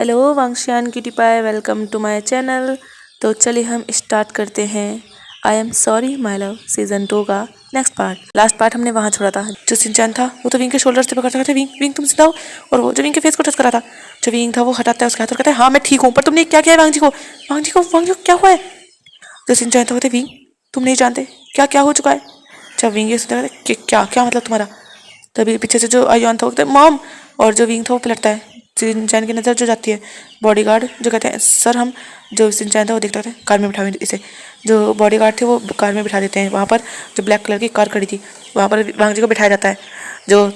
Hello वांगशियान की टिपाई, welcome to my channel. तो चलिए हम स्टार्ट करते हैं I am sorry my love season 2 का नेक्स्ट पार्ट। लास्ट पार्ट हमने वहाँ छोड़ा था। जो सिंचैन था वो तो विंग के शोल्डर से पकड़ रहा था, विंग विंग तुम सीधा हो। और वो जो विंग के फेस को टच करा था, जो विंग था वो हटाता है उसके हाथ और कहता है हाँ मैं ठीक हूँ, पर तुमने क्या किया है वांग जी को, वांग जी को क्या हुआ है। जो सिंचैन था वो विंग तुम नहीं जानते क्या क्या हो चुका है। जब विंग ये सुनता है कि क्या क्या मतलब तुम्हारा, तभी पीछे से जो आयुआन था वो कहता है मॉम, और जो विंग था वो पलटता है। सिंचैन की नज़र जो जाती है बॉडीगार्ड जो कहते हैं सर हम, जो सिंचैन था वो देखता था कार में बिठा इसे। जो बॉडीगार्ड थे वो कार में बिठा देते हैं, वहाँ पर जो ब्लैक कलर की कार खड़ी थी वहाँ पर वांग जी को बिठाया जाता है। जो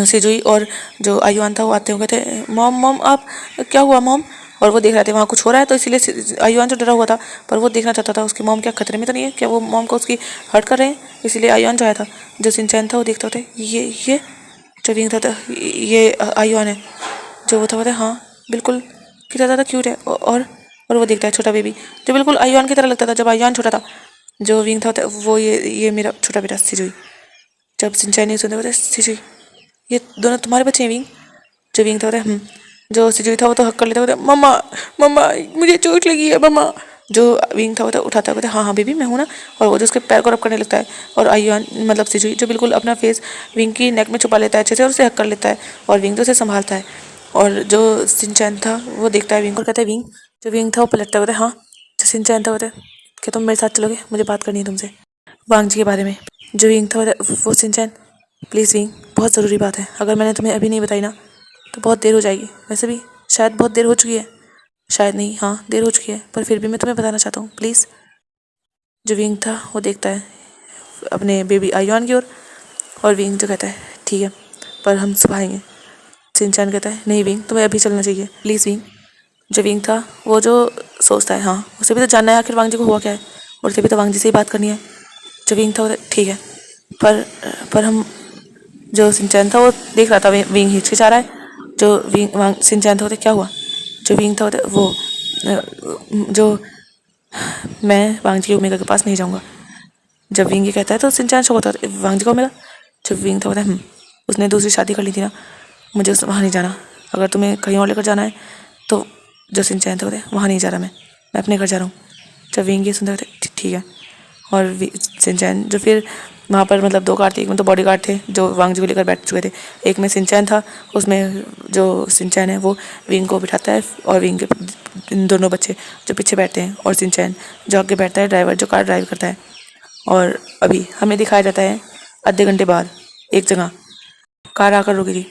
सिजुई और जो आयुआन था वो आते हैं, कहते हैं मॉम मॉम आप क्या हुआ मॉम। और वो देख रहे थे वहाँ कुछ हो रहा है, तो इसीलिए आयुआन जो डरा हुआ था, पर वो देखना चाहता था उसकी मॉम क्या खतरे में तो नहीं है, क्या वो मॉम को उसकी हर्ट कर रहे हैं, इसीलिए आयुआन जो आया था। जो सिंचैन था वो देखता होता ये जो विंग था ये आयुआन है। जो वो था बोलता है हाँ बिल्कुल कितना ज़्यादा क्यूट है। और वो देखता है छोटा बेबी जो बिल्कुल आयुआन की तरह लगता था जब आयुआन छोटा था। जो विंग था वो ये मेरा छोटा बेटा सिजुई। जब सिंचैन नहीं सुनते बोलते सिजुई ये दोनों तुम्हारे बच्चे हैं विंग। जो विंग था बोलता है जो सिजुई था वो तो हक कर लेता, बोलता मम्मा मम्मा मुझे चोट लगी है मम्मा। जो विंग था वो तो उठाता है, कहता हाँ हाँ बेबी मैं हूँ ना। और वो जो उसके पैर को रब करने लगता है, और आयुआन मतलब सिजुई जो बिल्कुल अपना फेस विंग की नेक में छुपा लेता है अच्छे से और उसे हक कर लेता है, और विंग तो उसे संभालता है। और जो सिंचैन था वो देखता है विंग और कहता है विंग। जो विंग था वो पलटता है, हाँ। जो सिंचैन था बोलता है कि तुम मेरे साथ चलोगे, मुझे बात करनी है तुमसे वांग जी के बारे में। जो विंग था वो सिंचैन प्लीज़ विंग बहुत ज़रूरी बात है, अगर मैंने तुम्हें अभी नहीं बताई ना तो बहुत देर हो जाएगी। वैसे भी शायद बहुत देर हो चुकी है, शायद नहीं हाँ देर हो चुकी है, पर फिर भी मैं तुम्हें बताना चाहता हूँ प्लीज़। जो विंग था वो देखता है अपने बेबी आयुआन की ओर, और विंग जो कहता है ठीक है पर हम सुबह आएंगे। सिंचैन कहता है नहीं विंग तुम्हें अभी चलना चाहिए प्लीज़ विंग। जो विंग था वो जो सोचता है हाँ उसे भी तो जानना है आखिर वांग जी को हुआ क्या है, और उसे भी तो वांग जी से ही बात करनी है। जो विंग था वो ठीक है पर हम, जो सिंचैन था वो देख रहा था विंग हिचकिचा रहा है। जो विंग सिंचैन था वो क्या हुआ। जो विंग था वो जो मैं वांग जी के ओमेगा के पास नहीं जाऊँगा। जब विंग ये कहता है तो सिंचैन शौक होता है वांग जी को मिला। जब विंग था बोलता है उसने दूसरी शादी कर ली थी ना, मुझे उस वहाँ नहीं जाना, अगर तुम्हें कहीं और लेकर जाना है तो। जो सिंचैन था बोलते वहाँ नहीं जा रहा मैं अपने घर जा रहा हूँ। जब विंग ये सुनते ठीक है। और सिंचैन जो फिर वहाँ पर मतलब दो कार थी, एक में तो बॉडी गार्ड थे जो वांग जी को लेकर बैठ चुके थे, एक में सिंचैन था। उसमें जो सिंचैन है वो विंग को बिठाता है, और विंग के दोनों बच्चे जो पीछे बैठते हैं, और सिंचैन जो आगे बैठता है ड्राइवर जो कार ड्राइव करता है। और अभी हमें दिखाया जाता है आधे घंटे बाद एक जगह कार आकर रुकी थी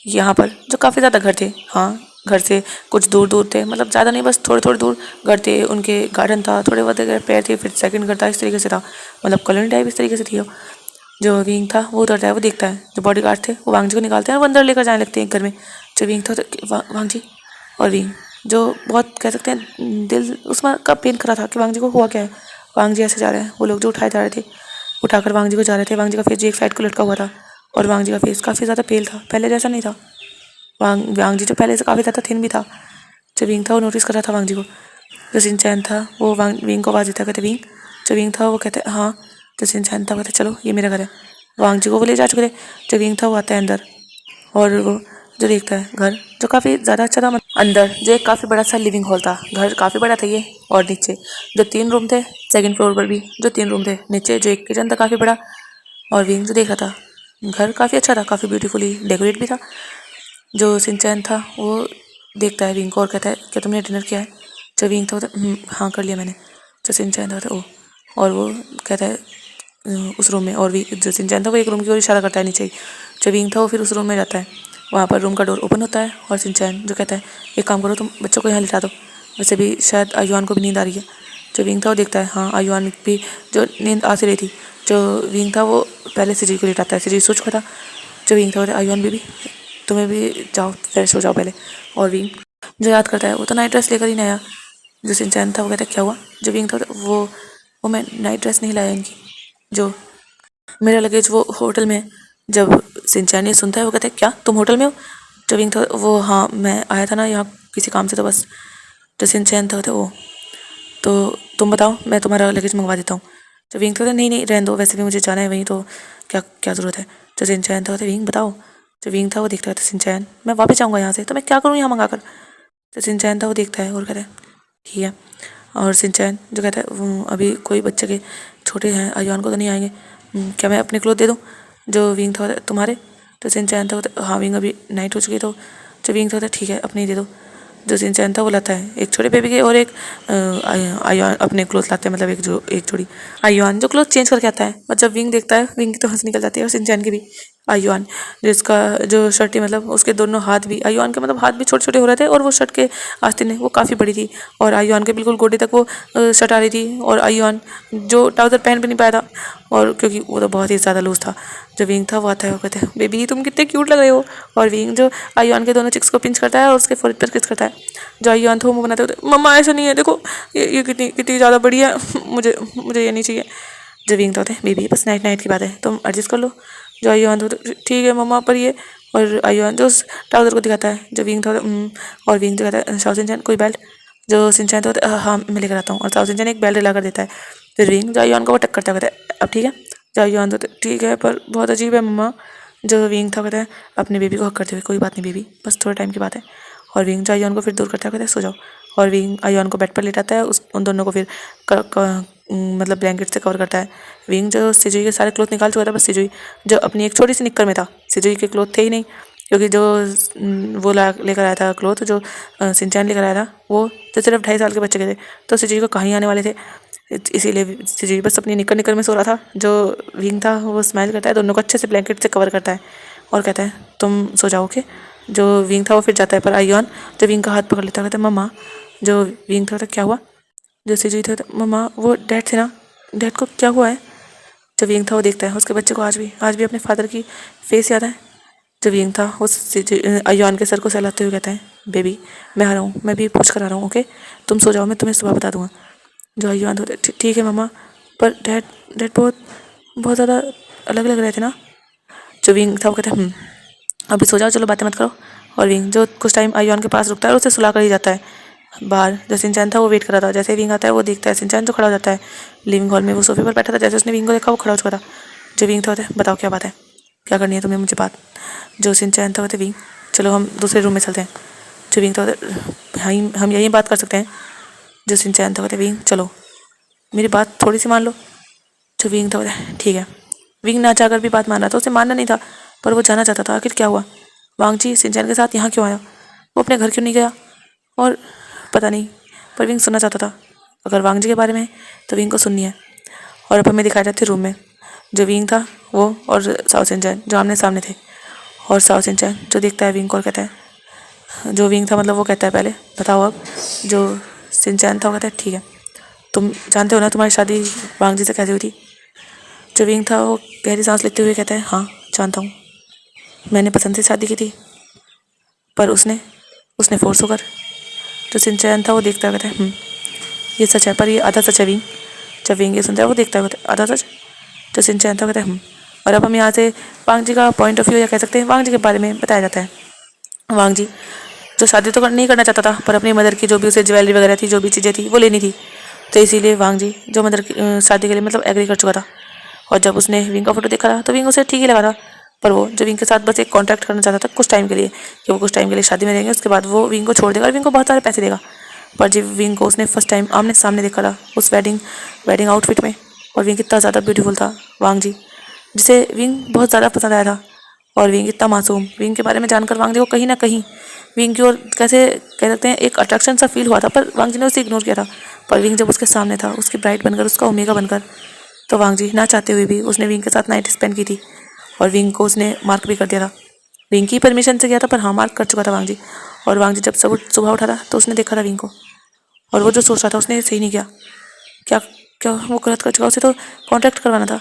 यहाँ पर, जो काफ़ी ज़्यादा घर थे। हाँ घर से कुछ दूर दूर थे, मतलब ज़्यादा नहीं बस थोड़े थोड़े दूर घर थे, उनके गार्डन था, थोड़े बहुत पेड़ थे, फिर सेकंड घर था, इस तरीके से था, मतलब कॉलोनी टाइप इस तरीके से थी। जो विंग था वो उतरता है, वो देखता है जो बॉडी गार्ड थे वो वांग जी को निकालते हैं और वो अंदर लेकर जाने लगते हैं घर में। जो विंग था तो वांग जी, और विंग जो बहुत कह सकते हैं दिल उसमें कब पेन करा था कि वांग जी को हुआ क्या है। वांग जी ऐसे जा रहे हैं, वो लोग जो उठाए जा रहे थे उठाकर वांग जी को जा रहे थे, वांग जी का फेस जी एक साइड को लटका हुआ था, और वांग जी का फेस काफ़ी ज़्यादा पेल था, पहले जैसा नहीं था। वांग जी जो पहले से काफ़ी ज़्यादा थिन भी था। जो विंग था वो नोटिस कर रहा था वांग जी को। जो सिंचैन था वो विंग को आवाज़ देता, कहते विंग। जो विंग था वो कहते हाँ। जो सिंचैन था कहते चलो ये मेरा घर है, वांग जी को वो ले जा चुके थे। जो विंग था वो आता है अंदर, और वो जो देखता है घर जो काफ़ी ज़्यादा अच्छा था, अंदर जो एक काफ़ी बड़ा सा लिविंग हॉल था, घर काफ़ी बड़ा था ये। और नीचे जो 3 रूम थे, सेकंड फ्लोर पर भी जो 3 रूम थे, नीचे जो एक किचन था काफ़ी बड़ा। और विंग जो देख रहा था घर काफ़ी अच्छा था, काफ़ी ब्यूटीफुली डेकोरेट भी था। जो सिंचैन था वो देखता है विंग को और कहता है क्या तुमने डिनर किया है। जो विंग था हाँ कर लिया मैंने। जो सिंचैन था ओ, और वो कहता है उस रूम में, और भी जो सिंचैन था वो एक रूम की ओर इशारा करता है नीचे। जो विंग था वो फिर उस रूम में जाता है, वहाँ पर रूम का डोर ओपन होता है, और सिंचैन जो कहता है एक काम करो तुम बच्चों को यहाँ लिटा दो, वैसे भी शायद आयुआन को भी नींद आ रही है। जो विंग था वो देखता है हाँ आयुआन भी जो नींद आ सी रही थी। जो विंग था वो पहले सिजी को लिटाता है, सिजी सो चुका था। जो विंग था आयुआन बेबी तुम्हें भी जाओ फ्रेश हो जाओ पहले। और विंग जो याद करता है वो तो नाइट ड्रेस लेकर ही नहीं आया। जो सिंचैन था वो कहता है क्या हुआ। जो विंग था वो मैं नाइट ड्रेस नहीं लाया इनकी, जो मेरा लगेज वो होटल में है। जब सिंचैन ये सुनता है वो कहता है क्या तुम होटल में हो। जो विंग था वो हाँ मैं आया था ना यहाँ किसी काम से, तो बस। जो सिंचैन था वो तो तुम बताओ मैं तुम्हारा लगेज मंगवा देता हूँ। जो विंग था नहीं नहीं रहने दो, वैसे भी मुझे जाना है वहीं, तो क्या क्या ज़रूरत है। जो सिंचैन था विंग बताओ जो विंग था वो देखता है तो सिंचैन मैं वापस जाऊँगा यहाँ से, तो मैं क्या करूँ यहाँ मंगा कर। तो सिंचैन था वो देखता है और कहता है ठीक है। और सिंचैन जो कहता है अभी कोई बच्चे के छोटे हैं आयुआन को तो नहीं आएंगे, क्या मैं अपने क्लोथ दे दूँ। जो विंग था तुम्हारे। तो सिंचैन था हाँ विंग अभी नाइट हो चुकी है, तो जो विंग था ठीक है अपने ही दे दो। जो सिंचैन था वो लाता है एक छोटे बेबी के और एक आयुआन अपने क्लोथ लाते हैं, मतलब एक जोड़ी आयुआन जो क्लोथ चेंज करके आता है। और जब विंग देखता है विंग की तो हंस निकल जाती है और सिंचैन की भी। आयुआन जिसका जो शर्ट ही मतलब उसके दोनों हाथ भी आयुआन के मतलब हाथ भी छोटे छोटे हो रहे थे और वो शर्ट के आस्तीन वो काफ़ी बड़ी थी और आयुआन के बिल्कुल गोडे तक वो शर्ट आ रही थी और आयुआन जो ट्राउज़र पहन भी नहीं पाया था और क्योंकि वो तो बहुत ही ज़्यादा लूज था। जो विंग था वो आता है वो कहते हैं बेबी तुम कितने क्यूट लग रहे हो। और विंग जो आयुआन के दोनों चिक्स को पिंच करता है और उसके फोrehead पर किस करता है। जो आयुआन था वो मुँह बनाते होते मम्मा ऐसा नहीं है, देखो ये कितनी कितनी ज़्यादा बड़ी है, मुझे मुझे ये नहीं चाहिए। जो विंग था होते हैं बेबी बस नाइट नाइट की बात है तुम एडजस्ट कर लो। जो आयुआन था ठीक है मम्मा पर ये। और आयुआन जो उस ट्राउज़र को दिखाता है। जो विंग था और विंग जो कहता है साउथ सिंचैन कोई बेल्ट। जो सिंचैन तो हाँ मैं लेकर आता हूँ और साउथ सिंचैन एक बेल्ट ला कर देता है। फिर विंग जो आयुआन को वो टक करता कहता है अब ठीक है। जो आयुआन तो ठीक है पर बहुत अजीब है मम्मा। जो विंग था कहता है अपने बेबी को हक करते हुए कोई बात नहीं बेबी बस थोड़े टाइम की बात है। और विंग जो आयुआन को फिर दूर करता है कहता है सो जाओ। और विंग आयुआन को बेड पर लेटाता है उन दोनों को फिर मतलब ब्लैंकेट से कवर करता है। विंग जो सिजुई के सारे क्लोथ निकाल चुका था, बस सिजुई जो अपनी एक छोटी सी निक्कर में था। सिजुई के क्लोथ थे ही नहीं क्योंकि जो वो लेकर आया था क्लोथ जो सिंचैन लेकर आया था वो तो सिर्फ 2.5 साल के बच्चे के थे, तो सिजुई को कहीं आने वाले थे। इसीलिए सिजुई बस अपनी निक्कर निक्कर में सो रहा था। जो विंग था वो स्माइल करता है दोनों को अच्छे से ब्लैंकेट से कवर करता है और कहता है तुम सो जाओ ओके। जो विंग था वो फिर जाता है पर आयुआन जो विंग का हाथ पकड़ लेता है कहता है मम्मा। जो विंग था क्या हुआ। जो सिजुई था मम्मा वो डैड थे ना, डैड को क्या हुआ है। जो विंग था वो देखता है उसके बच्चे को आज भी अपने फादर की फेस याद है। जो विंग था उस आयुआन के सर को सहलाते हुए कहता है बेबी मैं आ रहा हूँ, मैं भी पूछ कर आ रहा हूँ ओके, तुम सो जाओ मैं तुम्हें सुबह बता दूँगा। जो आयुआन था ठीक है मम्मा पर डैड डैड बहुत बहुत ज़्यादा अलग लग रहे थे ना। जो विंग था वो कहता है अभी सो जाओ चलो बातें मत करो। और विंग जो कुछ टाइम आयुआन के पास रुकता है और उसे सुला कर ही जाता है। बाहर जो सिंचैन था वो वेट कर रहा था। जैसे विंग आता है वो देखता है सिंचैन जो खड़ा हो जाता है लिविंग हॉल में, वो सोफे पर बैठा था। जैसे उसने विंग को देखा वो खड़ा हो चुका था। जो विंग था बताओ क्या बात है, क्या करनी है तुम्हें मुझे बात। जो सिंचैन था विंग चलो हम दूसरे रूम में चलते हैं। जो विंग था हम यहीं बात कर सकते हैं। जो सिंचैन था विंग चलो मेरी बात थोड़ी सी मान लो। जो विंग था ठीक है। विंग ना चाहकर भी बात मान रहा था, उसे मानना नहीं था पर वो जाना चाहता था आखिर क्या हुआ। वांगजी सिंचैन के साथ यहाँ क्यों आया, वो अपने घर क्यों नहीं गया। और पता नहीं पर विंग सुनना चाहता था। अगर वांगजी के बारे में तो विंग को सुननी है। और अब हमें दिखाया जाती रूम में जो विंग था वो और साओ सिंचैन जो आमने सामने थे। और साओ सिंचैन जो देखता है विंग को और कहता है जो विंग था मतलब वो कहता है पहले बताओ अब। जो सिंचैन था वो कहता है ठीक है तुम जानते हो ना तुम्हारी शादी वांगजी से कैसे हुई थी। जो विंग था वो गहरी सांस लेते हुए कहता है हाँ जानता हूँ, मैंने पसंद से शादी की थी पर उसने फोर्स होकर। जो सिंचैन था वो देखता है कहता है ये सच है पर ये आधा सच है विंग। जब विंग ये सुनता है वो देखता है आधा सच। जो सिंचैन था कहता है और अब हम यहाँ से वांगजी का पॉइंट ऑफ व्यू या कह सकते हैं वांगजी के बारे में बताया जाता है। वांगजी जो शादी तो नहीं करना चाहता था पर अपनी मदर की जो भी उसे ज्वेलरी वगैरह थी जो भी चीज़ें थी वो लेनी थी, तो इसीलिए वांगजी जो मदर की शादी के लिए मतलब एग्री कर चुका था। और जब उसने विंग का फोटो देखा था तो विंग उसे ठीक ही लगा था पर वो जो विंग के साथ बस एक कॉन्ट्रैक्ट करना चाहता था कुछ टाइम के लिए कि वो कुछ टाइम के लिए शादी में रहेंगे, उसके बाद वो विंग को छोड़ देगा और विंग को बहुत सारे पैसे देगा। पर जब विंग को उसने फर्स्ट टाइम आमने सामने देखा था उस वेडिंग आउटफिट में और विंग कितना ज़्यादा ब्यूटीफुल था वांगजी जिसे विंग बहुत ज़्यादा पसंद आया था। और विंग इतना मासूम, विंग के बारे में जानकर वांगजी को कहीं ना कहीं विंग की ओर कैसे कह सकते हैं एक अट्रैक्शन सा फील हुआ था पर वांगजी ने उसे इग्नोर किया था। पर विंग जब उसके सामने था उसकी ब्राइड बनकर उसका ओमेगा बनकर तो वांगजी ना चाहते हुए भी उसने विंग के साथ नाइट स्पेंड की थी और विंग को उसने मार्क भी कर दिया था। विंग की परमिशन से किया था पर हाँ मार्क कर चुका था वांगजी। और वांगजी जब सुबह उठा था तो उसने देखा था विंग को और वो जो सोच रहा था उसने सही नहीं किया। क्या क्या वो गलत कर चुका, उसे तो कॉन्ट्रैक्ट करवाना था।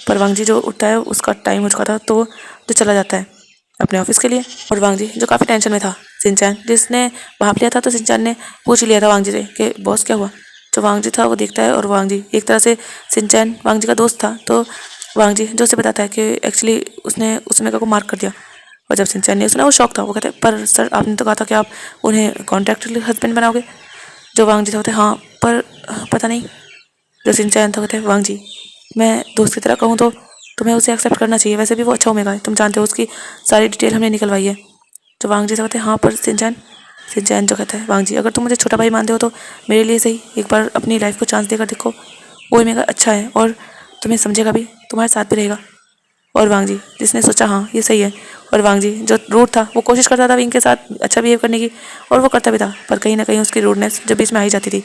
पर वांगजी जो उठता है उसका टाइम हो चुका था तो वो जो चला जाता है अपने ऑफिस के लिए। और वांगजी जो काफ़ी टेंशन में था सिंचैन जिसने भाप लिया था तो सिंचैन ने पूछ लिया था वांगजी से कि बॉस क्या हुआ। जो वांगजी था वो देखता है और वांगजी एक तरह से सिंचैन वांगजी का दोस्त था तो वांगजी जो उसे बताता है कि एक्चुअली उसने उस ओमेगा को मार्क कर दिया। और जब सिंचैन ने सुना वो शौक था, वो कहता है पर सर आपने तो कहा था कि आप उन्हें कॉन्ट्रैक्ट हस्बैंड बनाओगे। जो वांगजी था होते हाँ पर पता नहीं। जो सिंचैन था कहते वांगजी मैं दोस्त की तरह कहूँ तो तुम्हें उसे एक्सेप्ट करना चाहिए, वैसे भी वो अच्छा ओमेगा है, तुम जानते हो उसकी सारी डिटेल हमने निकलवाई है। जो वांग जी से कहते हैं हाँ पर सिंचैन जो कहता है वांग जी अगर तुम मुझे छोटा भाई मानते हो तो मेरे लिए सही, एक बार अपनी लाइफ को चांस देकर देखो, वो ओमेगा अच्छा है और तुम्हें समझेगा भी, तुम्हारे साथ भी रहेगा। और वांग जी जिसने सोचा हाँ ये सही है, और वांग जी जो रूड था वो कोशिश करता था विंग के साथ अच्छा बिहेव करने की, और वो करता भी था, पर कहीं ना कहीं उसकी रूडनेस जो बीच में आ ही जाती थी।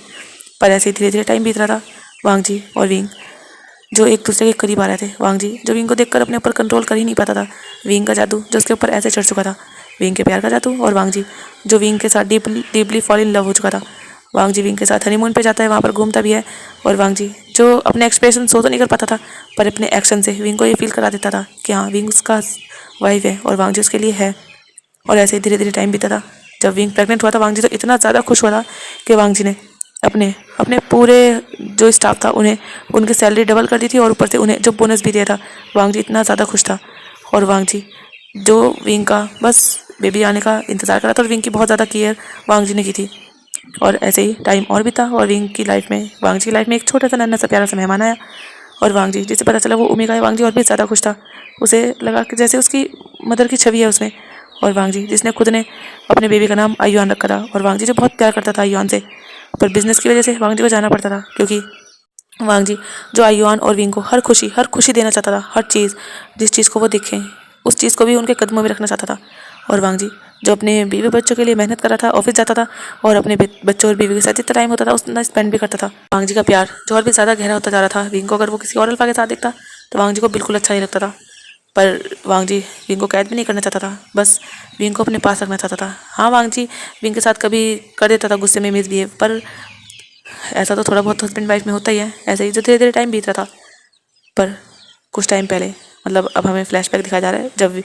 पर ऐसे ही धीरे धीरे टाइम बीत रहा था। वांग जी और विंग जो एक दूसरे के करीब आ रहे थे। वांग जी जो विंग को देखकर अपने ऊपर कंट्रोल कर ही नहीं पाता था, विंग का जादू जो उसके ऊपर ऐसे चढ़ चुका था, विंग के प्यार का जादू, और वांग जी जो विंग के साथ डीपली फॉल इन लव हो चुका था। वांग जी विंग के साथ हनीमून पे जाता है, वहाँ पर घूमता भी है, और वांग जी जो अपने एक्सप्रेशन शो तो नहीं कर पाता था, पर अपने एक्शन से विंग को ये फील करा देता था कि हाँ विंग उसका वाइफ है और वांग जी उसके लिए है। और ऐसे ही धीरे धीरे टाइम बीता था। जब विंग प्रेग्नेंट हुआ था वांग जी तो इतना ज़्यादा खुश हुआ था कि वांग जी ने अपने अपने पूरे जो स्टाफ था उन्हें उनकी सैलरी डबल कर दी थी, और ऊपर से उन्हें जो बोनस भी दिया था। वांग जी इतना ज़्यादा खुश था। और वांग जी जो विंग का बस बेबी आने का इंतज़ार कर रहा था, और विंग की बहुत ज़्यादा केयर वांग जी ने की थी। और ऐसे ही टाइम और भी था, और विंग की लाइफ में वांग जी की लाइफ में एक छोटा सा नन्हा सा प्यारा सा मेहमान आया। और वांग जी जिसे पता चला वो ओमेगा है, वांग जी और भी ज़्यादा खुश था। उसे लगा कि जैसे उसकी मदर की छवि है उसमें। और वांग जी जिसने खुद ने अपने बेबी का नाम आयुआन रखा था, और वांग जी जो बहुत प्यार करता था आयुआन से, पर बिजनेस की वजह से वांग जी को जाना पड़ता था, क्योंकि वांग जी जो आयुआन और विंग को हर खुशी देना चाहता था, हर चीज़ जिस चीज़ को वो देखें उस चीज़ को भी उनके कदमों में रखना चाहता था। और वांग जी जो अपने बीवी बच्चों के लिए मेहनत कर रहा था, ऑफिस जाता था और अपने बच्चों और बीवी के साथ जितना टाइम होता था उतना स्पेंड भी करता था। वांग जी का प्यार जो और भी ज़्यादा गहरा होता जा रहा था। विंग को अगर वो किसी और अल्फा के साथ देखता तो वांग जी को बिल्कुल अच्छा नहीं लगता था, पर वांग जी विंग को कैद भी नहीं करना चाहता था, बस विंग को अपने पास रखना चाहता था। हाँ वांग जी विंग के साथ कभी कर देता था गुस्से में मिसबिहेव, पर ऐसा तो थोड़ा बहुत हस्बैंड वाइफ में होता ही है। ऐसे ही जो धीरे धीरे टाइम बीत रहा था, पर कुछ टाइम पहले मतलब अब हमें फ्लैशबैक दिखाया जा रहा है, जब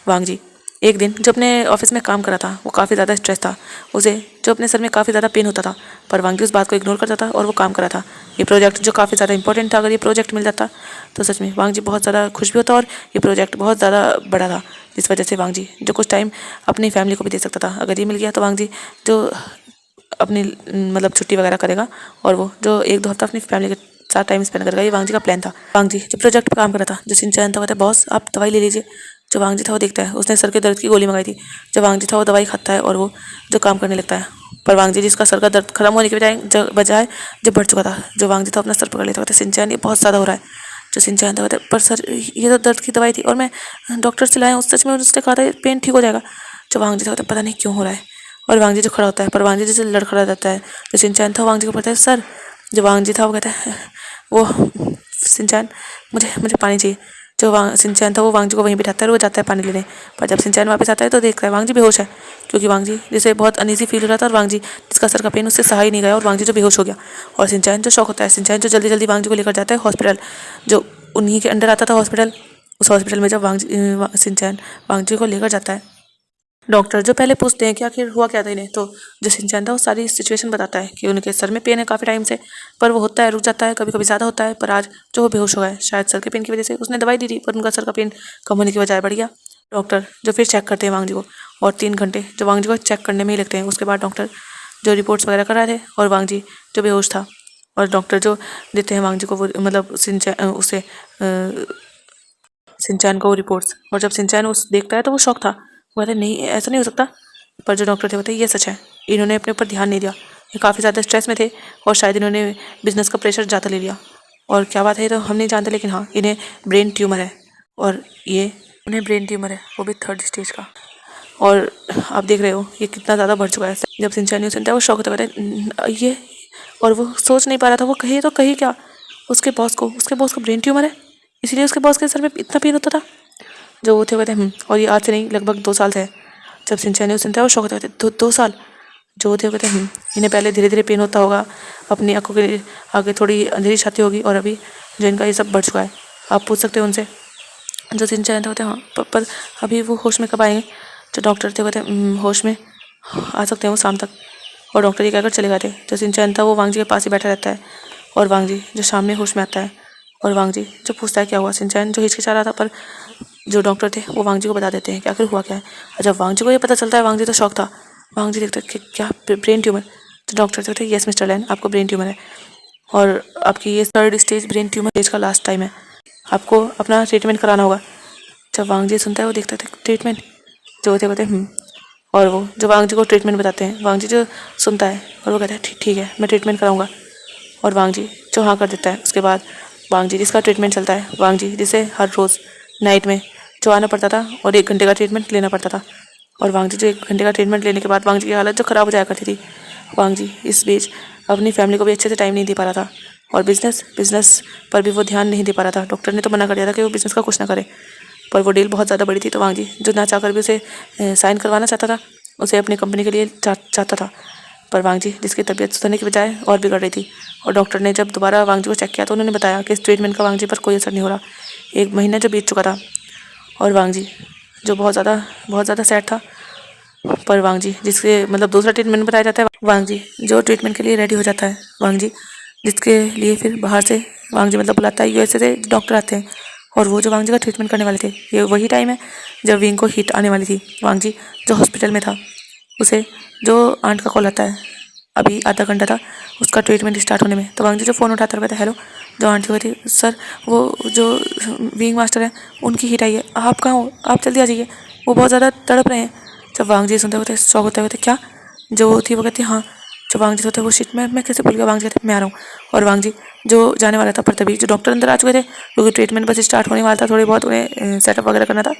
वांग जी एक दिन जो अपने ऑफिस में काम कर रहा था वो काफ़ी ज़्यादा स्ट्रेस था, उसे जो अपने सर में काफ़ी ज़्यादा पेन होता था, पर वांग जी उस बात को इग्नोर करता था और वो काम कर रहा था। ये प्रोजेक्ट जो काफ़ी ज़्यादा इंपॉर्टेंट था, अगर ये प्रोजेक्ट मिल जाता तो सच में वांग जी बहुत ज़्यादा खुश भी होता, और ये प्रोजेक्ट बहुत ज़्यादा बड़ा था, जिस वजह से वांग जी जो कुछ टाइम अपनी फैमिली को भी दे सकता था। अगर ये मिल गया तो वांग जी जो अपनी मतलब छुट्टी वगैरह करेगा, और वो जो एक दो हफ्ता अपनी फैमिली के साथ टाइम स्पेंड करेगा, ये वांग जी का प्लान था। वांग जी जो प्रोजेक्ट पर काम कर रहा था, जो सिंचैन था कहता है बॉस आप दवाई ले लीजिए। जो वांग जी था वो देखता है, उसने सर के दर्द की गोली मंगाई थी। जो वांग जी था वो दवाई खाता है और वो जो काम करने लगता है, पर वांग जी जिसका सर का दर्द खत्म होने के बजाय जो बढ़ चुका था, जो वांग जी था अपना सर पकड़ लेता कहता है सिंचैन ये बहुत ज़्यादा हो रहा है। जो सिंचैन था कहता है पर सर ये तो दर्द की दवाई थी और मैं डॉक्टर से लाया हूँ, सच में उसने कहा था पेन ठीक हो जाएगा। जो वांग जी था कहता है पता नहीं क्यों हो रहा है। और वांग जी जो खड़ा होता है, पर वांग जी जैसे लड़खड़ा जाता है। जो सिंचैन था वांग जी को पता है सर। जो वांग जी था वो कहता है वो सिंचैन मुझे मुझे पानी चाहिए। जो सिंचैन था वो वांग जी को वहीं बिठाता है और वो जाता है पानी लेने, पर जब सिंचैन वापस आता है तो देखता है वांग जी बेहोश है, क्योंकि वांग जी जैसे बहुत अनईजी फील हो रहा था, और वांग जी जिसका सर का पेन उससे सहा ही नहीं गया, और वांग जी जो बेहोश हो गया। और सिंचैन जो शौक होता है, सिंचैन जो जल्दी जल्दी वांग जी को लेकर जाता है हॉस्पिटल, जो उन्हीं के अंडर आता था हॉस्पिटल। उस हॉस्पिटल में जब सिंचैन वांग जी को लेकर जाता है, डॉक्टर जो पहले पूछते हैं कि आखिर हुआ क्या था इन्हें, तो जो सिंचैन था वो सारी सिचुएशन बताता है कि उनके सर में पेन है काफ़ी टाइम से, पर वो होता है रुक जाता है, कभी कभी ज़्यादा होता है, पर आज जो वो बेहोश हो गया है शायद सर के पेन की वजह से। उसने दवाई दी थी पर उनका सर का पेन कम होने की बजाय बढ़ गया। डॉक्टर जो फिर चेक करते हैं वांग जी को, और 3 घंटे जो वांग जी को चेक करने में ही लगते हैं। उसके बाद डॉक्टर जो रिपोर्ट्स वगैरह कर रहे थे, और वांग जी जो बेहोश था, और डॉक्टर जो देते हैं वांग जी को वो मतलब सिंचैन को रिपोर्ट्स, और जब सिंचैन उस देखता है तो वो शौक था, वो कहता है नहीं ऐसा नहीं हो सकता। पर जो डॉक्टर थे बताइए ये सच है, इन्होंने अपने ऊपर ध्यान नहीं दिया, ये काफ़ी ज़्यादा स्ट्रेस में थे, और शायद इन्होंने बिजनेस का प्रेशर ज़्यादा ले लिया। और क्या बात है तो हम नहीं जानते, लेकिन हाँ इन्हें ब्रेन ट्यूमर है, और ये उन्हें ब्रेन ट्यूमर है वो भी 3rd स्टेज का। और आप देख रहे हो ये कितना ज़्यादा बढ़ चुका है। जब सिंचैन न्यूज़ सुनता है वो शौक होता है ये, और वो सोच नहीं पा रहा था वो कहे तो कही क्या उसके बॉस को ब्रेन ट्यूमर है, इसीलिए उसके बॉस के सर में इतना पेन होता था। जो वो थे कहते हैं और ये आज से नहीं लगभग 2 साल से है। जब सिंचैन न्यूज़ सुनता है वो शौक होता है 2 साल। जो वो थे कहते हैं इन्हें पहले धीरे धीरे पेन होता होगा, अपनी आंखों के आगे थोड़ी अंधेरी छाती होगी, और अभी जो इनका ये सब बढ़ चुका है। आप पूछ सकते हो उनसे। जो सिंचैन होते हैं हाँ पर अभी वो होश में कब आएंगे। जो डॉक्टर थे कहते हैं होश में आ सकते हैं वो शाम तक, और डॉक्टर ये कहकर चले गए थे। जो सिंचैन था वो वांग जी के पास ही बैठा रहता है, और वांग जी जो शाम में होश में आता है, और वांग जी जो पूछता है क्या हुआ। सिंचैन जो हिचकिचा रहा था, पर जो डॉक्टर थे वो वांग जी को बता देते हैं कि आखिर हुआ क्या है। और जब वांग जी को ये पता चलता है, वांग जी तो शौक था। वांग जी देखते हैं कि क्या ब्रेन ट्यूमर। तो डॉक्टर कहते हैं यस मिस्टर लैन आपको ब्रेन ट्यूमर है, और आपकी ये 3rd stage brain tumour stage का लास्ट टाइम है। आपको अपना ट्रीटमेंट कराना होगा। जब वांग जी सुनता है वो देखता है ट्रीटमेंट, जो होते कहते हैं और वो जो वांग जी को ट्रीटमेंट बताते हैं, वांग जी जो सुनता है और वो कहता है ठीक है मैं ट्रीटमेंट कराऊंगा। और वांग जी जो हाँ कर देता है। उसके बाद वांग जी जिसका ट्रीटमेंट चलता है, वांग जी जिसे हर रोज़ नाइट में जो आना पड़ता था और 1 घंटे का ट्रीटमेंट लेना पड़ता था। और वांग जी जो 1 घंटे का ट्रीटमेंट लेने के बाद वांग जी की हालत जो ख़राब हो जाया करती थी। वांग जी इस बीच अपनी फैमिली को भी अच्छे से टाइम नहीं दे पा रहा था और बिज़नेस पर भी वो ध्यान नहीं दे पा रहा था। डॉक्टर ने तो मना कर दिया था कि वो बिज़नेस का कुछ ना करे, पर वो डील बहुत ज़्यादा बड़ी थी तो वांग जी जो ना चाहकर भी उसे साइन करवाना चाहता था, उसे अपनी कंपनी के लिए चाहता था। पर वांग जी जिसकी तबीयत सुधरने की बजाय और बिगड़ रही थी, और डॉक्टर ने जब दोबारा वांग जी को चेक किया तो उन्होंने बताया कि इस ट्रीटमेंट का वांग जी पर कोई असर नहीं हो रहा। 1 महीना जो बीत चुका था और वांग जी जो बहुत ज़्यादा सैड था। पर वांग जी जिसके मतलब दूसरा ट्रीटमेंट बताया जाता है, वांग जी जो ट्रीटमेंट के लिए रेडी हो जाता है, वांग जी जिसके लिए फिर बाहर से वांग जी मतलब बुलाता है, यूएसए से डॉक्टर आते हैं और वो जो वांग जी का ट्रीटमेंट करने वाले थे। ये वही टाइम है जब विंग को हिट आने वाली थी। वांग जी जो हॉस्पिटल में था, उसे जो आंट का कॉल आता है, अभी आधा घंटा था उसका ट्रीटमेंट स्टार्ट होने में। तो वांग जी जो फ़ोन उठाता रहता है, हेलो, जो आंटी हुई थी, सर वो जो विंग मास्टर है उनकी हिट आई है, आप कहाँ हो, आप जल्दी आ जाइए, वो बहुत ज़्यादा तड़प रहे हैं। जब वांग जी सुनते होते शौक होते हुए क्या जो थी वो कहती हाँ। जो वांग जी होते वो शिट मैं कैसे भूल गया। वांग जी कहते मैं आ रहा हूँ। और वांग जी जो जाने वाला था, पर तभी जो डॉक्टर अंदर आ चुके थे क्योंकि ट्रीटमेंट बस स्टार्ट होने वाला था, थोड़ी बहुत उन्हें सेटअप वगैरह करना था।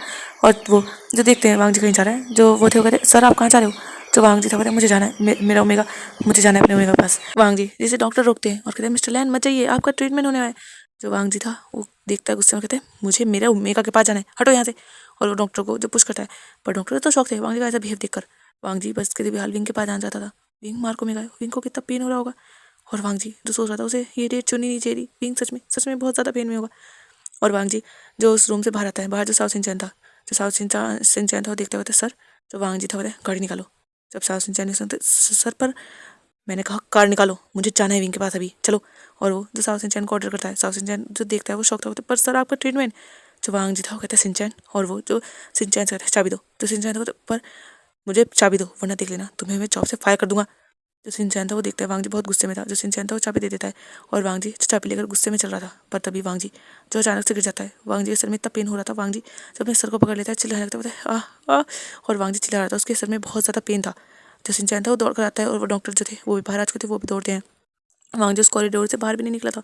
और वो जो देखते हैं वांग जी कहीं जा रहे हैं, जो वो थे वो कहते सर आप कहाँ जा रहे हो। जो वांग जी था कहते मुझे जाना है, मेरा ओमेगा, मुझे जाना है अपने ओमेगा के पास। वांग जी जिसे डॉक्टर रोकते हैं और कहते हैं मिस्टर लैन मत जाइए, आपका ट्रीटमेंट होने वाला है। जो वांग जी था वो देखता है गुस्से में, कहते हैं मुझे मेरे ओमेगा के पास जाना है, हटो यहाँ से। और वो डॉक्टर को जो पुश करता है, पर डॉक्टर तो शौक थे वांग जी का ऐसा बिहेव देखकर। वांग जी बस किसी भी हाल विंग के पास जाना चाहता था। विंग मार को मिला, विंग को कितना पेन हो रहा होगा। और वांग जी जो सोच रहा था उसे ये डेट चुनी नहीं चाहिए, विंग सच में बहुत ज़्यादा पेन में होगा। और वांग जी जो उस रूम से बाहर आता है, बाहर जो साउथ सिंचन था, जो साउथ सिंचन था वो देखते हुए सर। जो वांग जी था बोले गाड़ी निकालो। जब साउथ सिंचन ने सुनते सर, पर मैंने कहा कार निकालो, मुझे जाना है विंग के पास अभी, चलो। और वो जो साउथ सिंचन को ऑर्डर करता है, साउथ सिंचन जो देखता है वो शौक था, पर सर आपका ट्रीटमेंट। जो वांग जी था वो कहता है सिंचन, और वो जो सिंचन से कहता है चाबी दो। तो सिंचन था पर मुझे चाबी दो वरना देख लेना तुम्हें मैं जॉब से फायर कर दूंगा। जो सिंचन था वो देखता है वांग जी बहुत गुस्से में था। जो सिंचन था वो चाबी दे देता है और वांग जी चाबी लेकर गुस्से में चल रहा था, पर तभी वांग जी जो अचानक से गिर जाता है। वांग जी के सर में इतना पेन हो रहा था, वांग जी जब अपने सर को पकड़ लेता है चिल्लाने लगता है आ आ। और वांग जी चिल्ला रहा था, उसके सर में बहुत ज़्यादा पेन था। जो सिंचन था वो दौड़ कर आता है और वो डॉक्टर जो थे वो भी बाहर आ चुके थे, वो भी दौड़ते हैं। वांग जी उस कॉरिडोर से बाहर भी नहीं निकला था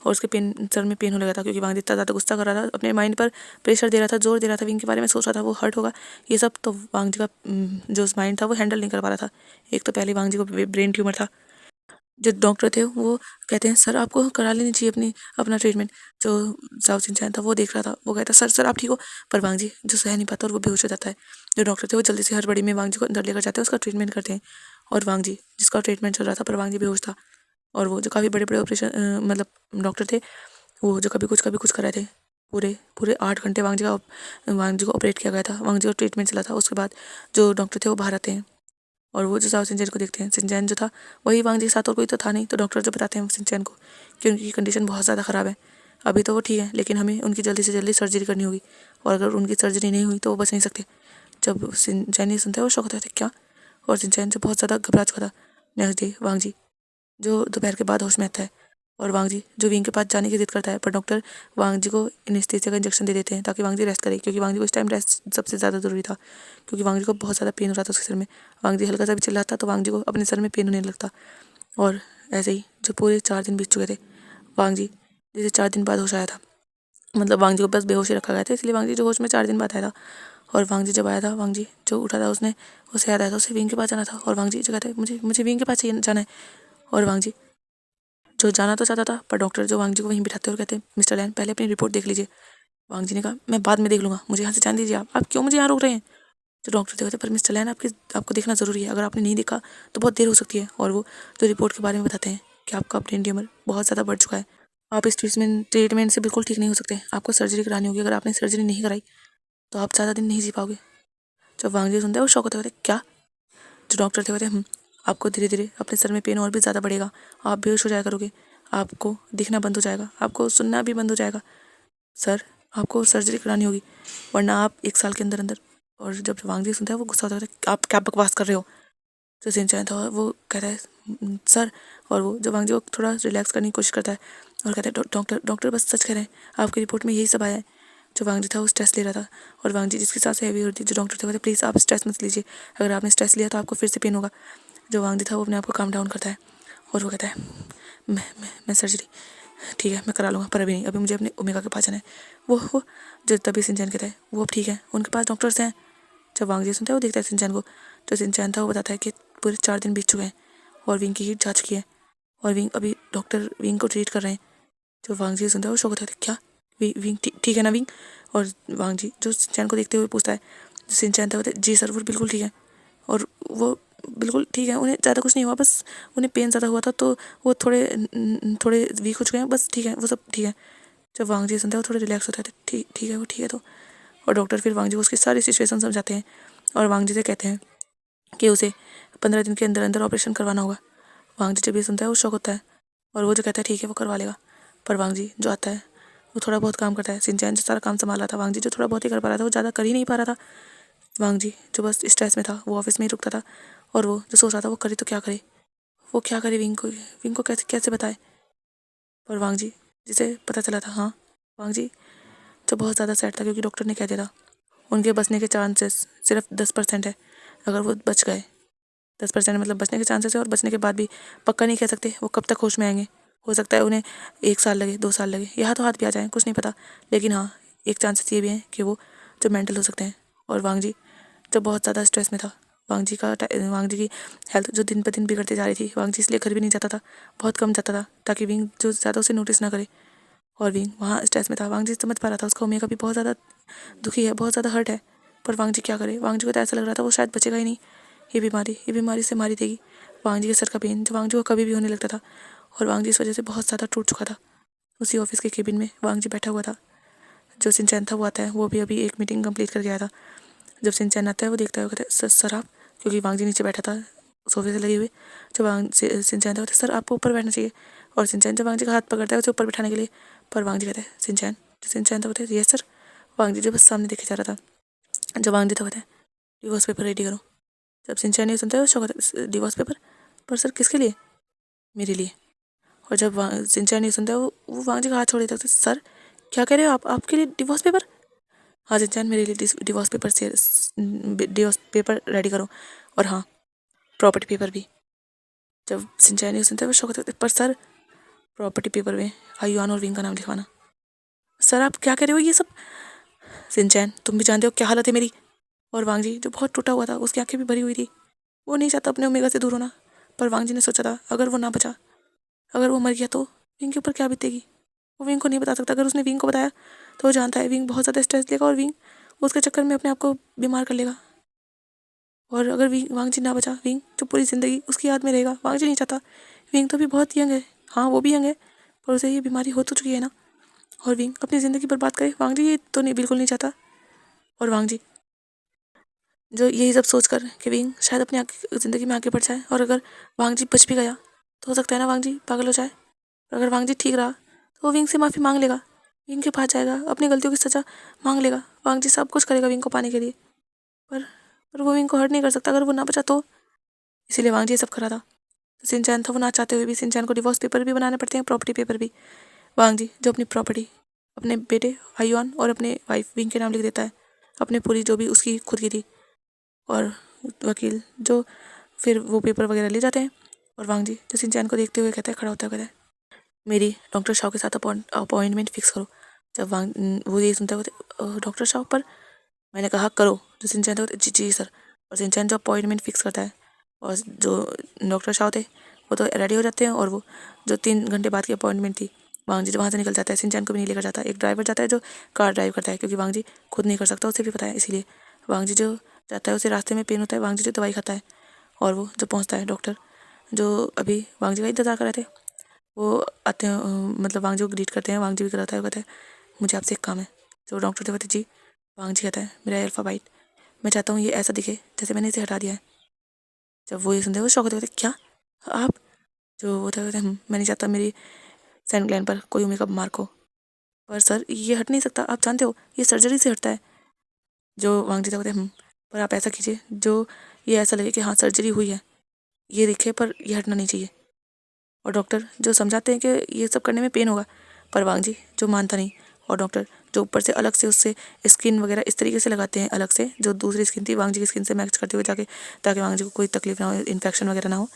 और उसके सर में पेन होने लगा था, क्योंकि वांग जी इतना ज़्यादा गुस्सा कर रहा था, अपने माइंड पर प्रेशर दे रहा था, जोर दे रहा था, विंग के बारे में सोच रहा था, वो हर्ट होगा ये सब। तो वांग जी का जो माइंड था वो हैंडल नहीं कर पा रहा था। एक तो पहले वांग जी को ब्रेन ट्यूमर था। जो डॉक्टर थे वो कहते हैं सर आपको करा लेनी चाहिए अपना ट्रीटमेंट। जो साउथ इंडियन था वो देख रहा था, वो कहता है सर आप ठीक हो। पर वांग जी जो सह नहीं पाता और वो बेहोश हो जाता है। जो डॉक्टर थे वो जल्दी से हड़बड़ी में वांग जी को अंदर लेकर जाते हैं, उसका ट्रीटमेंट करते हैं। और वांग जी जिसका ट्रीटमेंट चल रहा था, पर वांग जी बेहोश था। और वो जो काफ़ी बड़े बड़े ऑपरेशन मतलब डॉक्टर थे, वो जो कभी कुछ कर रहे थे। पूरे पूरे 8 घंटे वांग जी को ऑपरेट किया गया था, वांग जी का ट्रीटमेंट चला था। उसके बाद जो डॉक्टर थे वो बाहर आते हैं और वो जो साउथ सिंचन को देखते हैं। सिंचन जो था वही वांग जी के साथ और कोई तो था नहीं, तो डॉक्टर जो बताते हैं सिंचन को कि उनकी कंडीशन बहुत ज़्यादा ख़राब है। अभी तो वो ठीक है, लेकिन हमें उनकी जल्दी से जल्दी सर्जरी करनी होगी, और अगर उनकी सर्जरी नहीं हुई तो वो बच नहीं सकते। जब सिंचन ये सुनते हैं वो शौक होता है क्या। और सिंचन जो बहुत ज़्यादा घबरा चुका था। नेक्स्ट डे वांग जी जो दोपहर के बाद होश में आता है और वांग जी जो विंग के पास जाने की जिद करता है, पर डॉक्टर वांग जी को एनेस्थीसिया का इंजेक्शन दे देते हैं ताकि वांग जी रेस्ट करे, क्योंकि वांग जी को इस टाइम रेस्ट सबसे ज़्यादा ज़रूरी था, क्योंकि वांग जी को बहुत ज़्यादा पेन हो रहा था उसके सर में। वांग जी हल्का सा भी चिल्लाता तो वांग जी को अपने सर में पेन होने लगता। और ऐसे ही जो पूरे 4 दिन बीत चुके थे, वांग जी जैसे 4 दिन बाद होश आया था, मतलब वांग जी को बस बेहोश ही रखा गया था, इसलिए वांग जी जो होश में 4 दिन बाद आया था। और वांग जी जब आया था, वांग जी जो उठा था उसने उसे याद आया था उसे विंग के पास जाना था। और वांग जी जो कहते हैं मुझे विंग के पास जाना है। और वांग जी जो जाना तो चाहता था, पर डॉक्टर जो वांग जी को वहीं बिठाते और कहते हैं मिस्टर लैन पहले अपनी रिपोर्ट देख लीजिए। वांग जी ने कहा मैं बाद में देख लूँगा, मुझे यहाँ से जाने दीजिए, आप क्यों मुझे यहाँ रोक रहे हैं। जो डॉक्टर थे कहते पर मिस्टर लैन आपको देखना ज़रूरी है, अगर आपने नहीं देखा तो बहुत देर हो सकती है। और वो जो रिपोर्ट के बारे में बताते हैं कि आपका ब्रेन ट्यूमर बहुत ज़्यादा बढ़ चुका है, आप इस ट्रीटमेंट से बिल्कुल ठीक नहीं हो सकते, आपको सर्जरी करानी होगी, अगर आपने सर्जरी नहीं कराई तो आप ज़्यादा दिन नहीं जी पाओगे। जब वांग जी सुनते हैं वो शौक होते क्या। जो डॉक्टर थे कहते आपको धीरे धीरे अपने सर में पेन और भी ज़्यादा बढ़ेगा, आप बेहोश हो जाया करोगे, आपको दिखना बंद हो जाएगा, आपको सुनना भी बंद हो जाएगा, सर आपको सर्जरी करानी होगी वरना आप 1 साल के अंदर अंदर। और जब वांग जी सुनता है वो गुस्सा होता है आप क्या बकवास कर रहे हो। जो सिंचन था वो कहता है सर। और वो जो वांग जी को थोड़ा रिलैक्स करने की कोशिश करता है और कहते हैं डॉक्टर डॉक्टर बस सच कह रहे हैं, आपकी रिपोर्ट में यही सब आया है। जो वांग जी था वो स्ट्रेस ले रहा था और वांग जी जिसकी सांसें हैवी हो रही थी, जो डॉक्टर थे कहते प्लीज़ आप स्ट्रेस मत लीजिए, अगर आपने स्ट्रेस लिया तो आपको फिर से पेन होगा। जो वांग जी था वो अपने आप को काम डाउन करता है और वो कहता है मैं सर्जरी ठीक है मैं करा लूँगा, पर अभी नहीं, अभी मुझे अपने ओमेगा के पास जाना है। वो जो तभी सिंचैन कहता है वो अब ठीक है, उनके पास डॉक्टर्स हैं। जब वांग जी सुनता है वो देखता है सिंचैन को, जो सिंचैन था वो बताता है कि पूरे 4 दिन बीत चुके हैं और विंग की हीट जा चुकी है और विंग अभी डॉक्टर विंग को ट्रीट कर रहे हैं। जो वांग जी सुनता है वो शौक होता है, क्या विंग ठीक है ना विंग? और वांग जी जो सिंचैन को देखते हुए पूछता है, जो सिंचैन था बोलते जी सर वो बिल्कुल ठीक है और वो बिल्कुल ठीक है, उन्हें ज़्यादा कुछ नहीं हुआ, बस उन्हें पेन ज़्यादा हुआ था तो वो थोड़े वीक हो चुके हैं, बस ठीक है वो सब ठीक है। जब वांग जी सुनता है वो थोड़ा रिलैक्स होता है, ठीक ठीक है वो ठीक है तो। और डॉक्टर फिर वांग जी को उसकी सारी सिचुएशन समझाते हैं और वांग जी से कहते हैं कि उसे 15 दिन के अंदर अंदर ऑपरेशन करवाना होगा। वांग जी जब ये सुनता है वो शौक होता है और वो जो कहता है ठीक है वो करवा लेगा। पर वांग जी जो आता है वो थोड़ा बहुत काम करता है। सिंचैन जो सारा काम संभाला था, वांग जी जो थोड़ा बहुत ही कर पा रहा था, वो ज़्यादा कर ही नहीं पा रहा था। वांग जी जो बस स्ट्रेस में था, वो ऑफिस में ही रुकता था और वो जो सोच रहा था वो करे तो क्या करे, वो क्या करे, विंग को कैसे कैसे बताए। पर वांग जी जिसे पता चला था, हाँ वांग जी जो बहुत ज़्यादा सैड था क्योंकि डॉक्टर ने कह दिया था उनके बचने के चांसेस सिर्फ 10% है। अगर वो बच गए, 10% मतलब बचने के चांसेस है और बचने के बाद भी पक्का नहीं कह सकते वो कब तक होश में आएंगे। हो सकता है उन्हें 1 साल लगे, 2 साल लगे, या तो हाथ भी आ जाए, कुछ नहीं पता। लेकिन हाँ एक चांसेस ये भी है कि वो जो मेंटल हो सकते हैं। और वांग जी जब बहुत ज़्यादा स्ट्रेस में था, वांग जी की हेल्थ जो दिन पर दिन बिगड़ती जा रही थी, वांग जी इसलिए घर भी नहीं जाता था, बहुत कम जाता था ताकि विंग जो ज़्यादा उसे नोटिस ना करे। और विंग वहाँ स्ट्रेस में था, वांग जी समझ पा रहा था उसका ओमेगा भी बहुत ज़्यादा दुखी है, बहुत ज़्यादा हर्ट है। पर वांग जी क्या करे, वांग जी को तो ऐसा लग रहा था वो शायद बचेगा ही नहीं, ये बीमारी से मारी देगी। वांग जी के सर का पेन जो वांग जी को कभी भी होने लगता था और वांग जी इस वजह से बहुत ज़्यादा टूट चुका था। उसी ऑफिस के केबिन में वांग जी बैठा हुआ था। जो सिंचैन था वो आता है, वो भी अभी एक मीटिंग कंप्लीट करके आया था। जब सिंचैन आता है वो देखता है, वो कहता है सर आप, क्योंकि वांग जी नीचे बैठा था सोफे से लगे हुए। जो सिंचैन था वो सर आपको ऊपर बैठना चाहिए और सिंचैन जब वांग जी का हाथ पकड़ता है उसे ऊपर बैठाने के लिए, पर वांग जी कहता है सिंचैन, जो सिंचैन था बोलते यस सर। वांग जी जो बस सामने देखे जा रहा था। जब वांग जी था कहता है डिवोर्स पेपर रेडी करो। जब सिंचैन ये सुनता है वो शौक होता है डिवोर्स पेपर, पर सर किसके लिए? मेरे लिए। और जब सिंचैन ये सुनता है वो वांग जी का हाथ छोड़ देता है, सर क्या कह रहे हो आप, आपके लिए डिवोर्स पेपर? हाँ सिंचैन मेरे लिए डिवोर्स पेपर रेडी करो और हाँ प्रॉपर्टी पेपर भी। जब सिंचैन ये सुनता है वो शौक होता है, पर सर प्रॉपर्टी पेपर में आयुआन और विंग का नाम लिखवाना। सर आप क्या कह रहे हो ये सब? सिंचैन तुम भी जानते हो क्या हालत है मेरी। और वांग जी जो बहुत टूटा हुआ था, उसकी आंखें भी भरी हुई थी, वो नहीं चाहता अपने ओमेगा से दूर होना। पर वांग जी ने सोचा था अगर वो ना बचा, अगर वो मर गया तो विंग के ऊपर क्या बीतेगी। वो विंग को नहीं बता सकता, अगर उसने विंग को बताया तो वो जानता है विंग बहुत ज़्यादा स्ट्रेस लेगा और विंग उसके चक्कर में अपने आप को बीमार कर लेगा। और अगर वांग जी ना बचा, विंग जो पूरी ज़िंदगी उसकी याद में रहेगा। वांग जी नहीं चाहता, विंग तो भी बहुत यंग है, हाँ वो भी यंग है, पर उसे ये बीमारी हो तो चुकी है ना, और विंग अपनी ज़िंदगी बर्बाद करे, वांग जी ये तो नहीं, बिल्कुल नहीं चाहता। और वांग जी जो यही सब सोच कर कि विंग शायद अपनी ज़िंदगी में आगे बढ़ जाए, और अगर वांग जी बच भी गया तो हो सकता है ना वांग जी पागल हो जाए। और अगर वांग जी ठीक रहा तो वो विंग से माफ़ी मांग लेगा, विंग के पास जाएगा, अपनी गलतियों की सज़ा मांग लेगा। वांग जी सब कुछ करेगा विंग को पाने के लिए, पर पर वो विंग को हर्ट नहीं कर सकता अगर वो ना बचा तो। इसीलिए वांग जी ये सब करा था। तो सिंचैन था वो ना चाहते हुए भी सिंचैन को डिवोर्स पेपर भी बनाने पड़ते हैं, प्रॉपर्टी पेपर भी। वांग जी जो अपनी प्रॉपर्टी अपने बेटे हायुआन और अपने वाइफ विंग के नाम लिख देता है, अपने पूरी जो भी उसकी खुद की थी। और वकील जो फिर वो पेपर वगैरह ले जाते हैं और वांग जी जो सिंचैन को देखते हुए कहता है, खड़ा होता है, कहता है मेरी डॉक्टर शाह के साथ अपॉइंटमेंट फिक्स करो। जब वो ये सुनता है डॉक्टर शाह पर, मैंने कहा करो। जो सिंचैन था जी जी सर। और सिंचैन जो अपॉइंटमेंट फिक्स करता है और जो डॉक्टर शाह थे वो तो रेडी हो जाते हैं, और वो जो 3 घंटे बाद की अपॉइंटमेंट थी, वांग जी जो वहाँ से निकल जाता है, सिंचैन को भी नहीं लेकर जाता, एक ड्राइवर जाता है जो कार ड्राइव करता है, क्योंकि वांग जी खुद नहीं कर सकता, उसे भी पता है। इसीलिए वांग जी जो जाता है उसे रास्ते में पेन होता है, वांग जी जो दवाई खाता है, और वो जो पहुँचता है डॉक्टर जो अभी वांग जी का इंतजार कर रहे थे वो आते हैं, मतलब वांग जी को ग्रीट करते हैं। वांग जी भी कराता है, वो कहता है मुझे आपसे एक काम है। जो डॉक्टर थे कहते जी। वांग जी कहता है मेरा अल्फा बाइट, मैं चाहता हूँ ये ऐसा दिखे जैसे मैंने इसे हटा दिया है। जब वो ये सुनते हैं वो शौक होते कहते क्या आप? जो वो था कहते मैं नहीं चाहता मेरी सैंड ग्लैंड पर कोई मेकअप मार्क हो। पर सर ये हट नहीं सकता, आप जानते हो ये सर्जरी से हटता है। जो वांग जी था कहते पर आप ऐसा कीजिए जो ये ऐसा लगे कि हाँ सर्जरी हुई है, ये दिखे पर ये हटना नहीं चाहिए। और डॉक्टर जो समझाते हैं कि ये सब करने में पेन होगा, पर वांग जी जो मानता नहीं। और डॉक्टर जो ऊपर से अलग से उससे स्किन वगैरह इस तरीके से लगाते हैं अलग से, जो दूसरी स्किन थी वांग जी की स्किन से मैच करते हुए जाके, ताकि वांग जी को कोई तकलीफ ना हो, इन्फेक्शन वगैरह ना हो।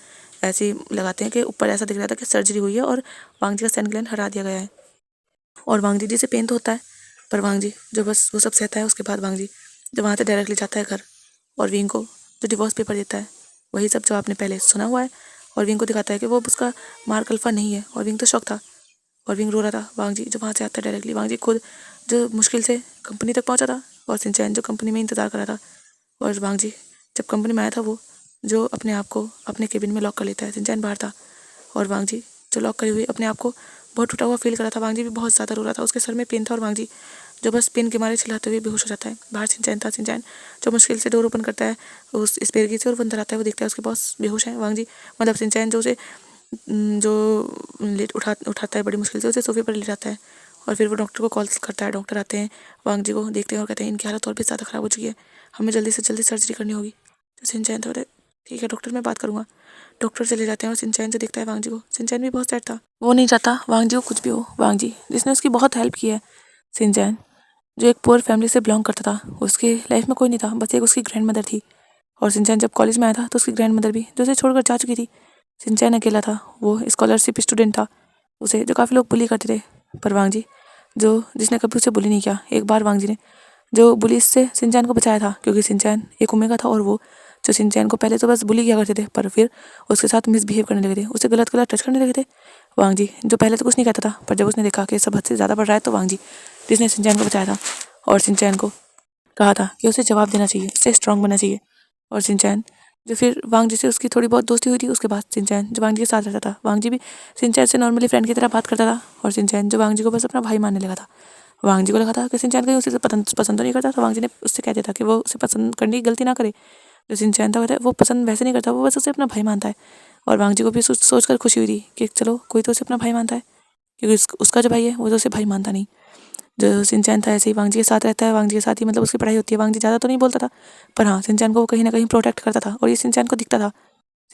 ऐसे ही लगाते हैं कि ऊपर ऐसा दिख रहा था कि सर्जरी हुई है और वांग जी का सैन ग्लैंड हटा दिया गया है। और वांग जी से पेन तो होता है, पर वांग जी जो बस वो सब सहता है। उसके बाद वांग जी जो वहाँ से डायरेक्टली जाता है घर, और विंग को जो डिवोर्स पेपर देता है, वही सब जो आपने पहले सुना हुआ है। और विंग को दिखाता है कि वो उसका मार्क अल्फा नहीं है, और विंग तो शौक था, और विंग रो रहा था। वांग जी जो वहाँ से आता है डायरेक्टली, वांग जी खुद जो मुश्किल से कंपनी तक पहुँचा था, और सिंचैन जो कंपनी में इंतज़ार कर रहा था। और वांग जी जब कंपनी में आया था, वो जो अपने आप को अपने केबिन में लॉक कर लेता है। सिंचैन बाहर था, और वांग जी जो लॉक करे हुए अपने आप को बहुत टूटा हुआ फील कर रहा था। वांग जी भी बहुत ज़्यादा रो रहा था, उसके सर में पेन था, और वांग जी जो बस पेन के मारे चिल्लाते हुए बेहोश हो जाता है। बाहर सिंचैन था। सिंचैन जो मुश्किल से डोर ओपन करता है उस स्पेरगी से, और वो अंदर आता है। वो देखता है उसके बॉस बेहोश है। वांग जी मतलब सिंचैन जो उसे जो लेट उठाता है बड़ी मुश्किल से, उसे सोफे पर ले जाता है। और फिर वो डॉक्टर को कॉल करता है। डॉक्टर आते हैं, वांग जी को देखते हैं और कहते हैं इनकी हालत और भी ज़्यादा ख़राब हो चुकी है, हमें जल्दी से जल्दी सर्जरी करनी होगी। तो सिंचैन तो ठीक है डॉक्टर, मैं बात करूँगा। डॉक्टर चले जाते हैं, और सिंचैन जो देखता है वांग जी को, सिंचैन भी बहुत सैड था। वो नहीं चाहता वांग जी को कुछ भी हो। वांग जी जिसने उसकी बहुत हेल्प की है। सिंचैन जो एक पुअर फैमिली से बिलोंग करता था, उसकी लाइफ में कोई नहीं था, बस एक उसकी ग्रैंड मदर थी। और सिंचैन जब कॉलेज में आया था तो उसकी ग्रैंड मदर भी जो उसे छोड़कर जा चुकी थी। सिंचैन अकेला था, वो स्कॉलरशिप स्टूडेंट था, उसे जो काफ़ी लोग बुली करते थे। पर वांग जी जो जिसने कभी उसे बुली नहीं किया। एक बार वांग जी ने जो बुली से सिंचैन को बचाया था, क्योंकि सिंचैन एक ओमेगा था, और वो जो सिंचैन को पहले तो बस बुली किया करते थे, पर फिर उसके साथ मिसबिहेव करने लगे थे, उसे गलत गलत टच करने लगे थे। वांग जी जो पहले तो कुछ नहीं कहता था, पर जब उसने देखा कि सब हद से ज़्यादा बढ़ रहा है, तो वांग जी जिसने सिंचैन को बचाया था और सिंचैन को कहा था कि उसे जवाब देना चाहिए, उससे स्ट्रांग बनना चाहिए। और सिंचैन जो फिर वांग जी से उसकी थोड़ी बहुत दोस्ती हुई थी, उसके बाद सिंचैन जो वांग जी के साथ रहता था, वांग जी भी सिंचैन से नॉर्मली फ्रेंड की तरह बात करता था। और सिंचैन जो वांग जी को बस अपना भाई मानने लगा था। वांग जी को लगा था कि सिंचैन कहीं उसे पसंद तो नहीं करता, तो वांग जी ने उससे कह दिया था कि वो उसे पसंद करने की गलती ना करे। जो सिंचैन था वो पसंद वैसे नहीं करता, वो बस उसे अपना भाई मानता है। और वांग जी को भी सोच कर खुशी हुई थी कि चलो कोई तो उसे अपना भाई मानता है, क्योंकि उसका जो भाई है वो तो उसे भाई मानता नहीं। जो सिंचैन था ऐसे ही वांग जी के साथ रहता है, वांग जी के साथ ही मतलब उसकी पढ़ाई होती है। वांग जी ज़्यादा तो नहीं बोलता था, पर हाँ सिंचैन को वो कहीं ना कहीं प्रोटेक्ट करता था, और ये सिंचैन को दिखता था।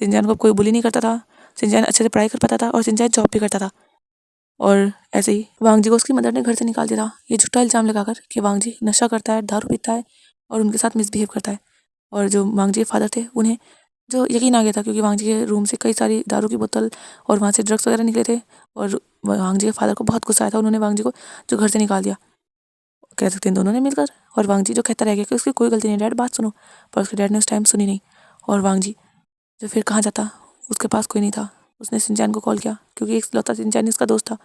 सिंचैन को कोई बुली नहीं करता था, सिंचैन अच्छे से पढ़ाई कर पाता था, और सिंचैन जॉब भी करता था। और ऐसे ही वांग जी को उसकी मदर ने घर से निकाल दिया था, ये झूठा इल्ज़ाम लगाकर कि वांग जी नशा करता है, दारू पीता है, और उनके साथ मिसबिहेव करता है। और जो वांग जी के फादर थे, उन्हें जो यकीन आ गया था, क्योंकि वांग जी के रूम से कई सारी दारू की बोतल और वहाँ से ड्रग्स वगैरह निकले थे। और वांग जी के फादर को बहुत गुस्सा आया था, उन्होंने वांग जी को जो घर से निकाल दिया, कह सकते हैं दोनों ने मिलकर। और वांग जी जो कहता रह गया कि उसकी कोई गलती नहीं, डैड बात सुनो। पर उसके डैड ने उस टाइम सुनी नहीं। और वांग जी जो फिर कहाँ जाता, उसके पास कोई नहीं था। उसने सिंचैन को कॉल किया, क्योंकि एक लौता सिंचैन ही उसका दोस्त था।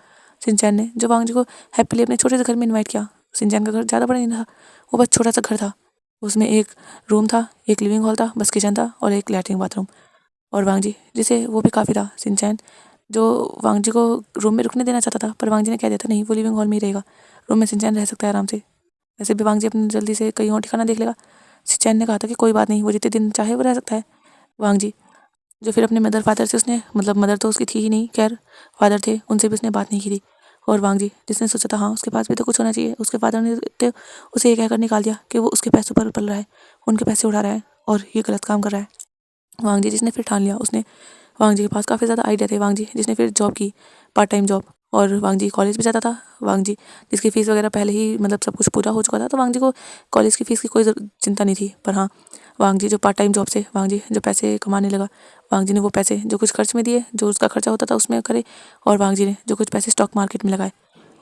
सिंचैन ने जो वांग जी को हैप्पीली अपने छोटे से घर में इन्वाइट किया। सिंचैन का घर ज़्यादा बड़ा नहीं था, वो बस छोटा सा घर था। उसमें एक रूम था, एक लिविंग हॉल था, बस किचन था, और एक लैट्रिन बाथरूम। और वांग जी जिसे वो भी काफ़ी था। सिंचैन जो वांग जी को रूम में रुकने देना चाहता था, पर वांग जी ने कह दिया था नहीं, वो लिविंग हॉल में ही रहेगा, रूम में सिंचैन रह सकता है आराम से। वैसे भी वांग जी अपनी जल्दी से कहीं और ठिकाना देख लेगा। सिंचैन ने कहा था कि कोई बात नहीं, वो जितने दिन चाहे वो रह सकता है। वांग जी जो फिर अपने मदर फादर से उसने मतलब मदर तो उसकी थी ही नहीं, खैर फादर थे, उनसे भी उसने बात नहीं की थी। और वांग जी जिसने सोचा था हाँ उसके पास भी तो कुछ होना चाहिए, उसके फादर ने तो उसे ये कहकर निकाल दिया कि वो उसके पैसों पर पल रहा है, उनके पैसे उड़ा रहा है, और ये गलत काम कर रहा है। वांग जी जिसने फिर ठान लिया, उसने वांग जी के पास काफ़ी ज़्यादा आइडिया थे। वांग जी जिसने फिर जॉब की, पार्ट टाइम जॉब। और वांग जी कॉलेज भी जाता था। वांग जी जिसकी फ़ीस वगैरह पहले ही मतलब सब कुछ पूरा हो चुका था, तो वांग जी को कॉलेज की फ़ीस की कोई चिंता नहीं थी। पर हाँ वांग जी जो पार्ट टाइम जॉब से वांग जी जो पैसे कमाने लगा, वांग जी ने वो पैसे जो कुछ खर्च में दिए, जो उसका खर्चा होता था उसमें करे। और वांग जी ने जो कुछ पैसे स्टॉक मार्केट में लगाए।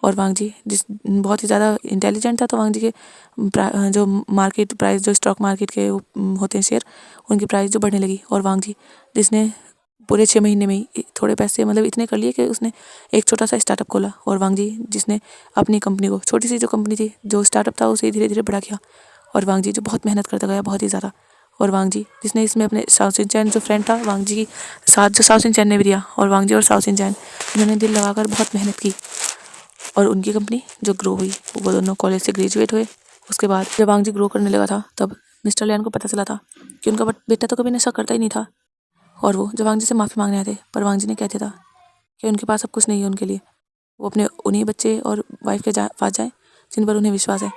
और वांग जी जिस बहुत ही ज़्यादा इंटेलिजेंट था, तो वांग जी के जो मार्केट प्राइस जो स्टॉक मार्केट के होते हैं शेयर, उनकी प्राइस जो बढ़ने लगी। और वांग जी जिसने पूरे 6 महीने में ही थोड़े पैसे मतलब इतने कर लिए कि उसने एक छोटा सा स्टार्टअप खोला। और वांग जी जिसने अपनी कंपनी को, छोटी सी जो कंपनी थी, जो स्टार्टअप था, उसे धीरे धीरे बड़ा किया। और वांग जी जो बहुत मेहनत करता गया, बहुत ही ज़्यादा। और वांग जी जिसने इसमें अपने साउथ सिंचैन जो फ्रेंड था वांग जी की साथ, जो साउथ सिंचैन ने भी दिया। और वांग जी और साउथ सिंचैन उन्होंने दिल लगाकर बहुत मेहनत की, और उनकी कंपनी जो ग्रो हुई, वो दोनों कॉलेज से ग्रेजुएट हुए। उसके बाद जब वांग जी ग्रो करने लगा था, तब मिस्टर लियान को पता चला था कि उनका बेटा तो कभी नशा करता ही नहीं था। और वो जब वांग जी से माफ़ी मांगने आए थे, पर वांग जी ने कह दिया था कि उनके पास अब कुछ नहीं है उनके लिए, वो अपने उन्हीं बच्चे और वाइफ के पास जाएँ जिन पर उन्हें विश्वास है।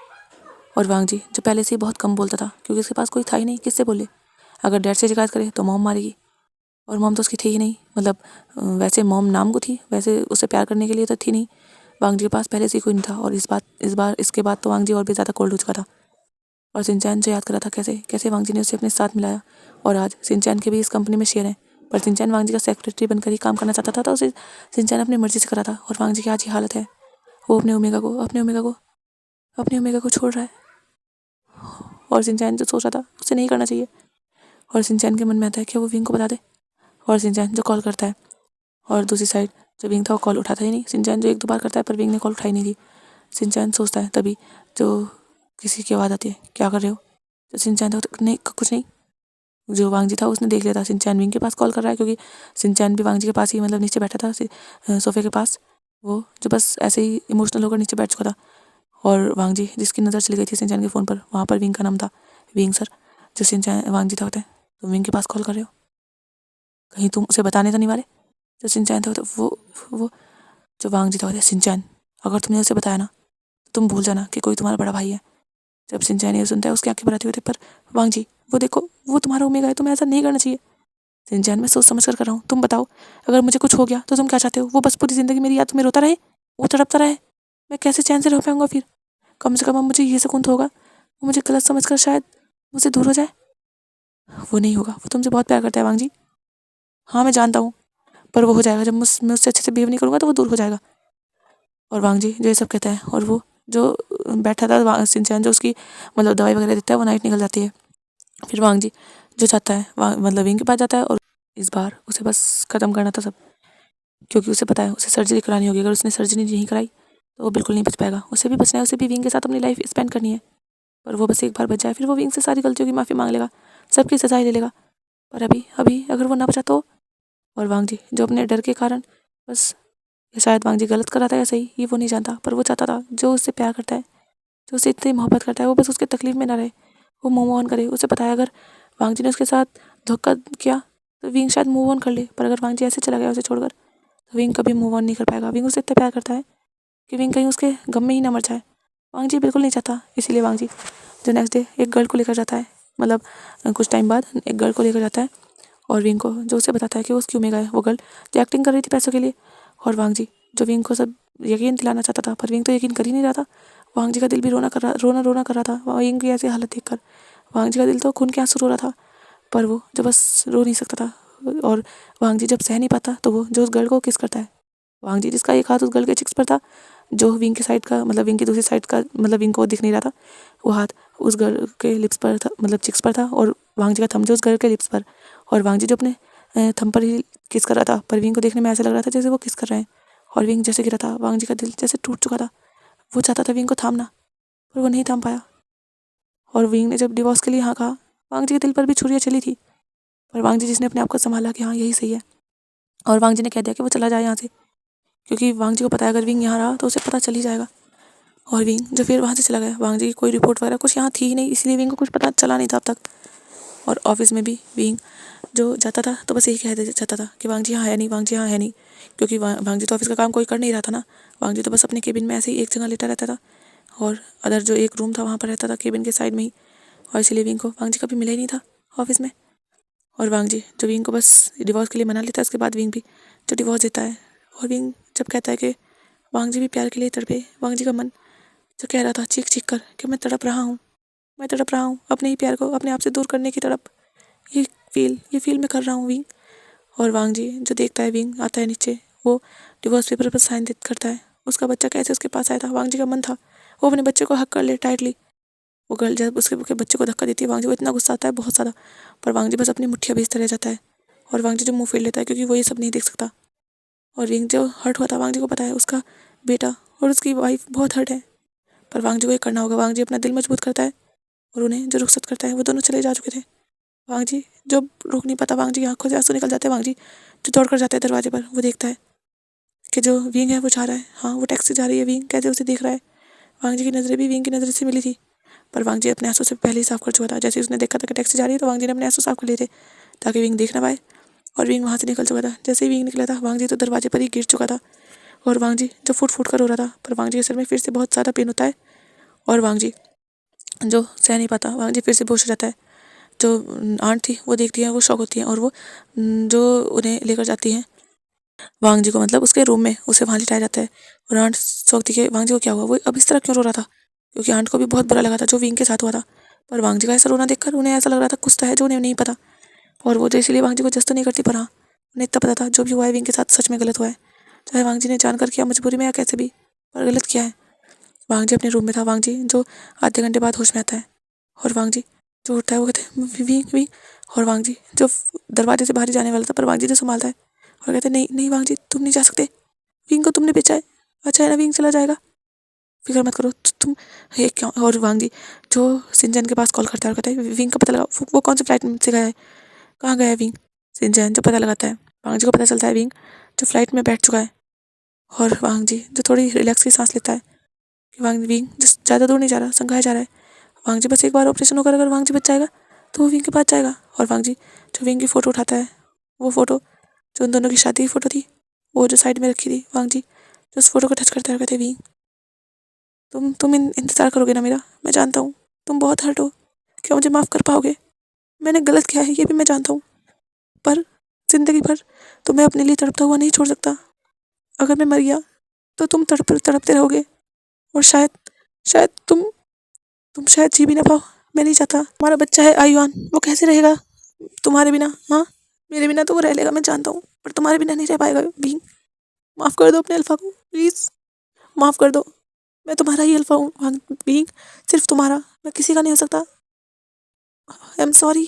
और वांग जी जो पहले से ही बहुत कम बोलता था, क्योंकि उसके पास कोई था ही नहीं, किससे बोले। अगर डैड से शिकायत करे तो मॉम मारेगी, और मॉम तो उसकी थी ही नहीं, मतलब वैसे मॉम नाम को थी, वैसे उसे प्यार करने के लिए तो थी नहीं। वांग जी के पास पहले से ही कोई नहीं था और इसके बाद तो वांग जी और भी ज़्यादा कोल्ड हो चुका था। और सिंचैन से याद कर रहा था कैसे कैसे वांग जी ने उसे अपने साथ मिलाया। और आज सिंचैन के भी इस कंपनी में शेयर हैं, पर सिंचैन वांग जी का सेक्रेटरी बनकर ही काम करना चाहता था, तो उसे सिंचैन अपनी मर्जी से करा था। और वांग जी की आज ये हालत है, वो अपने ओमेगा को छोड़ रहा है। और सिंचैन जो सोच रहा था उसे नहीं करना चाहिए। और सिंचैन के मन में आता है कि वो विंग को बता दे। और सिंचैन जो कॉल करता है, और दूसरी साइड जो विंग था वो कॉल उठाता ही नहीं। सिंचैन जो एक दो बार करता है पर विंग ने कॉल उठाई नहीं थी। सिंचैन सोचता है तभी जो किसी की आवाज़ आती है, क्या कर रहे हो? तो सिंचैन तो नहीं, कुछ नहीं। जो वांग जी था उसने देख लिया था सिंचैन विंग के पास कॉल कर रहा है, क्योंकि सिंचैन भी वांग जी के पास ही मतलब नीचे बैठा था सोफे के पास, वो जो बस ऐसे ही इमोशनल होकर नीचे बैठ चुका था। और वांग जी जिसकी नज़र चली गई थी सिंचैन के फ़ोन पर, वहाँ पर विंग का नाम था, विंग सर। जो सिंचैन वांग जी था होता है, तुम विंग के पास कॉल कर रहे हो, कहीं तुम उसे बताने तो नहीं वाले? जो सिंचैन था होता वो जो वांग जी था होता है, सिंचैन अगर तुमने उसे बताया ना तो तुम भूल जाना कि कोई तुम्हारा बड़ा भाई है। जब सिंचैन ये सुनता है उसकी आंखें भर आती होती है, पर वांग जी वो देखो वो तुम्हारा ओमेगा है, तुम्हें ऐसा नहीं करना चाहिए। सिंचैन मैं सोच समझ कर रहा हूँ, तुम बताओ अगर मुझे कुछ हो गया तो तुम क्या चाहते हो? वो बस पूरी ज़िंदगी मेरी याद तुम्हें रोता रहे, वो तड़पता रहे, मैं कैसे चैन से रह पाऊँगा फिर? कम से कम अब मुझे ये सुकून तो होगा वो मुझे गलत समझ कर शायद मुझसे दूर हो जाए। वो नहीं होगा, वो तुमसे बहुत प्यार करता है वांग जी। हाँ मैं जानता हूँ, पर वो हो जाएगा जब मैं उससे अच्छे से बिहेव नहीं करूँगा तो वो दूर हो जाएगा। और वांग जी जो ये सब कहता है, और वो जो बैठा था सिंचैन जो उसकी मतलब दवाई वगैरह देता है, वो नाइट निकल जाती है। फिर वांग जी जो चाहता है मतलब विंग के पास जाता है, और इस बार उसे बस ख़त्म करना था सब, क्योंकि उसे पता है उसे सर्जरी करानी होगी। अगर उसने सर्जरी नहीं कराई तो वो बिल्कुल नहीं बच पाएगा। उसे भी बचना है, उसे भी विंग के साथ अपनी लाइफ स्पेंड करनी है। पर वो बस एक बार बच जाए, फिर वो विंग से सारी गलतियों की माफ़ी मांग लेगा, सबकी सजाएं ले लेगा। पर अभी अभी अगर वो ना बचा तो? और वांग जी जो अपने डर के कारण बस, या शायद वांग जी गलत कर रहा था या सही ये वो नहीं जानता, पर वो चाहता था जो उससे प्यार करता है, जो उससे इतनी मोहब्बत करता है, वो बस उसके तकलीफ में ना रहे, वो मूव ऑन करे। उसे पता है अगर वांग जी ने उसके साथ धोखा किया तो विंग शायद मूव ऑन कर ले, पर अगर वांग जी ऐसे चला गया उसे छोड़कर तो विंग कभी मूव ऑन नहीं कर पाएगा। विंग उससे इतना प्यार करता है कि विंग कहीं उसके गम में ही ना मर जाए। वांग जी बिल्कुल नहीं चाहता, इसीलिए वांग जी जो नेक्स्ट डे एक गर्ल को लेकर जाता है, मतलब कुछ टाइम बाद एक गर्ल को लेकर जाता है, और विंग को जो उसे बताता है कि वो उसकी ओमेगा है, वो गर्ल जो एक्टिंग कर रही थी पैसों के लिए। और वांग जी जो विंग को सब यकीन दिलाना चाहता था, पर विंग तो यकीन कर ही नहीं रहा था। वांग जी का दिल भी रोना कर रहा था विंग की ऐसी हालत देखकर। वांग जी का दिल तो खून के आंसू रो रहा था, पर वो जो बस रो नहीं सकता था। और वांग जी जब सह नहीं पाता तो वो जो उस गर्ल को किस करता है। वांग जी जिसका एक हाथ उस गर्ल के चिक्स पर था, जो विंग की साइड का मतलब विंग की दूसरी साइड का मतलब विंग को दिख नहीं रहा था, वो हाथ उस गर्ल के लिप्स पर था, मतलब चिक्स पर था, और वांग जी का थंब जो उस गर्ल के लिप्स पर। और वांग जी जो अपने थंब पर ही किस कर रहा था, पर विंग को देखने में ऐसा लग रहा था जैसे वो किस कर रहे हैं। और विंग जैसे गिरा था, वांग जी का दिल जैसे टूट चुका था। वो चाहता था विंग को थामना, पर वो नहीं थाम पाया। और विंग ने जब डिवोर्स के लिए हाँ कहा, वांग जी के दिल पर भी छुरियाँ चली थी, पर वांग जी जिसने अपने आप को संभाला कि हाँ यही सही है, और वांग जी ने कह दिया कि वो चला जाए यहाँ से, क्योंकि वांग जी को पता है अगर विंग यहाँ रहा तो उसे पता चल ही जाएगा। और विंग जो फिर वहाँ से चला गया, वांग जी की कोई रिपोर्ट वगैरह कुछ यहाँ थी ही नहीं, इसलिए विंग को कुछ पता चला नहीं था अब तक। और ऑफिस में भी विंग जो जाता था तो बस यही कह जाता था कि वांग जी यहाँ है नहीं, वांग जी यहाँ है नहीं, क्योंकि वांग जी तो ऑफिस का काम कोई कर नहीं रहा था ना। वांग जी तो बस अपने केबिन में ऐसे ही एक जगह लेटा रहता था, और अदर जो एक रूम था वहाँ पर रहता था केबिन के साइड में ही, और इसीलिए विंग को वांग जी कभी मिला ही नहीं था ऑफिस में। और वांग जी जो विंग को बस डिवोर्स के लिए मना लेता है, उसके बाद विंग भी जो डिवोर्स देता है। और विंग जब कहता है कि वांग जी भी प्यार के लिए तड़पे, वांग जी का मन जो कह रहा था चीख चीख कर कि मैं तड़प रहा हूँ, मैं तड़प रहा हूँ अपने ही प्यार को अपने आप से दूर करने की तड़प, ये फील मैं कर रहा हूँ विंग। और वांग जी जो देखता है विंग आता है नीचे, वो डिवोर्स पेपर पर साइन करता है। उसका बच्चा कैसे उसके पास आया था, वांग जी का मन था वो अपने बच्चे को हक कर ले टाइटली। वो गर्ल जब उसके बच्चे को धक्का देती है, वांग जी को इतना गुस्सा आता है बहुत ज़्यादा, पर वांग जी बस अपनी मुठ्ठियाँ भेजता रह जाता है। और वांग जी जो मुँह फेर लेता है क्योंकि वो ये सब नहीं देख सकता। और विंग जो हर्ट हुआ था, वांग जी को पता है उसका बेटा और उसकी वाइफ बहुत हर्ट है, पर वांग जी को ये करना होगा। वांग जी अपना दिल मजबूत करता है, और उन्हें जो रुखसत करता है, वो दोनों चले जा चुके थे। वांग जी जब रोक नहीं पाता, वांग जी की आंखों से आंसू निकल जाते हैं। वांग जी जो दौड़ कर जाता है दरवाजे पर, वो देखता है कि जो विंग है वो जा रहा है, हाँ वो टैक्सी जा रही है, विंग कैसे उसे देख रहा है। वांग जी की नज़रें भी विंग की नज़र से मिली थी, पर वांग जी अपने आंसू से पहले ही साफ कर चुका था। जैसे उसने देखा था कि टैक्सी जा रही है तो वांग जी ने अपने आंसू साफ कर लिए थे ताकि विंग देख ना पाए, और विंग वहाँ से निकल चुका था। जैसे ही विंग निकला था, वांग जी तो दरवाजे पर ही गिर चुका था, और वांग जी जो फुट फुट कर रो रहा था। पर वांग जी के सर में फिर से बहुत ज़्यादा पेन होता है, और वांग जी जो सह नहीं पाता, वांग जी फिर से बेहोश हो जाता है। जो आंट थी वो देखती है, वो शॉक होती है और वो जो उन्हें लेकर जाती हैं वांग जी को, मतलब उसके रूम में उसे वहाँ लिटाया जाता है। और आंट सोचती है कि वांग जी को क्या हुआ, वो अब इस तरह क्यों रो रहा था, क्योंकि आंट को भी बहुत बुरा लगा था जो विंग के साथ हुआ था। पर वांग जी का ऐसा रोना देखकर उन्हें ऐसा लग रहा था कुछ तो है जो उन्हें नहीं पता, और वो तो इसीलिए वांग जी को जज तो नहीं करती, पर हाँ उन्हें इतना पता था जो भी हुआ है विंग के साथ सच में गलत हुआ है, चाहे वांग जी ने जानकर किया मजबूरी में या कैसे भी, पर गलत किया है। वांग जी अपने रूम में था, वांग जी जो आधे घंटे बाद होश में आता है, और वांग जी जो उठता है वो कहते हैं विंग विंग, और वांग जी जो दरवाजे से बाहर ही जाने वाला था, पर वांग जी जो संभालता है और कहते हैं नहीं नहीं वांग जी तुम नहीं जा सकते, विंग को तुमने बेचा है, अच्छा है ना विंग चला जाएगा, फिक्र मत करो तुम ये क्यों। और वांग जी जो सिंचन के पास कॉल करता है और कहता है विंग का पता लगा, वो कौन सी फ्लाइट से गया है, कहाँ गया है विंग। सिंचन जो पता लगाता है, वांग जी को पता चलता है विंग जो फ्लाइट में बैठ चुका है, और वांग जी जो थोड़ी रिलैक्स की सांस लेता है कि वांग विंग ज़्यादा दूर नहीं जा रहा, संघाया जा रहा है। वांग जी बस एक बार ऑपरेशन होकर अगर वांग जी बच जाएगा तो वो विंग के पास जाएगा। और वांग जी जो विंग की फ़ोटो उठाता है, वो फ़ोटो जो उन दोनों की शादी की फ़ोटो थी, वो जो साइड में रखी थी, वांग जी जो उस फ़ोटो को टच करता है और कहते हैं विंग तुम इंतज़ार करोगे ना मेरा, मैं जानता हूँ तुम बहुत हर्ट हो, क्या मुझे माफ़ कर पाओगे, मैंने गलत किया है ये भी मैं जानता हूँ, पर ज़िंदगी भर तुम्हें अपने लिए तड़पता हुआ नहीं छोड़ सकता, अगर मैं मर गया तो तुम तड़पते रहोगे, और शायद शायद तुम शायद जी भी ना पाओ। मैं नहीं चाहता तुम्हारा बच्चा है आयुआन, वो कैसे रहेगा तुम्हारे बिना। हाँ मेरे बिना तो वो रह लेगा मैं जानता हूँ, पर तुम्हारे बिना नहीं रह पाएगा बीइंग। माफ़ कर दो अपने अल्फा को प्लीज़, माफ़ कर दो, मैं तुम्हारा ही अल्फा हूँ बीइंग, सिर्फ तुम्हारा, मैं किसी का नहीं हो सकता। आई एम सॉरी,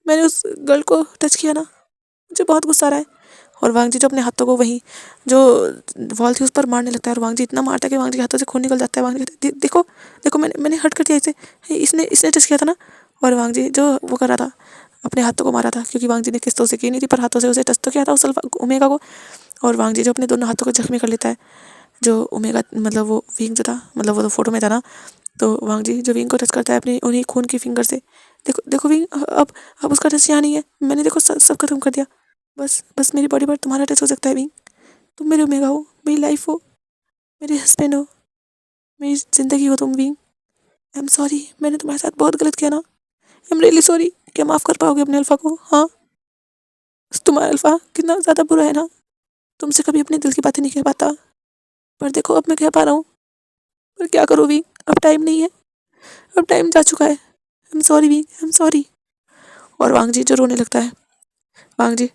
मैंने उस गर्ल को टच किया ना, मुझे बहुत गुस्सा आ रहा है। और वांग जी जो अपने हाथों को वहीं जो वॉल थी उस पर मारने लगता है, और वांग जी इतना मारता है कि वांग जी के हाथों से खून निकल जाता है। वांग जी कहते हैं देखो देखो मैंने हर्ट कर दिया इसे, इसने इसने टच किया था ना। और वांग जी जो वो कर रहा था अपने हाथों को मारा था, क्योंकि वांग जी ने किस्तों से की नहीं थी, पर हाथों से उसे टच तो किया था उस ओमेगा को। और वांग जी जो अपने दोनों हाथों को जख्मी कर लेता है, जो ओमेगा मतलब वो विंग जो था, मतलब वो तो फोटो में था ना, तो वांग जी जो विंग को टच करता है अपनी उन्हीं खून की फिंगर से, देखो देखो विंग अब उसका टच यहाँ नहीं है, मैंने देखो सब खत्म कर दिया, बस बस मेरी बॉडी पर तुम्हारा टच हो सकता है विंग, तुम मेरे ओमेगा हो, मेरी लाइफ हो, मेरे हस्बैंड हो, मेरी ज़िंदगी हो तुम विंग। आई एम सॉरी, मैंने तुम्हारे साथ बहुत गलत किया ना, आई एम रियली सॉरी। क्या माफ़ कर पाओगे अपने अल्फा को। हाँ तुम्हारा अल्फा कितना ज़्यादा बुरा है ना, तुमसे कभी अपने दिल की बातें नहीं कह पाता, पर देखो अब मैं कह पा रहा हूँ, पर क्या करूँ विंग, अब टाइम नहीं है, अब टाइम जा चुका है, I am sorry wing, I am sorry. और वांग जी जो रोने लगता है, वांग जी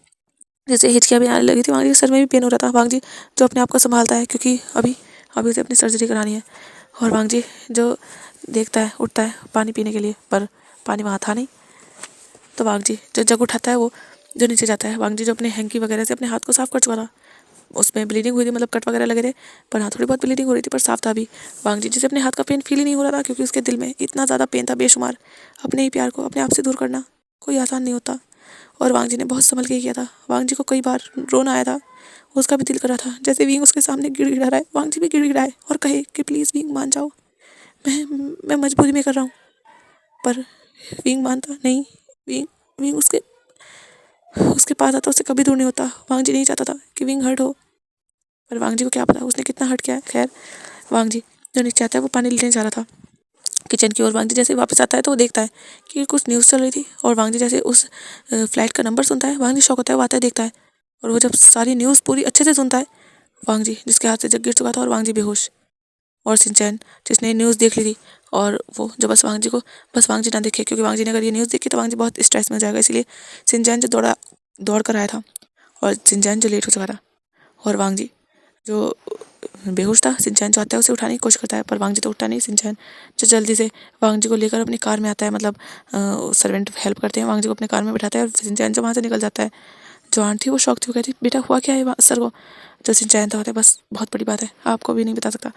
जैसे हिचकियाँ भी आने लगी थी, वांग जी के सर में भी पेन हो रहा था। वांग जी जो अपने आप को संभालता है, क्योंकि अभी अभी उसे अपनी सर्जरी करानी है। और वांग जी जो देखता है, उठता है पानी पीने के लिए, पर पानी वहाँ था नहीं, तो वांग जी जो जग उठाता है वो जो नीचे जाता है। वांग जी जो अपने हैंकी वगैरह से अपने हाथ को साफ कर चुका था, उसमें ब्लीडिंग हुई थी, मतलब कट वगैरह लगे थे, पर हाँ थोड़ी बहुत ब्लीडिंग हो रही थी, पर साफ था अभी। वांग जी जिसे अपने हाथ का पेन फील ही नहीं हो रहा था, क्योंकि उसके दिल में इतना ज़्यादा पेन था बेशुमार। अपने ही प्यार को अपने आप से दूर करना कोई आसान नहीं होता, और वांग जी ने बहुत संभल के किया था। वांग जी को कई बार रोना आया था, उसका भी दिल कर रहा था जैसे विंग उसके सामने गिड़गिड़ा रहा है, वांग जी भी गिड़गिड़ाए और कहे कि प्लीज़ विंग मान जाओ, मैं मजबूरी में कर रहा हूँ, पर विंग मानता नहीं। विंग विंग उसके उसके पास आता, उससे कभी दूर नहीं होता। वांग जी नहीं चाहता था कि विंग हर्ट हो, पर वांग जी को क्या पता उसने कितना हर्ट किया है। खैर वांग जी जो नीचे आता है वो पानी लेने जा रहा था किचन की ओर। वांग जी जैसे वापस आता है तो वो देखता है कि कुछ न्यूज़ चल रही थी, और वांग जी जैसे उस फ्लाइट का नंबर सुनता है, वांग जी शॉक होता है, वो आता है देखता है, और वो जब सारी न्यूज़ पूरी अच्छे से सुनता है, वांग जी जिसके हाथ से जग गिर चुका था, और वांग जी बेहोश, और सिंचैन जिसने न्यूज़ देख ली थी, और वो जो बस वांग जी ना देखे, क्योंकि वांग जी ने अगर ये न्यूज़ देखी तो वांग जी बहुत स्ट्रेस में हो जाएगा, इसलिए सिंचैन जो दौड़ कर आया था, और सिंचैन जो लेट हो चुका था, और वांग जी जो बेहोश था, सिंचैन जो आता है उसे उठाने की कोशिश करता है, पर वांग जी तो उठता नहीं। सिंचैन जो जल्दी से वांग जी को लेकर अपनी कार में आता है, मतलब सर्वेंट हेल्प करते हैं, वांग जी को अपने कार में बिठाता है, और सिंचैन जो वहाँ से निकल जाता है। जो आंट थी वो शॉक थी, वो कहती बेटा हुआ क्या है सर को। जो सिंचैन था होता है बस बहुत बड़ी बात है, आपको भी नहीं बता सकता।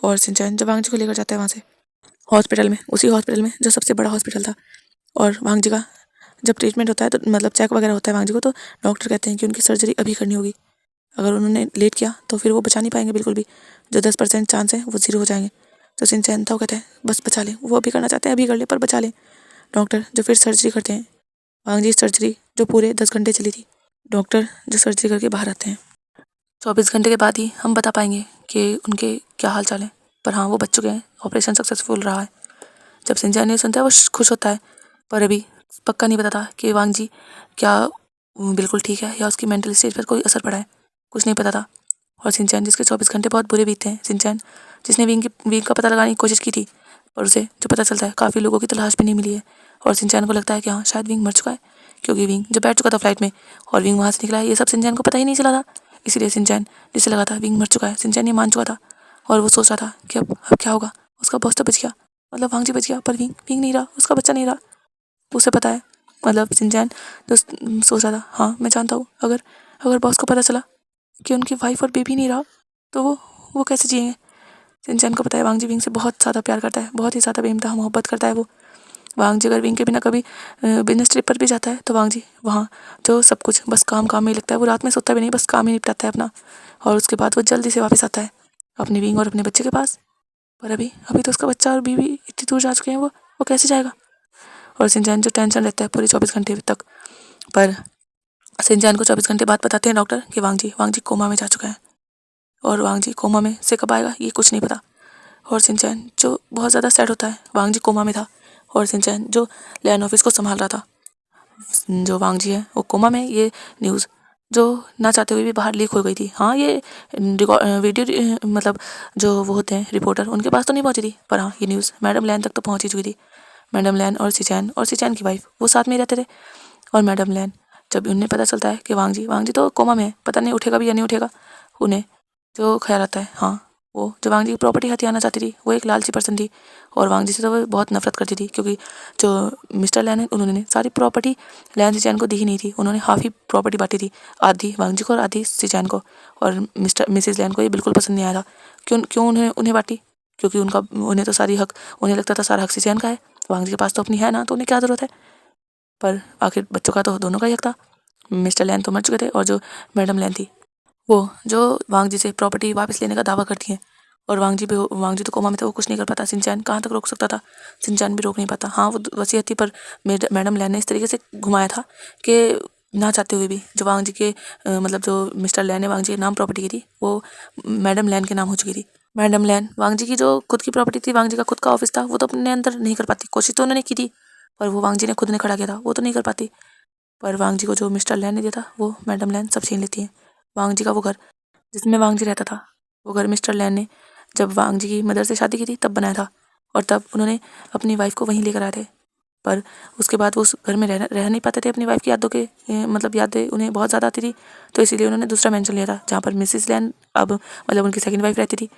और सिंचैन जब वांग जी को लेकर जाता है वहाँ से हॉस्पिटल में, उसी हॉस्पिटल में जो सबसे बड़ा हॉस्पिटल था, और वांग जी का जब ट्रीटमेंट होता है तो मतलब चेक वगैरह होता है वांग जी को, तो डॉक्टर कहते हैं कि उनकी सर्जरी अभी करनी होगी, अगर उन्होंने लेट किया तो फिर वो बचा नहीं पाएंगे बिल्कुल भी, जो 10% चांस है वो 0 हो जाएंगे। तो सिंचैन था वो कहते हैं बस बचा लें, वो अभी करना चाहते हैं अभी कर ले, पर बचा लें। डॉक्टर जो फिर सर्जरी करते हैं, वांग जी सर्जरी जो पूरे 10 घंटे चली थी, डॉक्टर जो सर्जरी करके बाहर आते हैं 24 घंटे के बाद ही हम बता पाएंगे कि उनके क्या हाल चाल है, पर हाँ वो बच चुके हैं, ऑपरेशन सक्सेसफुल रहा है। जब सिंचैन ये सुनता है वो खुश होता है, पर अभी पक्का नहीं पता था कि वांग जी क्या बिल्कुल ठीक है या उसकी मेंटल स्टेज पर कोई असर पड़ा है, कुछ नहीं पता था। और सिंचैन जिसके 24 घंटे बहुत बुरे बीते हैं, सिंचैन जिसने विंग का पता लगाने की कोशिश की थी, पर उसे जो पता चलता है काफ़ी लोगों की तलाश भी नहीं मिली है। और सिंचैन को लगता है कि हाँ शायद विंग मर चुका है, क्योंकि विंग जो बैठ चुका था फ्लाइट में और विंग वहाँ से निकला है, ये सब सिंचैन को पता ही नहीं चला था। इसीलिए सिंचैन जिसे लगा था विंग मर चुका है, सिंचैन ये मान चुका था और वो सोच रहा था कि अब क्या होगा। उसका बॉस तो बच गया, मतलब वांग जी बच गया, पर विंग विंग नहीं रहा, उसका बच्चा नहीं रहा। उसे पता है, मतलब सिंचैन जो सोच रहा था, हाँ मैं जानता हूँ अगर अगर बॉस को पता चला कि उनकी वाइफ और बेबी नहीं रहा तो वो कैसे जिएंगे। सिंचैन को पता है वांग जी विंग से बहुत ज़्यादा प्यार करता है, बहुत ही ज़्यादा बेमतहा मोहब्बत करता है वो। वांग जी अगर विंग के बिना कभी बिजनेस ट्रिप पर भी जाता है तो वांग जी वहाँ जो सब कुछ बस काम काम में ही लगता है, वो रात में सोता भी नहीं, बस काम ही निपटाता है अपना। और उसके बाद वो जल्दी से वापस आता है अपनी विंग और अपने बच्चे के पास। पर अभी अभी तो उसका बच्चा और बीवी इतनी दूर जा चुके हैं, वो कैसे जाएगा। और सिंचैन जो टेंशन रहता है पूरे 24 घंटे तक। पर सिंचैन को 24 घंटे बाद बताते हैं डॉक्टर कि वांग जी कोमा में जा चुका है। और वांग जी कोमा में से कब आएगा ये कुछ नहीं पता। और सिंचैन जो बहुत ज़्यादा सैड होता है, वांग जी कोमा में था और सिंचैन जो लैंड ऑफिस को संभाल रहा था, जो वांग जी है वो कोमा में, ये न्यूज़ जो ना चाहते हुए भी बाहर लीक हो गई थी। हाँ ये वीडियो मतलब जो वो होते हैं रिपोर्टर, उनके पास तो नहीं पहुंची थी, पर हाँ ये न्यूज़ मैडम लैन तक तो पहुंच ही चुकी थी। मैडम लैन और सिचैन की वाइफ वो साथ में ही रहते थे। और मैडम लैन जब उन्हें पता चलता है कि वांग जी तो कोमा में है, पता नहीं उठेगा भी या नहीं उठेगा, उन्हें जो ख्याल आता है हाँ वो जो वांग जी की प्रॉपर्टी हथियाना चाहती थी, वो एक लालची पर्सन थी और वांग जी से तो वो बहुत नफरत करती थी, क्योंकि जो मिस्टर लैन है उन्होंने सारी प्रॉपर्टी लैन सिचैन को दी ही नहीं थी, उन्होंने हाफ ही प्रॉपर्टी बांटी थी, आधी वांग जी को और आधी सिचैन को। और मिसेस लैन को ये बिल्कुल पसंद नहीं आया था। क्यों क्यों उन्हें बांटी, क्योंकि उन्हें तो सारी हक, उन्हें लगता था सारा हक सिचैन का है, वांग जी के पास तो अपनी है ना, तो उन्हें क्या ज़रूरत है। पर आखिर बच्चों का तो दोनों का ही हक था। मिस्टर लैन तो मर चुके थे और जो मैडम लैन थी वो जो वांग जी से प्रॉपर्टी वापस लेने का दावा करती हैं। और वांग जी तो कोमा में थे, वो कुछ नहीं कर पाता। सिंचैन कहाँ तक रोक सकता था, सिंचैन भी रोक नहीं पाता। हाँ वो वसीयत थी, पर मैडम लैन ने इस तरीके से घुमाया था कि ना चाहते हुए भी जो वांग जी के मतलब जो मिस्टर लैन ने वांग जी के नाम प्रॉपर्टी की थी, वो मैडम लैन के नाम हो चुकी थी। मैडम लैन वांग जी की जो खुद की प्रॉपर्टी थी, वांग जी का खुद का ऑफिस था, वो तो अपने अंदर नहीं कर पाती। कोशिश तो उन्होंने की थी, पर वो वांग जी ने खुद ने खड़ा किया था, वो तो नहीं कर पाती। पर वांग जी को जो मिस्टर लैन ने दिया था वो मैडम लैन सब छीन लेती है। वांग जी का वो घर जिसमें वांग जी रहता था, वो घर मिस्टर लैन ने जब वांग जी की मदर से शादी की थी तब बनाया था, और तब उन्होंने अपनी वाइफ को वहीं लेकर आए थे। पर उसके बाद वो उस घर में रह नहीं पाते थे अपनी वाइफ की यादों के मतलब यादें उन्हें बहुत ज़्यादा आती थी, तो इसीलिए उन्होंने दूसरा मेंशन लिया था जहाँ पर मिसिस लैन अब मतलब उनकी सेकंड वाइफ रहती थी।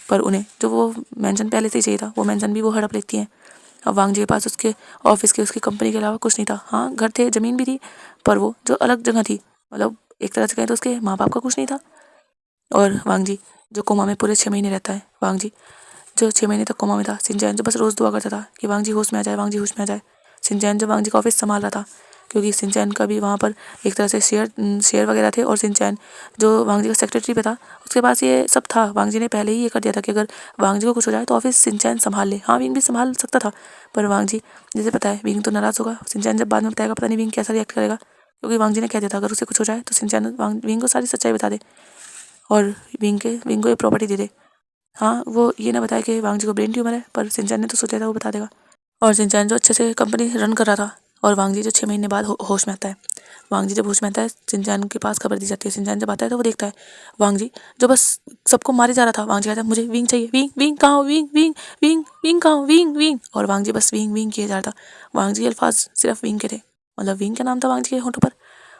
पर उन्हें जो वो मेंशन पहले से ही चाहिए था, वो मेंशन भी वो हड़प लेती हैं। अब वांग जी के पास उसके ऑफिस के उसकी कंपनी के अलावा कुछ नहीं था। हाँ घर थे, ज़मीन भी थी, पर वो जो अलग जगह थी, मतलब एक तरह से कहें तो उसके माँ बाप का कुछ नहीं था। और वांग जी जो कोमा में पूरे 6 महीने रहता है, वांग जी जो 6 महीने तक कोमा में था, सिंचैन जो बस रोज़ दुआ करता था कि वांग जी होश में आ जाए, वांग जी होश में आ जाए। सिंचैन जो वांग जी का ऑफिस संभाल रहा था, क्योंकि सिंचैन का भी वहाँ पर एक तरह से शेयर वगैरह थे, और सिंचैन जो वांग जी का सेक्रेटरी पे था, उसके पास ये सब था। वांग जी ने पहले ही ये कर दिया था कि अगर वांग जी को कुछ हो जाए तो ऑफिस सिंचैन संभाल ले। हाँ विंग भी संभाल सकता था, पर वांग जी जैसे पता है विंग तो नाराज़ होगा। सिंचैन जब बाद में बताएगा, पता नहीं विंग कैसा रिएक्ट करेगा, क्योंकि वांग जी ने कह दिया था अगर उसे कुछ हो जाए तो सिंचैन विंग को सारी सच्चाई बता दे और विंग को ये प्रॉपर्टी दे दे। हाँ वो ये ना बताया कि वांग जी को ब्रेन ट्यूमर है, पर सिंचैन ने तो सोचा था वो बता देगा। और सिंचैन जो अच्छे से कंपनी रन कर रहा था, और वांग जी जो 6 महीने बाद होश में आता है। वांग जी जब होश में आता है, सिंचैन के पास खबर दी जाती है। सिंचैन जब आता है तो वो देखता है वांग जी जो बस सबको मारे जा रहा था। वांग जी कहता है मुझे विंग चाहिए, विंग विंग कहाँ हो, विंग विंग विंग विंग कहाँ हो, विंग विंग। और वांग जी बस विंग विंग किए जा रहा था। वांग जी अल्फाज सिर्फ विंग के थे, मतलब विंग का नाम था वांग जी के होठों पर।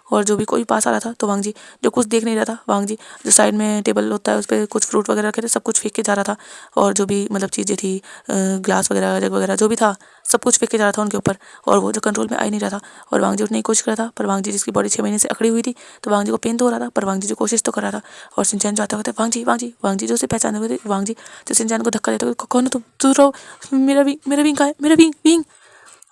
और जो भी कोई पास आ रहा था तो वांग जी जो कुछ देख नहीं रहा था, वांग जी जो साइड में टेबल होता है उस पर कुछ फ्रूट वगैरह रखे थे, सब कुछ फेंक के जा रहा था। और जो भी मतलब चीज़ें थी, ग्लास वगैरह जग वगैरह जो भी था, सब कुछ फेंक के जा रहा था उनके ऊपर, और वो जो कंट्रोल में आ ही नहीं रहा था। और वांग जी उठने की कोशिश कर रहा था, पर वांग जी जिसकी बॉडी 6 महीने से अकड़ी हुई थी, तो वांग जी को पेन तो हो रहा था, पर वांग जी जो कोशिश तो कर रहा था। और सिंचैन जो आता होता है वांग जी जो उसे पहचाने हुए थे, वांग जी जो सिंचैन को धक्का देते हुए, कौन हो तुम, दूर रहो, मेरा विंग कहाँ है, मेरा विंग विंग।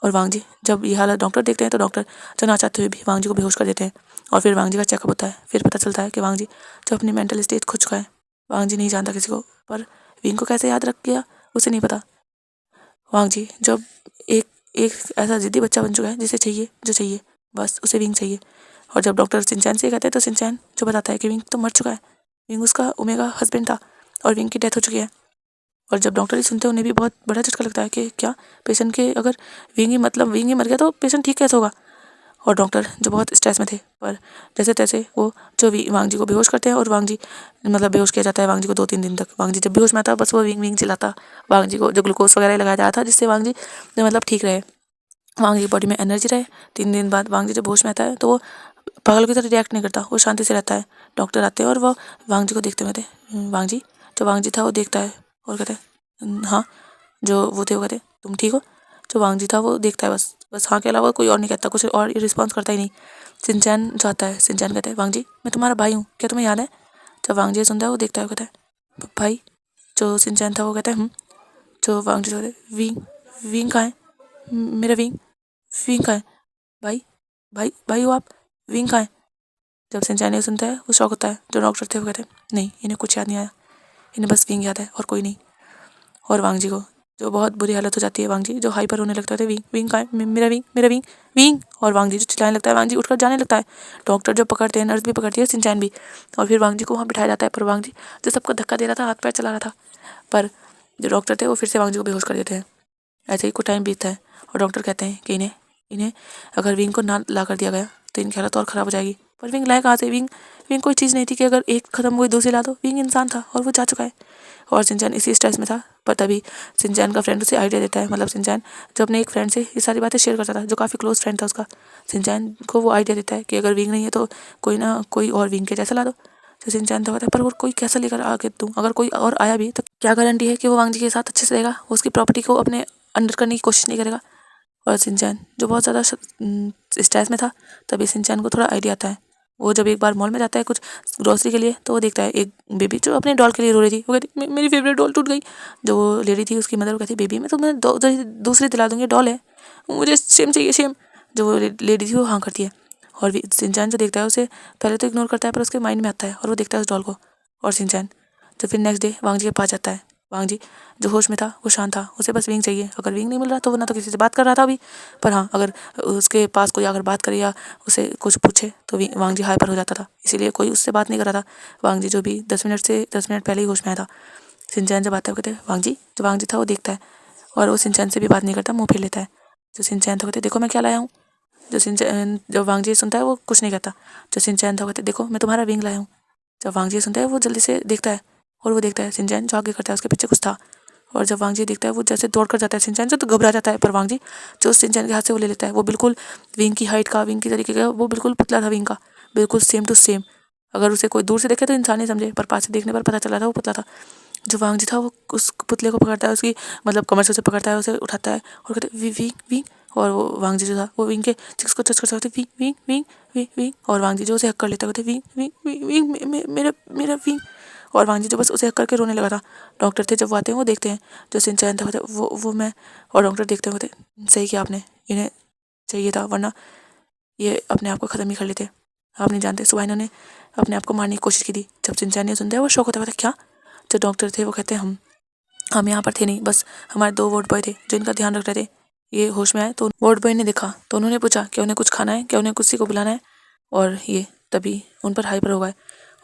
और वांग जी जब ये हालत डॉक्टर देखते हैं तो डॉक्टर जो ना चाहते हुए भी वांग जी को बेहोश कर देते हैं। और फिर वांग जी का चेकअप होता है, फिर पता चलता है कि वांग जी जो अपनी मेंटल स्टेट खो चुका है। वांग जी नहीं जानता किसी को, पर विंग को कैसे याद रख गया उसे नहीं पता। वांग जी जब एक एक ऐसा जिद्दी बच्चा बन चुका है जिसे चाहिए जो चाहिए, बस उसे विंग चाहिए। और जब डॉक्टर सिंचैन से कहते हैं तो सिंचैन जो बताता है कि विंग तो मर चुका है, विंग उसका ओमेगा हस्बैंड था और विंग की डेथ हो चुकी है। और जब डॉक्टर ही सुनते हैं उन्हें भी बहुत बड़ा झटका लगता है कि क्या पेशेंट के अगर विंग ही मर गया तो पेशेंट ठीक कैसे होगा। और डॉक्टर जो बहुत स्ट्रेस में थे, पर जैसे तैसे वो जो वांग जी को बेहोश करते हैं और वांग जी बेहोश किया जाता है वांग जी को 2-3 दिन तक। वांग जी जब बेहोश में आता बस वो विंग विंग चिल्लाता, वांग जी को जो ग्लूकोज वगैरह लगाया जाता था जिससे वांग जी ठीक रहे, वांग जी बॉडी में एनर्जी रहे। 3 दिन बाद वांग जी जब होश में आता है तो वो पागल की तरह रिएक्ट नहीं करता, वो शांति से रहता है। डॉक्टर आते हैं और वो वांग जी को देखते हुए कहते वांग जी, जो वांग जी था वो देखता है और कहते हैं हाँ, जो वो थे वो कहते तुम ठीक हो। जो वांग जी था वो देखता है बस बस हाँ के अलावा कोई और नहीं कहता, कुछ और रिस्पॉन्स करता ही नहीं। सिंचैन जो आता है, सिंचैन कहते हैं वांग जी मैं तुम्हारा भाई हूँ, क्या तुम्हें याद है। जब वांग जी सुनता है वो देखता है, वो कहता है भाई। जो सिंचैन था वो कहता है जो वांग जी कहते हैं विंग, विंग कहाँ है, मेरा विंग, विंग कहाँ है, भाई भाई भाई हो आप, विंग कहाँ है। जब सिंचैन ये सुनता है वो शौक होता है। जो डॉक्टर थे वो कहते हैं नहीं, इन्हें कुछ याद नहीं आया, इन्हें बस विंग याद है और कोई नहीं। और वांग जी को जो बहुत बुरी हालत हो जाती है, वांग जी जो हाइपर होने लगता है, विंग विंग कहाँ है, मेरा विंग, मेरा विंग, विंग। और वांग जी जो चिल्लाने लगता है, वांग जी उठकर जाने लगता है। डॉक्टर जो पकड़ते हैं, नर्स भी पकड़ती है, सिंचैन भी। और फिर वांग जी को वहाँ बिठाया जाता है, पर वांग जी जो सबको धक्का दे रहा था, हाथ पैर चला रहा था, पर जो डॉक्टर थे वो फिर से वांग जी को बेहोश कर देते हैं। ऐसे ही कुछ टाइम बीतता है और डॉक्टर कहते हैं कि इन्हें अगर विंग को ना ला कर दिया गया तो इनकी हालत और ख़राब हो जाएगी। पर विंग लाए कहाँ से, विंग विंग कोई चीज़ नहीं थी कि अगर एक ख़त्म हुई दूसरी ला दो, विंग इंसान था और वो जा चुका है। और सिंचैन इसी स्ट्रेस में था, पर तभी सिंचैन का फ्रेंड उसे आइडिया देता है, सिंचैन जो अपने एक फ्रेंड से ये सारी बातें शेयर करता था, जो काफ़ी क्लोज फ्रेंड था उसका, सिंचैन को वो आइडिया देता है कि अगर विंग नहीं है तो कोई ना कोई और विंग के जैसा ला दो। तो सिंचैन तो कहता है पर वो कोई कैसा लेकर आके दूँ, अगर कोई और आया भी तो क्या गारंटी है कि वो वांग जी के साथ अच्छे से रहेगा, वो उसकी प्रॉपर्टी को अपने अंडर करने की कोशिश नहीं करेगा। और सिंचैन जो बहुत ज़्यादा स्ट्रेस में था, तभी सिंचैन को थोड़ा आइडिया आता है। वो जब एक बार मॉल में जाता है कुछ ग्रोसरी के लिए, तो वो देखता है एक बेबी जो अपने डॉल के लिए रो रही थी। वो कहती मेरी फेवरेट डॉल टूट गई। जो वो लेडी थी उसकी मदर वो कहती बेबी मैं तुम्हें दूसरी दिला दूँगी, डॉल है, मुझे सेम चाहिए, सेम। जो वो लेडी थी वो हाँ करती है। और सिंचैन जो देखता है उसे पहले तो इग्नोर करता है, पर उसके माइंड में आता है और वो देखता है उस डॉल को। और सिंचैन जो फिर नेक्स्ट डे वांग जी के पास जाता है, वांग जी जो होश में था वो शांत था, उसे बस विंग चाहिए। अगर विंग नहीं मिल रहा तो वो ना तो किसी से बात कर रहा था अभी, पर हाँ अगर उसके पास कोई अगर बात करे या उसे कुछ पूछे तो वांग जी हाइपर हो जाता था, इसीलिए कोई उससे बात नहीं कर रहा था। वांग जी जो भी 10 मिनट पहले ही होश में आया था। सिंचैन जब आता है कहते वांग जी, जो वांग जी था वो देखता है और वो सिंचैन से भी बात नहीं करता, मुँह फेर लेता है। जो सिंचैन था कहते देखो मैं क्या लाया हूँ। जो वांग जी सुनता है वो कुछ नहीं कहता। जो सिंचैन था कहते देखो मैं तुम्हारा विंग लाया हूँ। जब वांग जी सुनता है वो जल्दी से देखता है और वो देखता है सिंचैन जो आगे करता है उसके पीछे कुछ था। और जब वांग जी देखता है वो जैसे दौड़ कर जाता है, सिंचैन जो तो घबरा जाता है, पर वांग जी जो सिंचैन के हाथ से वो ले लेता है, वो बिल्कुल विंग की हाइट का, विंग की तरीके का, वो बिल्कुल पुतला था विंग का, बिल्कुल सेम टू सेम। अगर उसे कोई दूर से देखे तो इंसान ही समझे, पर पास से देखने पर पता चला था वो पुतला था। जो वांग जी था वो उस पुतले को पकड़ता है, उसकी कमर से उसे पकड़ता है, उसे उठाता है और कहते विंग विंग। और वो वांग जी जो था वो विंग के चिक्स को टच करता होता wing wing wing wing wing. और वांग जी जो उसे हक कर लेता होता विंग विंग विंग विंग मेरा मेरा विंग। और वांग जी जो बस उसे हक करके रोने लगा था। डॉक्टर थे जब वो आते हैं वो देखते हैं, जो सिंचैन था कहते वो मैं। और डॉक्टर देखते हैं कहते सही किया आपने, इन्हें चाहिए था वरना ये अपने आप को ख़त्म ही कर लेते। आप नहीं जानते सुबह इन्होंने अपने आप को मारने की कोशिश की थी। जब सिंचैन ये सुनते हैं वो शौक होता है क्या। जो डॉक्टर थे वो कहते हैं हम यहाँ पर थे नहीं, बस हमारे 2 वार्ड बॉय थे जो इनका ध्यान रख रहे थे। ये होश में आए तो वार्ड बॉय ने देखा तो उन्होंने पूछा कि उन्हें कुछ खाना है, क्या उन्हें किसी को बुलाना है। और ये तभी उन पर हाइपर हो गए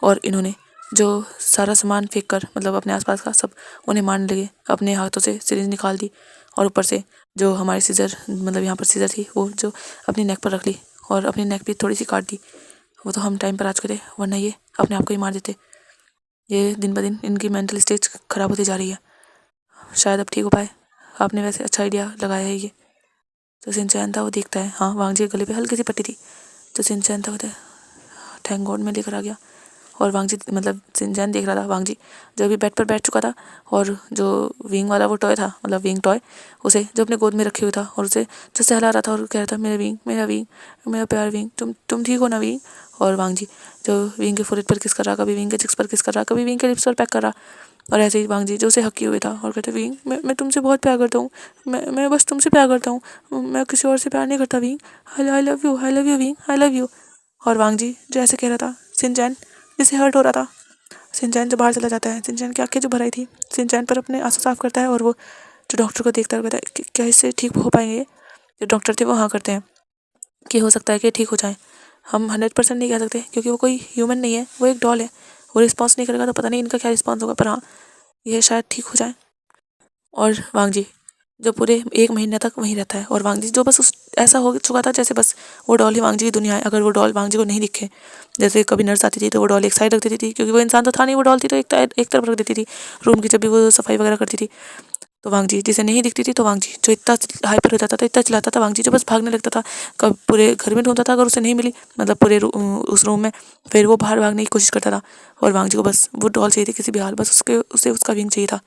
और इन्होंने जो सारा सामान फेंक कर अपने आसपास का सब उन्हें मारने लगे। अपने हाथों से सिरिंज निकाल दी और ऊपर से जो हमारी सीजर यहाँ पर सीजर थी वो जो अपनी नेक पर रख ली और अपनी नेक भी थोड़ी सी काट दी। वो तो हम टाइम पर आ चुके थे, वरना ये अपने आप को ही मार देते। ये दिन ब दिन इनकी मेंटल स्टेज ख़राब होती जा रही है, शायद अब ठीक हो पाए। आपने वैसे अच्छा आइडिया लगाया है ये। तो सिंचैन था वो देखता है, हाँ वांग जी के गले पे हल्की सी पट्टी थी। तो सिंचैन था कहता है थैंक गॉड मैं लेकर आ गया। और वांग जी सिंचैन देख रहा था वांग जी जो अभी बेड पर बैठ चुका था और जो विंग वाला वो टॉय था विंग टॉय उसे जो अपने गोद में रखे हुए था और उसे जो सहला रहा था और कह रहा था मेरा विंग, मेरा विंग, मेरा प्यार विंग, तुम ठीक हो ना विंग। और वांग जी जो विंग के फोrehead पर किस कर रहा, कभी विंग के चिक्स पर किस कर रहा, कभी विंग के लिप्स पर पैक कर रहा। और ऐसे ही वांग जी जो उसे हकी हुए था और कहते विंग मैं तुमसे बहुत प्यार करता हूँ, मैं बस तुमसे प्यार करता हूँ, मैं किसी और से प्यार नहीं करता wing, I love you, I love you wing, I love you. और वांग जी जो ऐसे कह रहा था सिंचैन जिसे हर्ट हो रहा था। सिंचैन जो बाहर चला जाता है, सिंचैन की आंखें जो भर आई थी, सिंचैन पर अपने आंसू साफ करता है और वो जो डॉक्टर को देखता है कहता है कि क्या इससे ठीक हो पाएंगे। जो डॉक्टर थे वो हाँ करते हैं कि हो सकता है कि ठीक हो जाए। हम 100% नहीं कह सकते क्योंकि वो कोई ह्यूमन नहीं है, वो एक डॉल है। वो रिस्पॉन्स नहीं करेगा तो पता नहीं इनका क्या रिस्पॉन्स होगा, पर हाँ ये शायद ठीक हो जाए। और वांग जी जो पूरे 1 महीने तक वहीं रहता है। और वांग जी जो बस ऐसा हो चुका था जैसे बस वो डॉल ही वांग जी की दुनिया है। अगर वो डॉल वांग जी को नहीं दिखे, जैसे कभी नर्स आती थी तो वो डॉल एक साइड रख देती थी, क्योंकि वो इंसान तो था नहीं, वो डॉल थी तो एक तरफ रख देती थी रूम की, जब भी वो सफाई वगैरह करती थी। तो वांग जी जिसे नहीं दिखती थी, तो वांग जी जो इतना हाइपर हो जाता था, इतना चिल्लाता था, वांग जी जो बस भागने लगता था, कब पूरे घर में ढूंढता था, अगर उसे नहीं मिली मतलब पूरे उस रूम में, फिर वो बाहर भागने की कोशिश करता था। और वांग जी को बस वो डॉल चाहिए थी किसी भी हाल, बस उसे उसका विंग चाहिए था।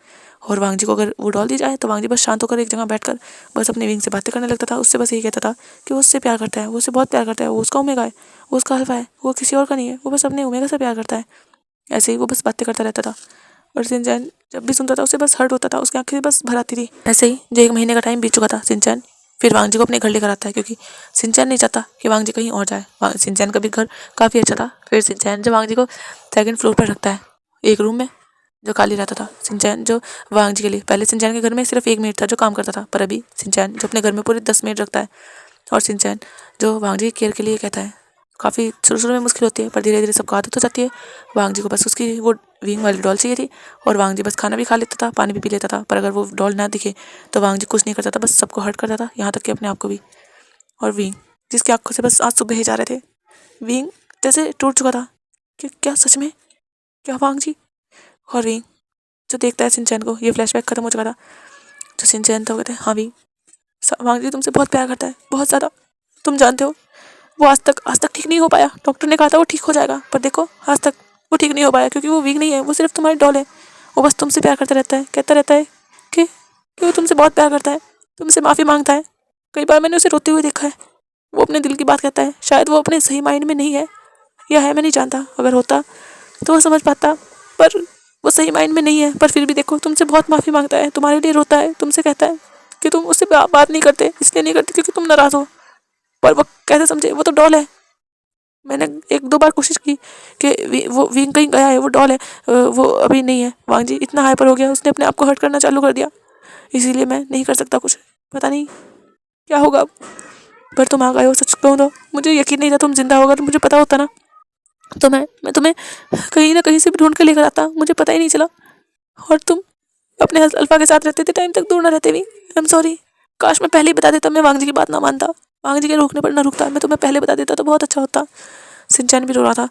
और वांग जी को अगर वो डॉल दी जाए तो वांग जी बस शांत होकर एक जगह बैठकर बस अपने विंग से बातें करने लगता था। उससे बस यही कहता था कि वो उससे प्यार करता है, वो उससे बहुत प्यार करता है, वो उसका ओमेगा है, वो उसका अल्फा है, वो किसी और का नहीं है, वो बस अपने ओमेगा से प्यार करता है। ऐसे ही वो बस बातें करता रहता था। और शिनचैन जब भी सुनता था उसे बस हर्ट होता था, उसकी आंखें बस भर आती थी। ऐसे ही जो 1 महीने का टाइम बीत चुका था, शिनचैन फिर वांग जी को अपने घर लेकर आता है, क्योंकि शिनचैन नहीं चाहता कि वांग जी कहीं और जाए। शिनचैन का भी घर काफ़ी अच्छा था। फिर शिनचैन जब वांग जी को 2nd फ्लोर पर रखता है, एक रूम में जो खाली रहता था। शिनचैन जो वांग जी के लिए, पहले शिनचैन के घर में सिर्फ 1 मेड था जो काम करता था, पर अभी शिनचैन जो अपने घर में पूरे 10 मेड रखता है। और शिनचैन जो वांग जी की केयर के लिए कहता है, काफ़ी शुरू में मुश्किल होती है, पर धीरे धीरे सबको आदत हो जाती है। वांग जी को बस उसकी वो विंग वाली डॉल चाहिए थी, और वांग जी बस खाना भी खा लेता था, पानी भी पी लेता था, पर अगर वो डॉल ना दिखे तो वांग जी कुछ नहीं करता था, बस सबको हर्ट करता था, यहाँ तक कि अपने आप को भी। और विंग जिसकी आंखों से बस आंसू बहे जा रहे थे, विंग जैसे टूट चुका था कि क्या सच में, क्या वांग जी। और विंग जो देखता है शिनचैन को, ये फ्लैशबैक खत्म हो चुका था, जो शिनचैन था वो कहते हैं, हाँ विंग, वांग जी तुमसे बहुत प्यार करता है, बहुत ज़्यादा, तुम जानते हो। वो आज तक ठीक नहीं हो पाया, डॉक्टर ने कहा था वो ठीक हो जाएगा, पर देखो आज तक वो ठीक नहीं हो पाया, क्योंकि वो वीक नहीं है, वो सिर्फ तुम्हारी डॉल है। वो बस तुमसे प्यार करता रहता है, कहता रहता है कि वो तुमसे बहुत प्यार करता है, तुमसे माफ़ी मांगता है। कई बार मैंने उसे रोते हुए देखा है, वो अपने दिल की बात कहता है। शायद वो अपने सही माइंड में नहीं है, या है मैं नहीं जानता, अगर होता तो वो समझ पाता, पर वो सही माइंड में नहीं है। पर फिर भी देखो तुमसे बहुत माफ़ी मांगता है, तुम्हारे लिए रोता है, तुमसे कहता है कि तुम उससे बात नहीं करते, इसलिए नहीं करते क्योंकि तुम नाराज़ हो। पर वो कैसे समझे, वो तो डॉल है। मैंने 1-2 बार कोशिश की कि वो विंग कहीं गया है, वो डॉल है, वो अभी नहीं है। वांग जी इतना हाइपर हो गया, उसने अपने आप को हर्ट करना चालू कर दिया, इसीलिए मैं नहीं कर सकता कुछ, पता नहीं क्या होगा अब। पर तुम आ गए हो, सच कहूँ तो मुझे यकीन नहीं था तुम जिंदा होगा, तो मुझे पता होता ना तो मैं तुम्हें कहीं ना कहीं से भी ढूंढ के लेकर आता, मुझे पता ही नहीं चला। और तुम अपने अल्फा के साथ रहते थे, टाइम तक दूर ना रहते भी। आई एम सॉरी, काश मैं पहले ही बता देता, मैं वांग जी की बात ना मानता, वांग जी के रोकने पर ना रुकता, मैं तुम्हें पहले बता देता तो बहुत अच्छा होता। शिनचैन भी रो रहा था,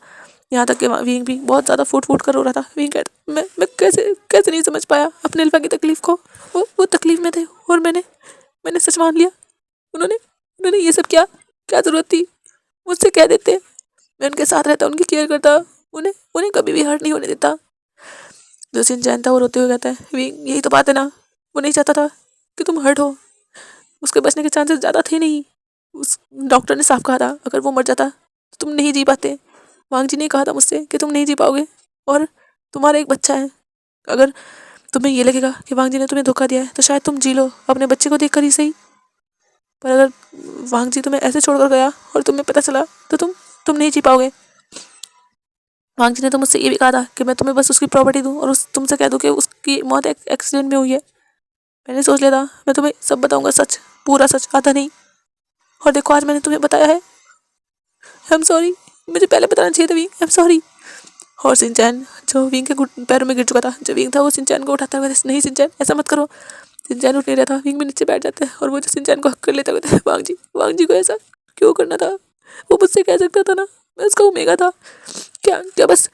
यहाँ तक कि विंग भी बहुत ज़्यादा फूट फूट कर रो रहा था। विंग कहता, मैं कैसे कैसे नहीं समझ पाया अपने अल्फा की तकलीफ़ को, वो तकलीफ़ में थे और मैंने सच मान लिया। उन्होंने उन्होंने ये सब किया, क्या ज़रूरत थी, मुझसे कह देते, मैं उनके साथ रहता, उनकी केयर करता, उन्हें उन्हें कभी भी हर्ट नहीं होने देता। जो शिनचैन था वो रोते हुए कहता है, विंग यही तो बात है ना, वो नहीं चाहता था कि तुम हर्ट हो, उसके बचने के चांसेस ज़्यादा थे नहीं। उस डॉक्टर ने साफ कहा था अगर वो मर जाता तो तुम नहीं जी पाते। वांग जी ने कहा था मुझसे कि तुम नहीं जी पाओगे, और तुम्हारा एक बच्चा है। अगर तुम्हें ये लगेगा कि वांग जी ने तुम्हें धोखा दिया है तो शायद तुम जी लो अपने बच्चे को देखकर ही सही, पर अगर वांग जी तुम्हें ऐसे छोड़कर गया और तुम्हें पता चला तो तुम नहीं जी पाओगे। वांग जी ने तो मुझसे ये भी कहा था कि मैं तुम्हें बस उसकी प्रॉपर्टी दूँ और तुमसे कह दूँ कि उसकी मौत एक्सीडेंट में हुई है। मैंने सोच लिया था मैं तुम्हें सब बताऊंगा, सच, पूरा सच, आधा नहीं। और देखो आज मैंने तुम्हें बताया है। आई एम सॉरी, मुझे पहले बताना चाहिए था विंग, आई एम सॉरी। और शिनचैन जो विंग के पैरों में गिर चुका था, जो विंग था वो शिनचैन को उठाता हुआ, नहीं शिनचैन ऐसा मत करो। शिनचैन उठ नहीं रहा था, विंग में नीचे बैठ जाता है और वो जो शिनचैन को हक कर लेता है, वांग जी को ऐसा क्यों करना था, वो मुझसे कह सकता था ना, मैं उसका ओमेगा था। क्या क्या बस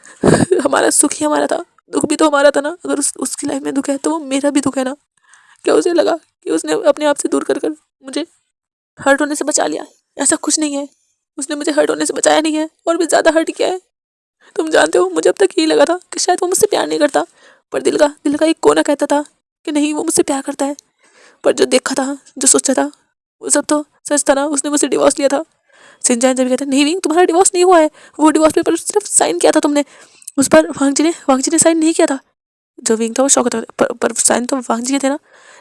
हमारा सुख ही हमारा था, दुख भी तो हमारा था ना। अगर उसकी लाइफ में दुख है तो वो मेरा भी दुख है ना। क्या उसे लगा कि उसने अपने आप से दूर कर मुझे हर्ट होने से बचा लिया? ऐसा कुछ नहीं है, उसने मुझे हर्ट होने से बचाया नहीं है, और भी ज़्यादा हर्ट किया है। तुम जानते हो मुझे अब तक यही लगा था कि शायद वो मुझसे प्यार नहीं करता, पर दिल का एक कोना कहता था कि नहीं, वो मुझसे प्यार करता है। पर जो देखा था, जो सोचा था, वो सब तो सच था ना। उसने मुझसे डिवोर्स लिया था। शिनचैन जब कहता नहीं विंग तुम्हारा डिवोर्स नहीं हुआ है, वो डिवोर्स पेपर सिर्फ साइन किया था तुमने, उस पर वांग जी ने साइन नहीं किया था। जो विंग था वो शौक था, पर साइन तो वांग जी के थे ना।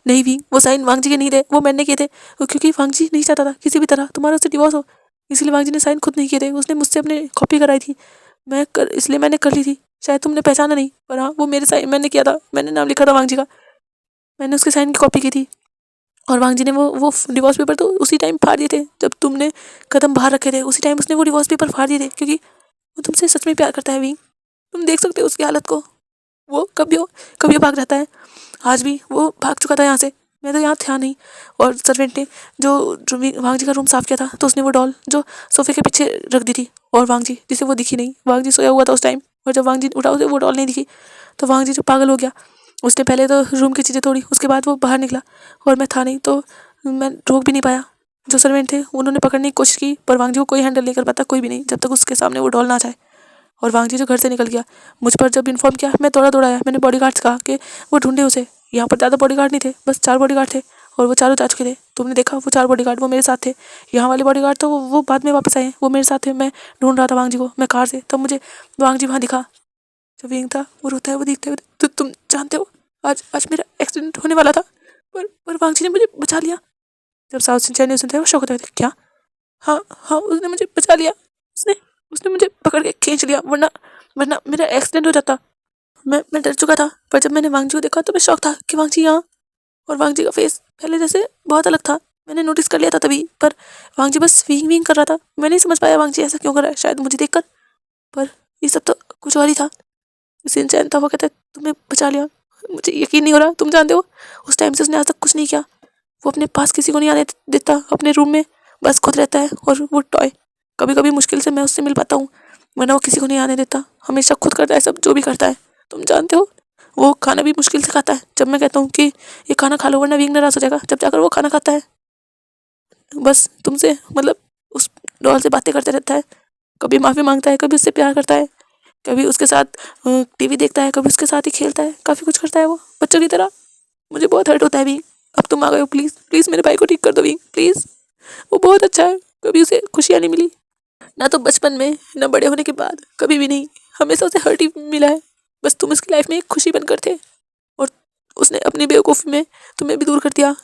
नहीं विंग, वो साइन वांग जी के नहीं थे, वो मैंने किए थे, क्योंकि वांग जी नहीं चाहता था किसी भी तरह तुम्हारा उससे डिवोर्स हो, इसलिए वांग जी ने साइन खुद नहीं किए थे। उसने मुझसे अपने कॉपी कराई थी, इसलिए मैंने कर ली थी। शायद तुमने पहचाना नहीं, पर हाँ वो मेरे साइन मैंने किया था, मैंने नाम लिखा था वांग जी का, मैंने उसके साइन की कॉपी की थी। और वांग जी ने वो डिवोर्स पेपर तो उसी टाइम फाड़ दिए थे जब तुमने कदम बाहर रखे थे, उसी टाइम उसने वो डिवोर्स पेपर फाड़ दिए थे, क्योंकि वो तुमसे सच में प्यार करता है विंग। तुम देख सकते हो उसकी हालत को, वो कभी भाग जाता है। आज भी वो भाग चुका था यहाँ से, मैं तो यहाँ था नहीं। और सर्वेंट ने जो वांग जी का रूम साफ किया था तो उसने वो डॉल जो सोफे के पीछे रख दी थी, और वांग जी जिसे वो दिखी नहीं, वांग जी सोया हुआ था उस टाइम, और जब वांग जी उठा उसे वो डॉल नहीं दिखी तो वांग जी जो पागल हो गया। उसने पहले तो रूम की चीज़ें तोड़ी, उसके बाद वो बाहर निकला और मैं था नहीं तो मैं रोक भी नहीं पाया। जो सर्वेंट थे उन्होंने पकड़ने की कोशिश की पर वांग जी को कोई हैंडल नहीं कर पाता, कोई भी नहीं, जब तक उसके सामने वो डॉल ना जाए। और वांग जी जो घर से निकल गया, मुझ पर जब इन्फॉर्म किया मैं दौड़ा आया। मैंने बॉडीगार्ड्स कहा कि वो ढूंढे उसे। यहाँ पर ज़्यादा बॉडीगार्ड नहीं थे, बस 4 बॉडीगार्ड थे और वो चारों जा चुके थे। तुमने देखा वो 4 बॉडीगार्ड वो मेरे साथ थे। यहाँ वाले बॉडीगार्ड तो वो बाद में वापस आए हैं, वो मेरे साथ थे। मैं ढूंढ रहा था वांग जी को, मैं कार से, तब मुझे वांग जी वहाँ दिखा। जो विंग था वो रोता है, वो देखते हुए, तो तुम जानते हो आज मेरा एक्सीडेंट होने वाला था पर वांग जी ने मुझे बचा लिया। जब साउथ सिंचन ने सुनता है वो शौक होता है, क्या? हाँ उसने मुझे बचा लिया। उसने उसने मुझे पकड़ के खींच लिया, वरना मेरा एक्सीडेंट हो जाता। मैं डर चुका था, पर जब मैंने वांग जी को देखा तो मैं शॉक था कि वांग जी यहाँ। और वांग जी का फेस पहले जैसे बहुत अलग था, मैंने नोटिस कर लिया था तभी। पर वांग जी बस विंग कर रहा था, मैं नहीं समझ पाया वांग जी ऐसा क्यों कर रहा है, शायद मुझे देखकर। पर ये सब तो कुछ और ही था। सिंचैन था, वो कहता है तुम्हें बचा लिया। मुझे यकीन नहीं हो रहा। तुम जानते हो उस टाइम से उसने आज तक कुछ नहीं किया। वो अपने पास किसी को नहीं आने देता, अपने रूम में बस खुद रहता है। और वो टॉय कभी कभी मुश्किल से मैं उससे मिल पाता हूँ, वरना वो किसी को नहीं आने देता, हमेशा खुद करता है सब जो भी करता है। तुम जानते हो वो खाना भी मुश्किल से खाता है। जब मैं कहता हूँ कि ये खाना खा लो वरना विंग नाराज हो जाएगा, जब जाकर वो खाना खाता है। बस तुमसे मतलब उस डॉल से बातें करते रहता है, कभी माफ़ी मांगता है, कभी उससे प्यार करता है, कभी उसके साथ टीवी देखता है, कभी उसके साथ ही खेलता है, काफ़ी कुछ करता है वो बच्चों की तरह। मुझे बहुत हर्ट होता है विंग। अब तुम आ गए हो, प्लीज़ प्लीज़ मेरे भाई को ठीक कर दो विंग, प्लीज़। वो बहुत अच्छा है, कभी उसे खुशियाँ नहीं मिली, ना तो बचपन में ना बड़े होने के बाद, कभी भी नहीं। हमेशा उसे हर्ट ही मिला है। बस तुम उसकी लाइफ में एक खुशी बनकर थे और उसने अपनी बेवकूफ़ी में तुम्हें भी दूर कर दिया।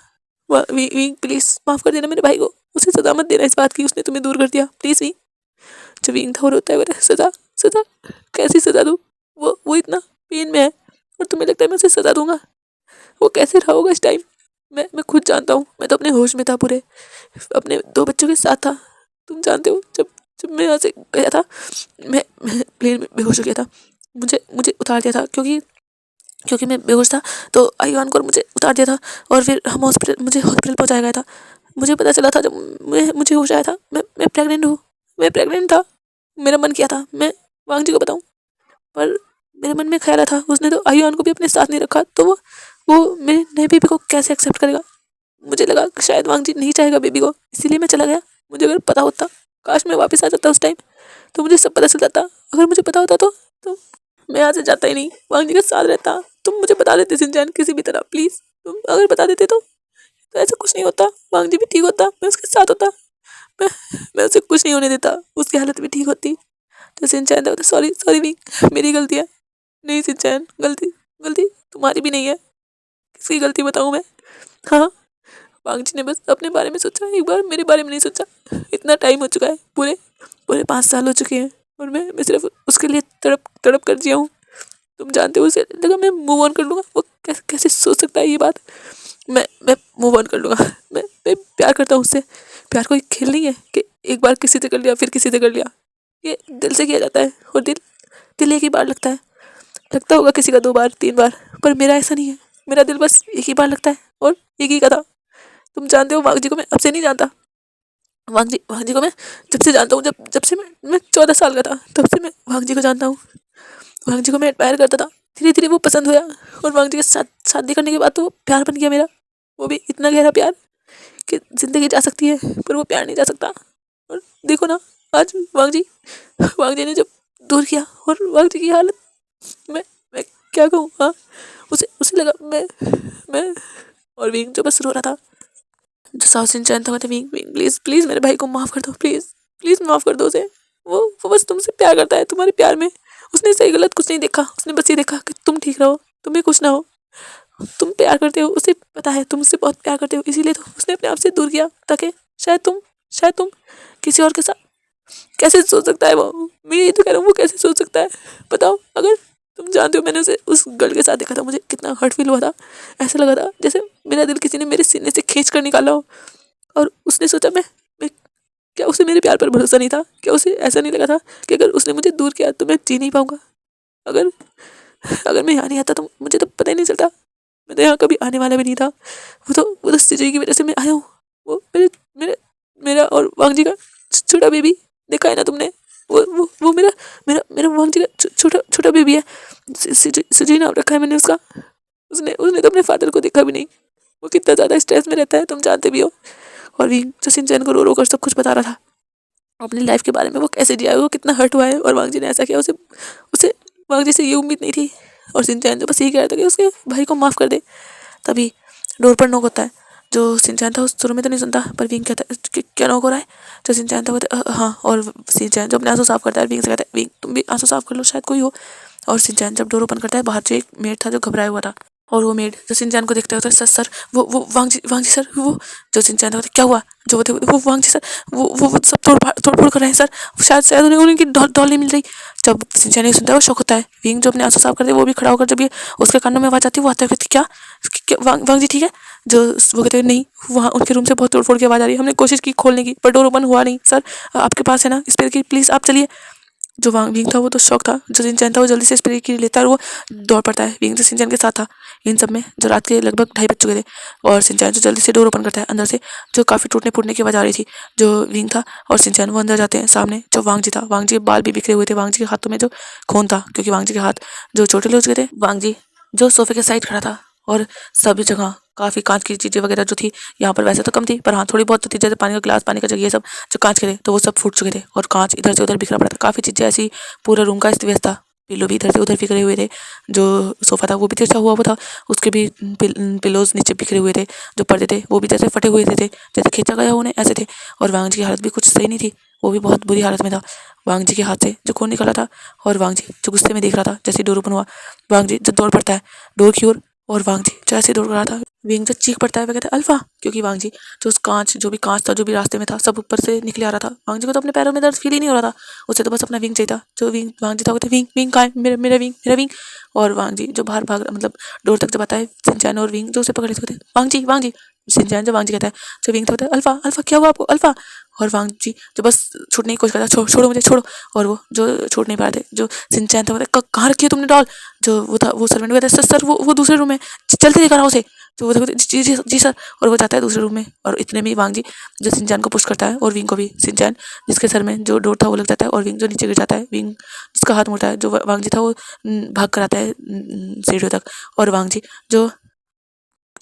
प्लीज़ माफ़ कर देना मेरे भाई को, उसे सजा मत देना इस बात की उसने तुम्हें दूर कर दिया, प्लीज़ विंग। जब विंग था वो रोता है, बोले सजा सजा कैसी सजा दूँ? वो इतना पेन में है और तुम्हें लगता है मैं उसे सजा दूंगा? वो कैसे रहा होगा इस टाइम, मैं खुद जानता हूँ। मैं तो अपने होश में था, पूरे अपने 2 बच्चों के साथ था। तुम जानते हो जब जब मैं यहाँ से गया था, मैं प्लेन में बेहोश हो गया था। मुझे उतार दिया था क्योंकि मैं बेहोश था, तो आईवान को मुझे उतार दिया था और फिर मुझे हॉस्पिटल पहुँचाया गया था। मुझे पता चला था जब मुझे होश आया था, मैं प्रेग्नेंट हूँ। मैं प्रेग्नेंट था। मेरा मन किया था मैं वांग जी को बताऊँ, पर मेरे मन में ख्याल था उसने तो आईवान को भी अपने साथ नहीं रखा, तो वो मेरे नए बेबी को कैसे एक्सेप्ट करेगा। मुझे लगा शायद वांग जी नहीं चाहेगा बेबी को, इसीलिए मैं चला गया। मुझे अगर पता होता, काश मैं वापस आ जाता उस टाइम, तो मुझे सब पता चल जाता। अगर मुझे पता होता तो मैं यहाँ से जाता ही नहीं, वांग जी के साथ रहता। तुम मुझे बता देते सिंचैन किसी भी तरह, प्लीज़। तुम अगर बता देते तो ऐसा कुछ नहीं होता, वांग जी भी ठीक होता, मैं उसके साथ होता। मैं मैं उसे कुछ नहीं होने देता, उसकी हालत भी ठीक होती। तो सिंचैन था, सॉरी सॉरी विंग, मेरी गलती है। नहीं सिंचैन, गलती गलती तुम्हारी भी नहीं है, किसकी गलती बताऊँ मैं? हाँ, वांग जी ने बस अपने बारे में सोचा, एक बार मेरे बारे में नहीं सोचा। इतना टाइम हो चुका है, पूरे 5 साल हो चुके हैं और मैं सिर्फ उसके लिए तड़प कर जिया हूँ। तुम जानते हो उसे लगा मैं मूव ऑन कर लूँगा, वो कैसे सोच सकता है ये बात। मैं मूव ऑन कर लूँगा। मैं प्यार करता हूँ उससे। प्यार कोई खेल नहीं है कि एक बार किसी से कर लिया फिर किसी से कर लिया। ये दिल से किया जाता है और दिल एक ही बार लगता है। लगता होगा किसी का 2 बार 3 बार, पर मेरा ऐसा नहीं है। मेरा दिल बस एक ही बार लगता है और एक ही का था। तुम जानते हो वांग जी को मैं अब से नहीं जानता। वांग जी को मैं जब से जानता हूँ, जब से मैं 14 साल का था, तब से मैं वांग जी को जानता हूँ। वांग जी को मैं एडमायर करता था, धीरे धीरे वो पसंद हुआ और वांग जी के साथ शादी करने के बाद तो प्यार बन गया मेरा। वो भी इतना गहरा प्यार कि ज़िंदगी जा सकती है, पर वो प्यार नहीं जा सकता। और देखो ना आज वांग जी ने जब दूर किया, और वांग जी की हालत मैं क्या कहूँ। हाँ, उसे लगा मैं और विंग जो बस रो रहा था। जो साउथ सिंचैन था, मतलब विंग प्लीज़ प्लीज़ मेरे भाई को माफ़ कर दो, प्लीज़ प्लीज़ माफ़ कर दो उसे। वो बस तुमसे प्यार करता है, तुम्हारे प्यार में उसने सही गलत कुछ नहीं देखा। उसने बस ये देखा कि तुम ठीक रहो, तुम्हें कुछ ना हो। तुम प्यार करते हो, उसे पता है तुम उससे बहुत प्यार करते हो, इसीलिए तो उसने अपने आप से दूर किया, ताकि शायद तुम किसी और के साथ। कैसे सोच सकता है वो? मैं यही तो कह रहा हूँ, वो कैसे सोच सकता है बताओ। अगर तुम जानते हो मैंने उसे उस गर्ल के साथ देखा था, मुझे कितना हर्ट फील हुआ था। ऐसा लगा था जैसे मेरा दिल किसी ने मेरे सीने से खींच कर निकाला हो। और उसने सोचा मैं क्या उसे मेरे प्यार पर भरोसा नहीं था? क्या उसे ऐसा नहीं लगा था कि अगर उसने मुझे दूर किया तो मैं जी नहीं पाऊंगा? अगर अगर मैं यहाँ नहीं आता तो मुझे तो पता ही नहीं चलता, मैं तो यहाँ कभी आने वाला भी नहीं था। वो तो सिजई की वजह से मैं आया हूँ। वो मेरे मेरे मेरा और वांग जी का छोटा बेबी देखा है ना तुमने? वो मेरा मेरा मेरा वांग जी का छोटा छोटा बेबी है। सिजई नाम रखा है मैंने उसका। उसने उसने तो अपने फादर को देखा भी नहीं। वो कितना ज़्यादा स्ट्रेस में रहता है, तुम जानते भी हो। और भी जो शिनचैन को रो रो कर सब कुछ बता रहा था अपनी लाइफ के बारे में, वो कैसे जिया है, वो कितना हर्ट हुआ है और वांग जी ने ऐसा किया। उसे उसे वांग जी से ये उम्मीद नहीं थी। और शिनचैन तो बस यही कह रहा था कि उसके भाई को माफ़ कर दे। तभी डोर पर नॉक होता है। जो शिनचैन था उस शुरू में तो नहीं सुनता, पर विंग कहता है क्या नॉक हो रहा है? जो शिनचैन था वो कहता है हाँ। और शिनचैन जो अपने आंसू साफ करता है विंग से कहता है विंग तुम भी आंसू साफ कर लो, शायद कोई हो। और शिनचैन जब डोर ओपन करता है, बाहर से एक मेड था जो घबराया हुआ था। और वो मेड जो शिनचैन को देखता होता है, सर सर वो वांग जी सर। वो जो शिनचैन था क्या हुआ? जो वो वांग जी सर वो सब तोड़ फोड़ कर रहे हैं सर। शायद शायद उन्हें उनकी डॉल नहीं मिल रही। जब शिनचैन ये सुनता है वो शौक होता है। विंग जो अपने आंसू साफ करते है वो भी खड़ा होकर, जब ये उसके कानों में आवाज़ आती है वो आता है कहती क्या वांग जी ठीक है? जो वो कहते हैं नहीं, वहाँ उनके रूम से बहुत तोड़ फोड़ की आवाज़ आ रही है, हमने कोशिश की खोलने की पर डोर ओपन हुआ नहीं सर। आपके पास है ना स्पेयर की, प्लीज़ आप चलिए। जो वांग विंग था वो तो शौक था। जो शिनचैन था वो जल्दी से स्प्रे की लेता है और वो दौड़ पड़ता है। विंग जो शिनचैन के साथ था इन सब में, जो रात के लगभग 2:30 बज चुके थे। और शिनचैन जो जल्दी से डोर ओपन करता है अंदर से, जो काफ़ी टूटने फूटने की आवाज़ आ रही थी। जो विंग था और शिनचैन वो अंदर जाते हैं। सामने जो वांग जी था, वांग जी के बाल भी बिखरे हुए थे, वांग जी के हाथों में जो खून था क्योंकि वांग जी के हाथ जो चोटिल हो चुके थे। वांग जी जो सोफे के साइड खड़ा था और सभी जगह काफ़ी कांच की चीज़ें वगैरह जो थी, यहाँ पर वैसे तो कम थी पर हाँ थोड़ी बहुत तो थी, जैसे पानी का गिलास, पानी का जग, ये सब जो कांच के थे तो वो सब फूट चुके थे और कांच इधर से उधर बिखरा पड़ा था। काफ़ी चीज़ें ऐसी, पूरा रूम का अस्त व्यस्त था। पिलो भी इधर से उधर बिखरे हुए थे। जो सोफ़ा था वो भी तिरछा हुआ हुआ था, उसके भी पिलोज नीचे बिखरे हुए थे। जो पर्दे थे वो भी जैसे फटे हुए थे, जैसे खींचा गया उन्हें ऐसे थे। और वांग जी की हालत भी कुछ सही नहीं थी, वो भी बहुत बुरी हालत में था। वांग जी के हाथ से जो खून निकला था और वांग जी जो गुस्से में देख रहा था। जैसे डोर ओपन हुआ, वांग जी जो दौड़ पड़ता है डोर की ओर, और वांग जी जैसे दौड़ रहा था, विंग जो चीख पड़ता है, वह कहता है अल्फा। क्योंकि वांग जी जो उस कांच जो भी कांच था जो भी रास्ते में था सब ऊपर से निकले आ रहा था। वांग जी को तो अपने पैरों में दर्द फील ही नहीं हो रहा था, उसे तो बस अपना विंग चाहिए था। जो विंग वांग जी था वो कहते विंग विंग कहाँ है? मेरा विंग मेरा विंग। और वांग जी जो बाहर भाग मतलब डोर तक जब आता है, शिनचैन और विंग जो उसे पकड़े थे वांग जी। शिनचैन जो वांग जी कहता है, जो विंग था होता है अल्फा अल्फा क्या हुआ आपको अल्फा। और वांग जी जो बस छूटने की कोशिश करता है, छोड़ो मुझे छोड़ो। और वो जो छूट नहीं पा रहे थे, जो शिनचैन था वो कहाँ रखी है तुमने डॉल? जो वो था वो सर्वेंट कहता है सर वो दूसरे रूम में, चलते दिखा रहा उसे। तो वो देखो जी सर। और वो जाता है दूसरे रूम में और इतने में ही वांग जी जो शिनचैन को पुश करता है और विंग को भी। शिनचैन जिसके सर में जो डोर था वो लग जाता है और विंग जो नीचे गिर जाता है। विंग जिसका हाथ मुड़ता है, जो वांग जी था वो भाग कर आता है सीढ़ियों तक। और वांग जी जो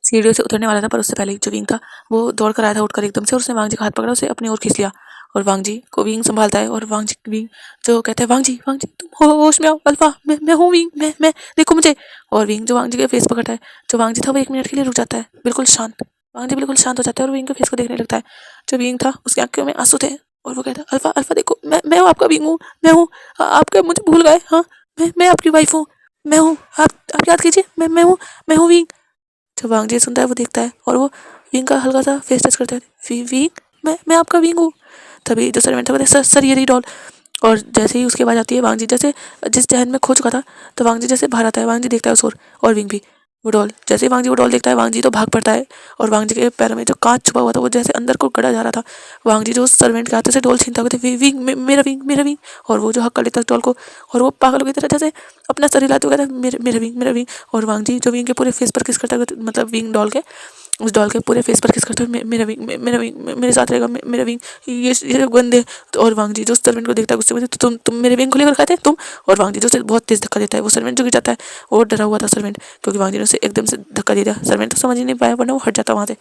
सीढ़ियों से उतरने वाला था, पर उससे पहले ही जो विंग था वो दौड़ कर आया था उठकर एकदम से, और उसने वांग जी का हाथ पकड़ा, उसे अपनी ओर खींच लिया। और वांग जी को विंग संभालता है और वांग जी विंग जो कहता है वांग जी तुम होश में आओ अल्फा, मैं हूँ विंग, मैं देखो मुझे। और विंग जो वांग जी के फेस पकड़ता है, जो वांग जी था वो 1 मिनट के लिए रुक जाता है बिल्कुल शांत। वांग जी बिल्कुल शांत हो जाता है और विंग के फेस को देखने लगता है। जो विंग था उसकी आंखों में आंसू थे और वो कहता है अल्फा अल्फा देखो मैं हूँ आपका विंग हूँ, मैं हूँ। आपका मुझे भूल गए? हाँ मैं आपकी वाइफ हूँ, मैं हूँ। आप याद कीजिए मैं हूँ विंग। जब वांग जी सुनता है वो देखता है और वो विंग का हल्का सा फेस टच करता है। विंग मैं आपका विंग हूँ। तभी जो सर्वेंट था कहते सर ये रही डॉल। और जैसे ही उसकी आवाज़ आती है, वांग जी जैसे जिस जहन में खो चुका था, तो वांग जी जैसे बाहर आता है। वांग जी देखता है उस ओर और विंग भी वो डॉल। जैसे ही वांग जी वो डॉल देखता है, वांग जी तो भाग पड़ता है और वांग जी के पैरों में जो कांच छुपा हुआ था वो जैसे अंदर को गड़ा जा रहा था। वांग जी जो उस सर्वेंट के हाथों से डॉल छीनता हुआ विंग मेरा विंग। और वो जो हक कर लेता है डॉल को और वो पागलों की तरह जैसे अपना सर हिलाते हुए कहता है मेरा विंग। और वांग जी जो विंग के पूरे फेस पर किस करता है, मतलब विंग डॉल के उस डॉल के पूरे फेस पर किस करता है मेरा विंग मेरे साथ रहेगा, मेरा विंग ये गंदे। तो और वांग जी जो सर्वेंट को देखता है गुस्से में, तो तुम मेरे विंग को लेकर खाते तुम। और वांग जी जो उसे बहुत तेज धक्का देता है, वो सर्वेंट जो गिर जाता है। वो डरा हुआ था सर्वेंट, क्योंकि वांग जी ने उसे एकदम से धक्का दे दिया। सर्वेंट तो समझ ही नहीं पाया, वरना वो हट जाता वहाँ से।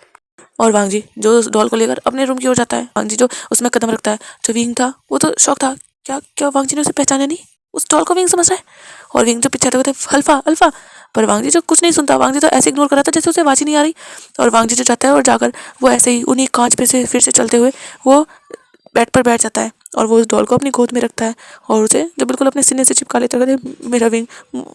और वांग जी जो उस डॉल को लेकर अपने रूम की ओर जाता है। वांग जी जो उसमें कदम रखता है, जो विंग था वो तो शौक था। क्या क्या वांग जी ने उसे पहचाना नहीं? उस डॉल को विंग समझ रहा है। और विंग जो पीछे आता है अल्फा अल्फा। पर वांग जी जो कुछ नहीं सुनता, वांग जी तो ऐसे इग्नोर कर रहा था जैसे उसे आवाज़ ही नहीं आ रही। और वांग जी जो जाता है और जाकर वो ऐसे ही उन्हीं कांच पे से फिर से चलते हुए वो बेड पर बैठ जाता है और वो उस डॉल को अपनी गोद में रखता है और उसे जो बिल्कुल अपने सीने से चिपका लेता है। मेरा विंग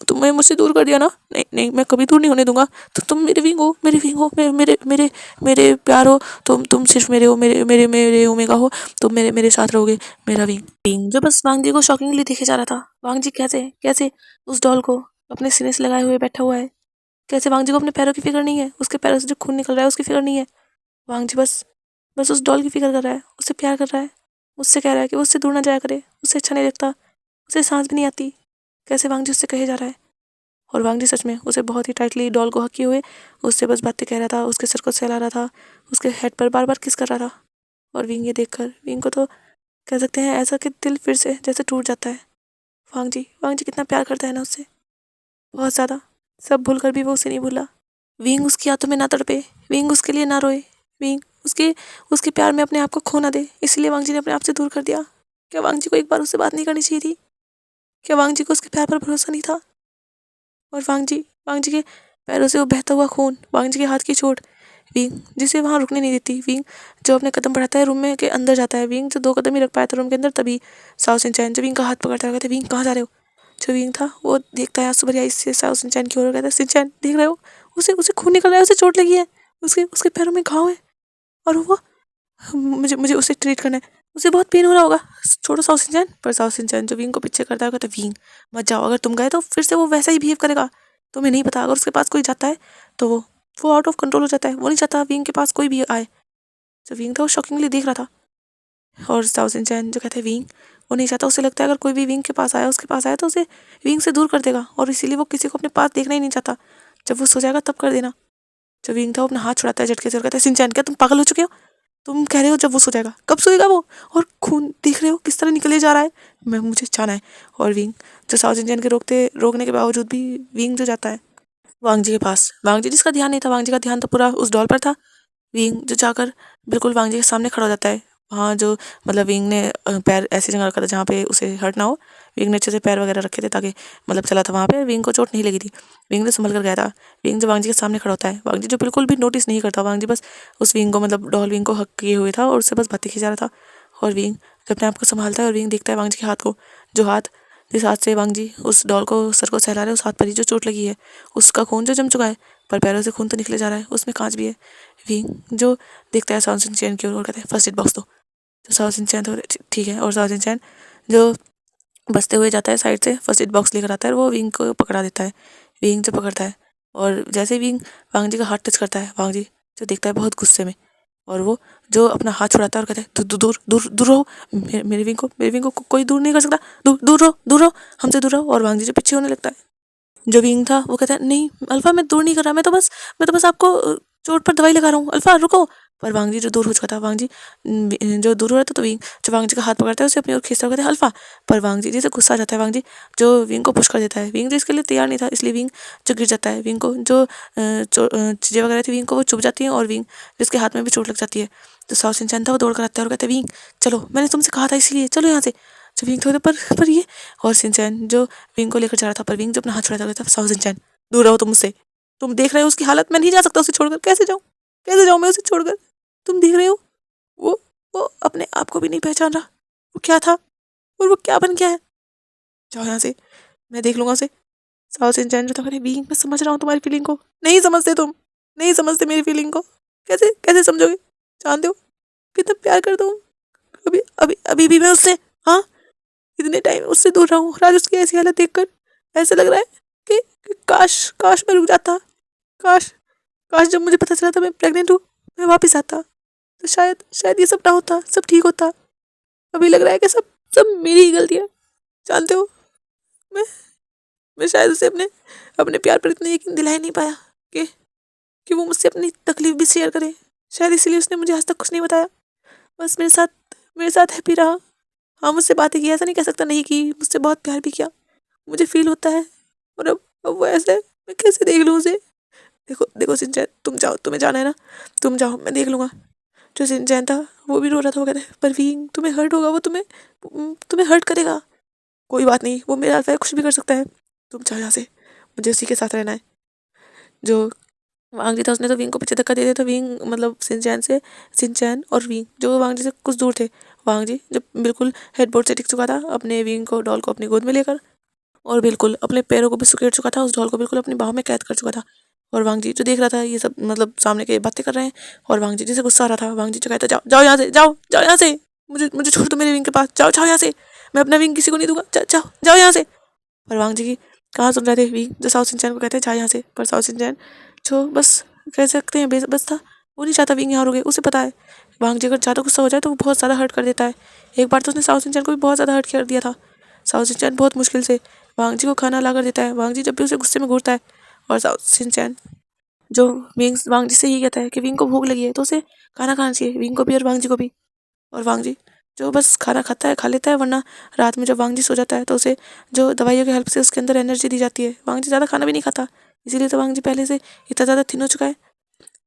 तुम्हें मुझसे दूर कर दिया ना? नहीं नहीं, मैं कभी दूर नहीं होने दूंगा। तो तुम मेरे विंग हो, मेरे विंग हो, मेरे मेरे मेरे प्यार हो। तुम सिर्फ मेरे हो, मेरे मेरे मेरे ओमेगा हो। तुम मेरे साथ रहोगे, मेरा विंग। विंग जो बस वांग जी को शॉकिंगली देखे जा रहा था। वांग जी कैसे कैसे उस डॉल को अपने सीने से लगाए हुए बैठा हुआ है। कैसे वांग जी को अपने पैरों की फिक्र नहीं है, उसके पैरों से जो खून निकल रहा है उसकी फिक्र नहीं है। वांग जी बस बस उस डॉल की फिक्र कर रहा है, उससे प्यार कर रहा है। उससे कह रहा है कि वो उससे दूर ना जाया करे, उससे अच्छा नहीं लगता, उसे सांस भी नहीं आती। कैसे वांग जी उससे कहे जा रहा है और वांग जी सच में उसे बहुत ही टाइटली डॉल को हक किए हुए उससे बस बातें कह रहा था, उसके सर को सहला रहा था, उसके हेड पर बार बार किस कर रहा था। और विंग ये देखकर विंग को तो कह सकते हैं ऐसा कि दिल फिर से जैसे टूट जाता है। वांग जी कितना प्यार करता है ना उससे, बहुत ज़्यादा। सब भूल कर भी वो उसे नहीं भूला। विंग उसकी यादों में ना तड़पे, विंग उसके लिए ना रोए, विंग उसके प्यार में अपने आप को खो ना दे, इसलिए वांग जी ने अपने आप से दूर कर दिया। क्या वांग जी को एक बार उससे बात नहीं करनी चाहिए थी? क्या वांग जी को उसके प्यार पर भरोसा नहीं था? और वांग जी के पैरों से वो बहता हुआ खून, वांग जी के हाथ की चोट, विंग जिसे वहाँ रुकने नहीं देती, विंग जो अपने कदम बढ़ाता है रूम में के अंदर जाता है, विंग जो 2 कदम ही रख पाया था रूम के अंदर, तभी साओ सिंचैन जो विंग का हाथ पकड़ता है कहते, विंग कहाँ जा रहे हो? जो विंग था वो देखता है आंसू भरी आंखों से साओ सिंचैन की ओर, कहता है सिंचैन देख रहे हो? उसे उसे खून निकल रहा है, उसे चोट लगी है, उसके उसके पैरों में घाव है और वो मुझे मुझे उसे ट्रीट करना है, उसे बहुत पेन हो रहा होगा, छोड़ो साओ सिंचैन। पर साओ सिंचैन जो विंग को पीछे करता है कहता है, विंग मत जाओ, अगर तुम गए तो फिर से वो वैसा ही बिहेव करेगा, तुम्हें नहीं पता, अगर उसके पास कोई जाता है तो वो आउट ऑफ कंट्रोल हो जाता है, वो नहीं चाहता विंग के पास कोई भी आए। जो विंग था वो शॉकिंगली देख रहा था। और साओ सिंचैन जो कहते हैं विंग वो नहीं चाहता, उसे लगता है अगर कोई भी विंग के पास आया उसके पास आया तो उसे विंग से दूर कर देगा, और इसीलिए वो किसी को अपने पास देखना ही नहीं चाहता, जब वो सो जाएगा तब कर देना। जो विंग था वो अपना हाथ छुड़ाता है झटके से और कहता है, सिंचैन क्या तुम पागल हो चुके हो? तुम कह रहे हो जब वो सो जाएगा, कब सोएगा वो? और खून देख रहे हो किस तरह निकले जा रहा है, मुझे जाना है। और विंग जो साओ सिंचैन के रोकने के बावजूद भी विंग जो जाता है वांग जी के पास, वांग जी जिसका ध्यान नहीं था, वांग जी का ध्यान तो पूरा उस डॉल पर था। विंग जो जाकर बिल्कुल वांग जी के सामने खड़ा हो जाता है, वहाँ जो मतलब विंग ने पैर ऐसी जगह रखा था जहाँ पे उसे हर्ट ना हो, विंग ने अच्छे से पैर वगैरह रखे थे ताकि मतलब चला था वहाँ पे, विंग को चोट नहीं लगी थी, विंग ने संभल कर गया था। विंग जो वांग जी के सामने खड़ा होता है, वांग जी जो बिल्कुल भी नोटिस नहीं करता, वांग जी बस उस विंग को मतलब डॉल विंग को हक किए हुए था और उससे बस बातें खींचा रहा था। और विंग जब अपने आप को संभालता है और विंग देखता है वांग जी के हाथ को, जो हाथ जिस हाथ से वांग जी उस डॉल को सर को सहला रहे, उस हाथ पर ही जो चोट लगी है, उसका खून जो जम चुका है, पर पैरों से खून तो निकले जा रहा है, उसमें कांच भी है। विंग जो देखता है साओ सिंचैन की ओर और कहता है, फर्स्ट एड बॉक्स दो। तो साओ सिंचैन तो ठीक है, और साओ सिंचैन जो बसते हुए जाता है साइड से, फर्स्ट एड बॉक्स लेकर आता है और वो विंग को पकड़ा देता है। विंग जो पकड़ता है और जैसे विंग वांग जी का हाथ टच करता है, वांग जी जो देखता है बहुत गुस्से में, और वो जो अपना हाथ छुड़ाता है और कहता है, दूर दूर दूर दूर रहो, मेरे विंग को कोई दूर नहीं कर सकता, दूर रहो, हमसे दूर रहो। और वांग जी जो पीछे होने लगता है। जो विंग था वो कहता है, नहीं अल्फा मैं दूर नहीं कर रहा, मैं तो बस आपको चोट पर दवाई लगा रहा हूँ, अल्फा रुको। पर वांग जी जो दूर हो चुका था, वांग जी जो दूर हो रहा था, तो विंग जो वांग जी का हाथ पकड़ता है उसे अपनी ओर खींचता हुआ कहता है, अल्फा। पर वांग जी जैसे गुस्सा आ जाता है, वांग जी जो विंग को पुश कर देता है, विंग जो इसके लिए तैयार नहीं था, इसलिए विंग जो गिर जाता है, विंग को जो चीज़ें वगैरह थी विंग को वो चुभ जाती हैं और विंग जिसके हाथ में भी चोट लग जाती है। तो साओ सिंचैन था वो दौड़ कर आता है और कहता है, विंग चलो, मैंने तुमसे कहा था इसीलिए चलो यहाँ से। जो विंग थोड़ा पर ये, और सिंचैन जो विंग को लेकर जा रहा था, पर विंग जो अपना हाथ छुड़ाता था, साओ सिंचैन दूर रहो तुम मुझसे, तुम देख रहे हो उसकी हालत, मैं नहीं जा सकता उसे छोड़कर, कैसे जाऊं मैं उसे छोड़कर? तुम देख रहे हो वो वो अपने आप को भी नहीं पहचान रहा, वो क्या था और वो क्या बन गया है। जाओ यहाँ से, मैं देख लूंगा उसे। साओ सिंचैन जो था, अरे विंग मैं समझ रहा हूँ तुम्हारी फीलिंग को, नहीं समझते तुम, नहीं समझते मेरी फीलिंग को, कैसे कैसे समझोगे? जानते हो कितना प्यार करता हूँ, अभी अभी अभी भी मैं उससे, हाँ इतने टाइम उससे दूर रहा हूँ, आज उसकी ऐसी हालत देखकर ऐसा लग रहा है कि काश काश मैं रुक जाता, काश काश जब मुझे पता चला था मैं प्रेग्नेंट हूँ मैं वापस आता, तो शायद शायद ये सब ना होता, सब ठीक होता। अभी लग रहा है कि सब सब मेरी ही गलती है। जानते हो, मैं मैं शायद उसे अपने अपने प्यार पर इतना यकीन दिला ही नहीं पाया कि कि वो मुझसे अपनी तकलीफ भी शेयर करे, शायद इसीलिए उसने मुझे आज तक कुछ नहीं बताया, बस मेरे साथ हैप्पी रहा। हाँ मुझसे बातें की, ऐसा नहीं कह सकता नहीं की, मुझसे बहुत प्यार भी किया, मुझे फील होता है। और अब वो ऐसे है, मैं कैसे देख लूँ उसे? देखो देखो सिंचैन, तुम जाओ, तुम्हें जाना है ना, तुम जाओ, मैं देख लूँगा। जो सिंचैन था वो भी रो रहा था, वो कहता है, परवीन तुम्हें हर्ट होगा, वो तुम्हें हर्ट करेगा, कोई बात नहीं, वो मेरा अल्फा है, कुछ भी कर सकता है, तुम जाओ यहाँ से, मुझे उसी के साथ रहना है। जो वांग जी था उसने तो विंग को पीछे धक्का दे दिया, तो विंग मतलब सिंचैन और विंग जो वांग जी से कुछ दूर थे, वांग जी जो बिल्कुल हेडबोर्ड से टिक चुका था, अपने विंग को डॉल को अपनी गोद में लेकर, और बिल्कुल अपने पैरों को भी सुकेड़ चुका था, उस डॉल को बिल्कुल अपनी बाहों में कैद कर चुका था। और वांग जी जो देख रहा था ये सब, मतलब सामने के बातें कर रहे हैं, और वांग जी जैसे गुस्सा आ रहा था, वांग जी जो कहता, जाओ जाओ यहाँ से, जाओ यहाँ से, मुझे मुझे छोड़ दो मेरे विंग के पास, जाओ जाओ यहाँ से, मैं अपना विंग किसी को नहीं दूंगा, जाओ जाओ यहाँ से। पर वांग जी की कहाँ सुन रहे थे विंग जो साउथ सिंचैन को कहते हैं, जा यहाँ से। पर साउथ सिंचैन जो बस कह सकते हैं बस था, वो नहीं चाहता विंग यहाँ रुके, उसे पता है वांग जी अगर ज़्यादा गुस्सा हो जाए तो वो बहुत ज़्यादा हर्ट कर देता है। एक बार तो उसने साउथ सिंचैन को भी बहुत ज़्यादा हर्ट कर दिया था। साउथ सिंचैन बहुत मुश्किल से वांग जी को खाना ला कर देता है। वांग जी जब भी उसे गुस्से में घूरता है और शिनचैन जो वांग जी से ही कहता है कि विंग को भूख लगी है तो उसे खाना खाना चाहिए, विंग को भी और वांग जी को भी। और वांग जी जो बस खाना खाता है खा लेता है, वरना रात में जब वांग जी सो जाता है तो उसे जो दवाइयों की हेल्प से उसके अंदर एनर्जी दी जाती है। वांग जी ज़्यादा खाना भी नहीं खाता, इसीलिए तो वांग जी पहले से इतना ज़्यादा थिन हो चुका है।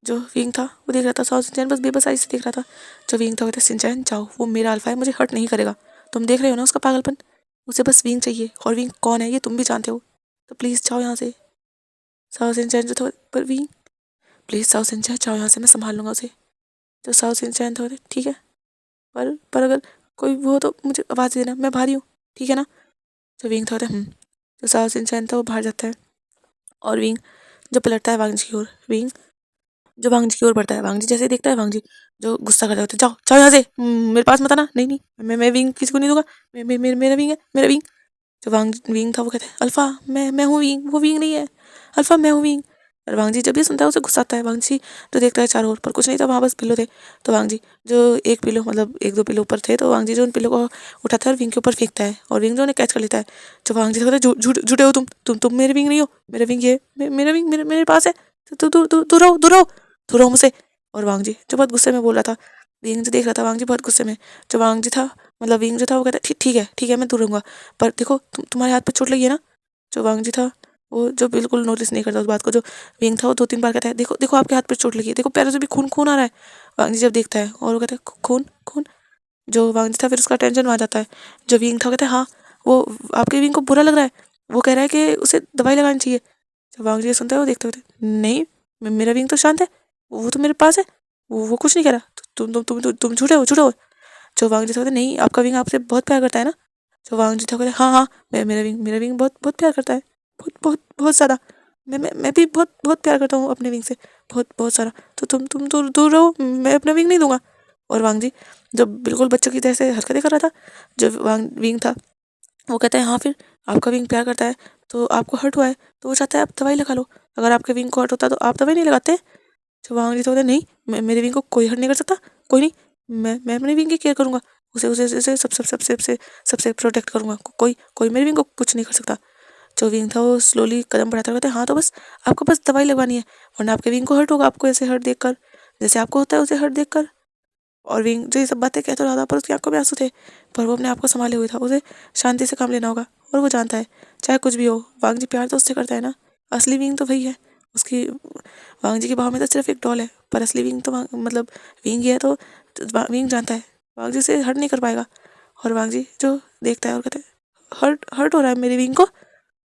जो विंग था वो देख रहा था, साउथ सिंचैन बस बेबस से देख रहा था। जो विंग था कहता सिंचैन जाओ, वो मेरा अल्फा है, मुझे हर्ट नहीं करेगा। तुम देख रहे हो ना उसका पागलपन, उसे बस विंग चाहिए, और विंग कौन है ये तुम भी जानते हो, तो प्लीज़ जाओ यहाँ से। साउथ सिंचैन जो था, पर विंग प्लीज़ साउथ सिंचैन जाओ यहाँ से, मैं संभाल लूँगा उसे। जो साउथ सिंचैन था ठीक है, पर अगर कोई वो तो मुझे आवाज़ देना, मैं भारी हूँ, ठीक है ना। जो विंग था जो साउथ सिंचैन था वो बाहर जाता है और विंग जो पलटता है वांग जी की ओर, विंग जो वांग जी की ओर बढ़ता है। वांग जी जैसे ही देखता है, वांग जी जो गुस्सा कर जाते हैं, जाओ जाओ यहाँ से, मेरे पास मत आना, नहीं नहीं मैं विंग किसी को नहीं दूंगा, मेरा विंग है, मेरा विंग। जो वांग विंग था वो कहता है अल्फा मैं हूँ विंग, वो विंग नहीं है, अल्फा मैं हूँ विंग। और वांग जी जब भी सुनता है उसे गुस्सा आता है। वांग जी तो देखता है चारों ओर, पर कुछ नहीं था, वहाँ बस पिल्लो थे। तो वांग जी जो एक पिल्लो मतलब एक दो पिल्लो ऊपर थे, तो वांग जी जो उन पिल्लो को उठाता है और विंग के ऊपर फेंकता है, और विंग जो उन्हें कैच कर लेता है। जो वांग जी से कहता है झूठे हो तुम मेरे विंग नहीं हो, मेरा विंग ये मेरा विंग मेरे पास है, दूर रहो मुझसे। और वांग जी जो बहुत गुस्से में बोल रहा था, विंग जो देख रहा था वांग जी बहुत गुस्से में। जो वांग जी था मतलब विंग जो था वो कहता है ठीक है मैं दूर रहूँगा, पर देखो तुम्हारे हाथ पे चोट लगी है ना। जो वांग जी था वो जो बिल्कुल नोटिस नहीं करता उस बात को। जो विंग था वो 2-3 बार कहता है देखो देखो आपके हाथ पे चोट लगी है, देखो पैरों से भी खून आ रहा है। वांग जी जब देखता है और वो कहता है खून खून। जो वांग जी था फिर उसका टेंशन आ जाता है। जो विंग था कहता है हाँ वो आपके विंग को बुरा लग रहा है, वो कह रहा है कि उसे दवाई लगानी चाहिए। जब वांग जी सुनता है वो देखते होते नहीं मेरा विंग तो शांत है, वो तो मेरे पास है, वो कुछ नहीं कह रहा, तुम झूठे हो। जो वांग जी था कहते नहीं आपका विंग आपसे बहुत प्यार करता है ना। जो वांग जी था कहते हाँ मेरा विंग बहुत बहुत प्यार करता है, बहुत ज़्यादा। मैं भी बहुत बहुत प्यार करता हूँ अपने विंग से, बहुत बहुत सारा। तो तुम दूर रहो, मैं अपना विंग नहीं दूंगा। और वांग जी जो बिल्कुल बच्चों की तरह से हरकतें कर रहा था। जो विंग था वो कहता है हाँ फिर आपका विंग प्यार करता है तो आपको हर्ट हुआ है तो वो चाहता है आप दवाई लगा लो, अगर आपके विंग को हर्ट होता तो आप दवाई नहीं लगाते। जो वांग जी तो कहते नहीं मेरे विंग को कोई हर्ट नहीं कर सकता, कोई नहीं, मैं अपने विंग की केयर करूँगा, उसे उसे उसे सबसे प्रोटेक्ट करूँगा, कोई कोई मेरे विंग को कुछ नहीं कर सकता। जो विंग था वो स्लोली कदम बढ़ाता कहता है हाँ तो बस आपको बस दवाई लगवानी है, वरना आपके विंग को हर्ट होगा, आपको ऐसे हर्ट देखकर, जैसे आपको होता है उसे हर्ट देखकर। और विंग जो ये सब बातें कह तो रहा था पर उसकी आंखों में आंसू थे, पर वो अपने आप को संभाले हुए था, उसे शांति से काम लेना होगा। और वो जानता है चाहे कुछ भी हो वांग जी प्यार तो उससे करता है ना, असली विंग तो वही है। उसकी वांग जी के भाव में तो सिर्फ एक डॉल है, पर असली विंग तो मतलब विंग ही है। तो विंग जानता है वांग जी से हर्ट नहीं कर पाएगा। और वांग जी जो देखता है और कहता है हर्ट हर्ट हो रहा है मेरी विंग को।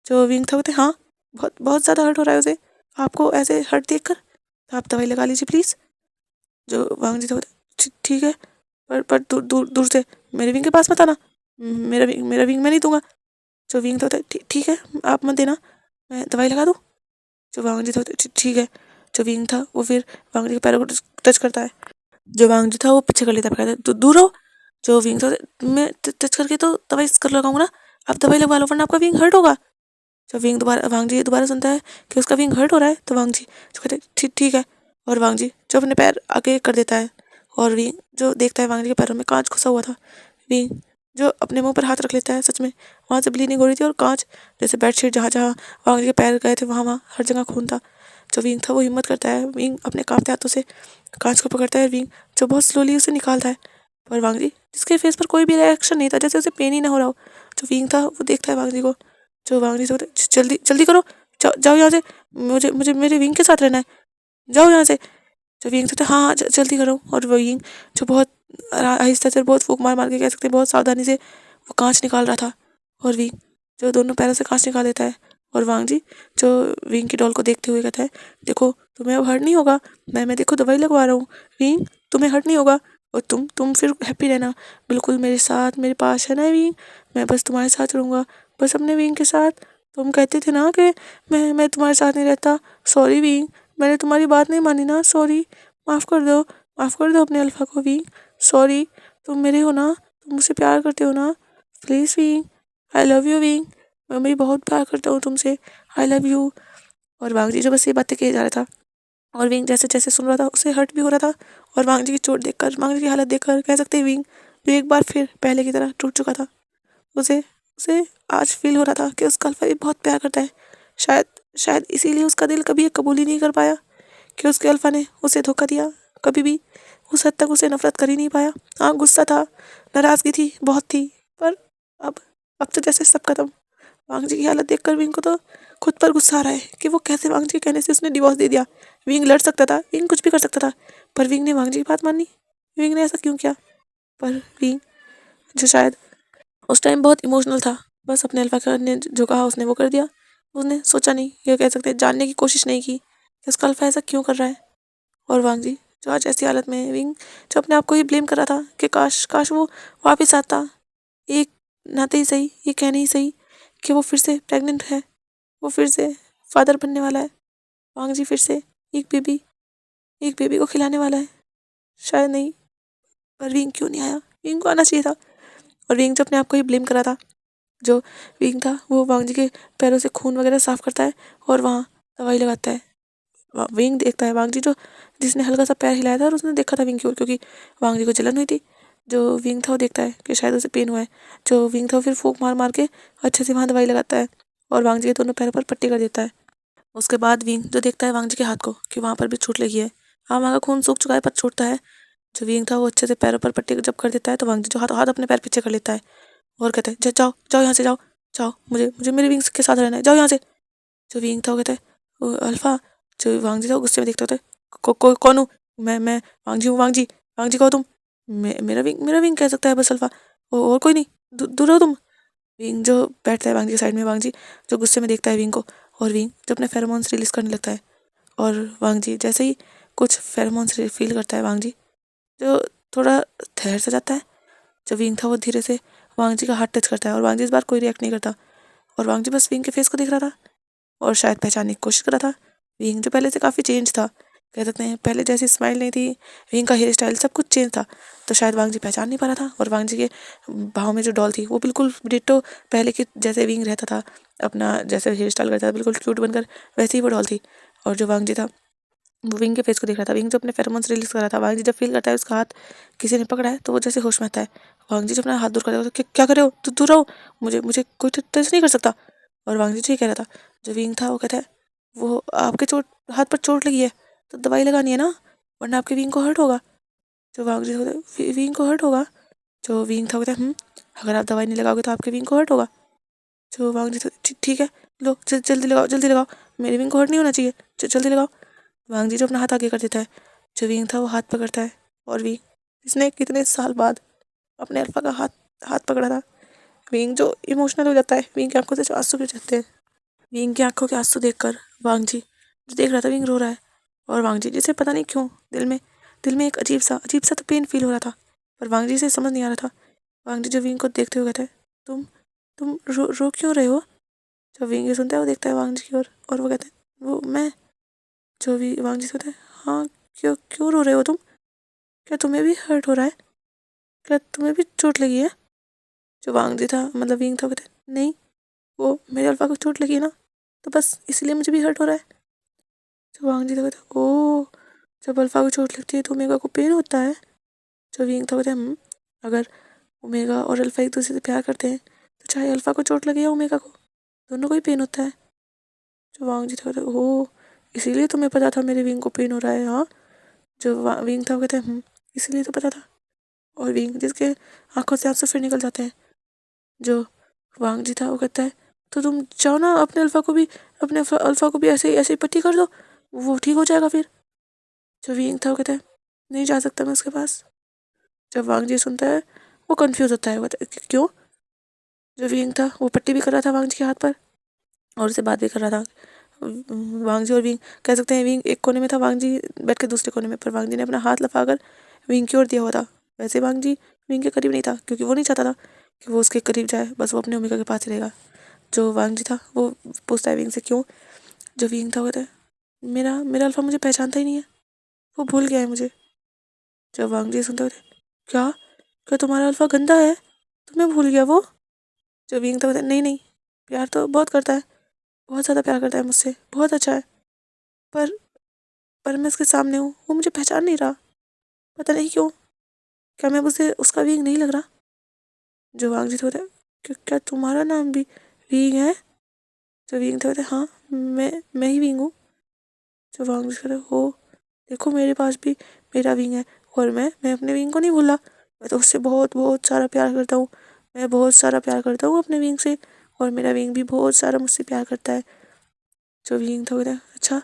जो विंग था कहते हाँ बहुत बहुत ज़्यादा हर्ट हो रहा है उसे, आपको ऐसे हर्ट देख कर, तो आप दवाई लगा लीजिए प्लीज़। जो वांग जी था ठीक है, पर दूर दूर दूर से मेरे विंग के पास मत आना, मेरा विंग मैं नहीं दूंगा। जो विंग था ठीक है आप मत देना, मैं दवाई लगा दूँ। जो वांग जी था ठीक है। जो विंग था वो फिर वांग जी के पैरों को टच करता है। जो वांग जी था वो पीछे कर लेता है, कहता है दूर रहो। जो विंग था मैं टच करके तो दवाई कर लगाऊंगा ना, आप दवाई लगवा लो वरना आपका विंग हर्ट होगा। जब वांग जी दोबारा सुनता है कि उसका विंग हर्ट हो रहा है, तो वांग जी जो कहते हैं ठीक है। और वांग जी जो अपने पैर आगे कर देता है, और विंग जो देखता है वांग जी के पैरों में कांच घुसा हुआ था। विंग जो अपने मुंह पर हाथ रख लेता है, सच में वहाँ से ब्लीडिंग हो रही थी, और कांच जैसे बेडशीट जहाँ जहाँ वांग जी के पैर गए थे वहाँ वहाँ हर जगह खून था। जो विंग था वो हिम्मत करता है, विंग अपने कांपते हाथों से कांच को पकड़ता है, विंग जो बहुत स्लोली उसे निकालता है। पर वांग जी जिसके फेस पर कोई भी रिएक्शन नहीं था, जैसे उसे पेन ही ना हो रहा हो। जो विंग था वो देखता है वांग जी को। जो वांग जी से जल्दी जल्दी करो, जाओ यहाँ से, मुझे मुझे मेरे विंग के साथ रहना है, जाओ यहाँ से। जो विंग से हाँ हाँ जल्दी करो। और वो विंग जो बहुत आहिस्ता से बहुत फूंक मार मार के कह सकते हैं बहुत सावधानी से वो कांच निकाल रहा था। और विंग जो दोनों पैरों से कांच निकाल देता है। और वांग जी जो विंग की डॉल को देखते हुए कहता है देखो तुम्हें अब हर्ट नहीं होगा, मैं देखो दवाई लगवा रहा हूँ, विंग तुम्हें हर्ट नहीं होगा, और तुम फिर हैप्पी रहना बिल्कुल मेरे साथ मेरे पास है ना विंग, मैं बस तुम्हारे साथ रहूँगा, बस अपने विंग के साथ। तुम कहते थे ना कि मैं तुम्हारे साथ नहीं रहता, सॉरी विंग, मैंने तुम्हारी बात नहीं मानी ना, सॉरी, माफ़ कर दो अपने अल्फा को विंग, सॉरी, तुम मेरे हो ना, तुम मुझसे प्यार करते हो ना, please wing, I love you wing, मैं भी बहुत प्यार करता हूँ तुमसे, आई लव यू। और वांग जी जो बस ये बातें कहे जा रहा था, और विंग जैसे जैसे सुन रहा था उसे हर्ट भी हो रहा था। और वांग जी की चोट देखकर, वांग जी की हालत देखकर कह सकते हैं विंग जो एक बार फिर पहले की तरह टूट चुका था, उसे उसे आज फील हो रहा था कि उसका अल्फा भी बहुत प्यार करता है। शायद शायद इसीलिए उसका दिल कभी ये कबूल ही नहीं कर पाया कि उसके अल्फा ने उसे धोखा दिया। कभी भी उस हद तक उसे नफरत कर ही नहीं पाया। हाँ, गुस्सा था, नाराजगी थी, बहुत थी, पर अब अब तो जैसे सब खत्म। वांगजी की हालत देखकर विंग को तो खुद पर गुस्सा आ रहा है कि वो कैसे वांगजी के कहने से उसने डिवोर्स दे दिया। विंग लड़ सकता था, विंग कुछ भी कर सकता था, पर विंग ने वांगजी की बात मानी। विंग ने ऐसा क्यों किया? पर विंग, जो शायद उस टाइम बहुत इमोशनल था, बस अपने अल्फा ने जो कहा उसने वो कर दिया। उसने सोचा नहीं, ये कह सकते हैं जानने की कोशिश नहीं की कि उसका अल्फा ऐसा क्यों कर रहा है। और वांगजी जो आज ऐसी हालत में है, विंग जो अपने आप को ही ब्लेम कर रहा था कि काश काश वो वापस आता, एक नाते ही सही, ये कहने ही सही कि वो फिर से प्रेग्नेंट है, वो फिर से फादर बनने वाला है। वांगजी फिर से एक बेबी एक बेबी को खिलाने वाला है। शायद नहीं, पर विंग क्यों नहीं आया? विंग को आना चाहिए था। और विंग जो अपने आप को ही ब्लेम कर रहा था, जो विंग था वो वांगजी के पैरों से खून वगैरह साफ करता है और वहाँ दवाई लगाता है। विंग देखता है वांगजी जो जिसने हल्का सा पैर हिलाया था और उसने देखा था विंग की ओर, क्योंकि वांगजी को जलन हुई थी। जो विंग था वो देखता है कि शायद उसे पेन हुआ है। जो विंग था वो फिर फूंक मार मार के अच्छे से वहाँ दवाई लगाता है और वांगजी के दोनों पैरों पर पट्टी कर देता है। उसके बाद विंग जो देखता है वांगजी के हाथ को कि वहाँ पर भी चोट लगी है। हाँ, वहाँ का खून सूख चुका है पर छूटता है। जो विंग था वो अच्छे से पैरों पर पट्टी जब कर देता है तो वांगजी जो हाथ हाथ अपने पैर पीछे कर लेता है और कहता है जाओ जाओ यहाँ से, जाओ जाओ, मुझे मुझे मेरे विंग्स के साथ रहना है, जाओ यहाँ से। जो विंग था वो कहता है वो अल्फा। जो वांगजी था वो गुस्से में देखता होता है, कौन हूँ मैं वांगजी हूँ, वांगजी वांगजी कहो तुम। मेरा विंग कह सकता है बस अल्फा, और कोई नहीं, दूर रहो तुम। विंग जो बैठता है वांगजी के साइड में, वांगजी जो गुस्से में देखता है विंग को, और विंग जो अपने फेरोमोन्स रिलीज करने लगता है। और वांगजी जैसे ही कुछ फेरोमोन्स फील करता है, वांगजी जो थोड़ा ठहर सा जाता है। जो विंग था वो धीरे से वांगजी का हाथ टच करता है और वांगजी इस बार कोई रिएक्ट नहीं करता और वांगजी बस विंग के फेस को देख रहा था और शायद पहचानने की कोशिश कर रहा था। विंग जो पहले से काफ़ी चेंज था, कह सकते हैं पहले जैसी स्माइल नहीं थी, विंग का हेयर स्टाइल सब कुछ चेंज था, तो शायद वांगजी पहचान नहीं पा रहा था। और वांगजी के बाहों में जो डॉल थी वो बिल्कुल डिट्टो पहले के जैसे विंग रहता था, अपना जैसे हेयर स्टाइल करता था बिल्कुल क्यूट बनकर, वैसे ही वो डॉल थी। और जो वांगजी था वो विंग के फेस को देख रहा था। विंग जो अपने फेरोमोन्स रिलीज कर रहा था, वांगजी जब फील करता है उसका हाथ किसी ने पकड़ा है तो वो जैसे होश में आता है। वांगजी जब अपना हाथ दूर करता है तो क्या कर रहे हो, दूर रहो, मुझे मुझे कोई टच नहीं कर सकता। और वांगजी जी कह रहा था। जो विंग था वो कहता है वो आपके चोट हाथ पर चोट लगी है तो दवाई लगानी है ना, वरना आपके विंग को हर्ट होगा। जो वांगजी होता है विंग को हर्ट होगा। जो विंग था कहता है अगर आप दवाई नहीं लगाओगे तो आपके विंग को हर्ट होगा। जो वांगजी था ठीक है, लो जल्दी लगाओ, जल्दी लगाओ, मेरे विंग को हर्ट नहीं होना चाहिए, जल्दी लगाओ। वांगजी जो अपना हाथ आगे कर देता है, जो विंग था वो हाथ पकड़ता है और विंग इसने कितने साल बाद अपने अल्फा का हाथ हाथ पकड़ा था। विंग जो इमोशनल हो जाता है, विंग की आंखों से आंसू गिर जाते हैं। विंग की आंखों के आंसू देखकर वांगजी जो देख रहा था विंग रो रहा है और वांगजी जिसे पता नहीं क्यों दिल में एक अजीब सा तो पेन फील हो रहा था, पर वांगजी से समझ नहीं आ रहा था। वांगजी जो विंग को देखते हुए कहता है तुम रो क्यों रहे हो? जब विंग ये सुनता है वो देखता है वांगजी की ओर और वो कहता है वो मैं। जो भी वांगजी से कहता है हाँ, क्यों क्यों रो रहे हो तुम? क्या तुम्हें भी हर्ट हो रहा है? क्या तुम्हें भी चोट लगी है? जो वांगजी था मतलब विंग था वो कहता है नहीं, वो मेरे अल्फा को चोट लगी है ना, तो बस इसलिए मुझे भी हर्ट हो रहा है। जो वांगजी था कहता है ओह, जब अल्फा को चोट लगती है तो ओमेगा को पेन होता है। जो विंग था कहता है अगर ओमेगा और अल्फा एक दूसरे से प्यार करते हैं तो चाहे अल्फा को चोट लगे या ओमेगा को, दोनों को ही पेन होता है। जो वांगजी था कहता है ओह, इसीलिए तुम्हें पता था मेरे विंग को पेन हो रहा है। हाँ, जो विंग था वो कहता है इसीलिए तो पता था। और विंग जिसके आंखों से आंसू फिर निकल जाते हैं। जो वांगजी था वो कहता है तो तुम जाओ ना अपने अल्फा को भी, अपने अल्फा को भी ऐसे ऐसे पट्टी कर दो, वो ठीक हो जाएगा फिर। जो विंग था वो कहता है नहीं जा सकता मैं उसके पास। जब वांगजी सुनता है वो कंफ्यूज होता है, वो कहता है क्यों? जो विंग था वो पट्टी भी कर रहा था वांगजी के हाथ पर और उसे बात भी कर रहा था। वांगजी और विंग कह सकते हैं, विंग एक कोने में था, वांगजी बैठ के दूसरे कोने में, पर वांगजी ने अपना हाथ लफाकर विंग की ओर दिया हुआ था। वैसे वांगजी विंग के करीब नहीं था क्योंकि वो नहीं चाहता था कि वो उसके करीब जाए, बस वो अपने ओमेगा के पास ही रहेगा। जो वांगजी था वो पूछता है विंग से क्यों? जो विंग था वो कहता है मेरा मेरा अल्फा मुझे पहचानता ही नहीं है, वो भूल गया है मुझे। जब वांगजी सुनते हुए क्या क्या तुम्हारा अल्फा गंदा है, तुम्हें भूल गया वो? जो विंग था नहीं नहीं, प्यार तो बहुत करता है, बहुत ज़्यादा प्यार करता है मुझसे, बहुत अच्छा है, पर पर मैं उसके सामने हूँ, वो मुझे पहचान नहीं रहा, पता नहीं क्यों, क्या मैं उसे उसका विंग नहीं लग रहा? जो वांगजी था क्या तुम्हारा नाम भी विंग है? जो विंग था, हाँ मैं ही विंग हूँ। जो वांग जी कहता हो, देखो मेरे पास भी मेरा विंग है और मैं अपने विंग को नहीं भूला। मैं तो उससे बहुत बहुत सारा प्यार करता हूँ। मैं बहुत सारा प्यार करता हूँ अपने विंग से और मेरा विंग भी बहुत सारा मुझसे प्यार करता है। जो विंग था कहता अच्छा।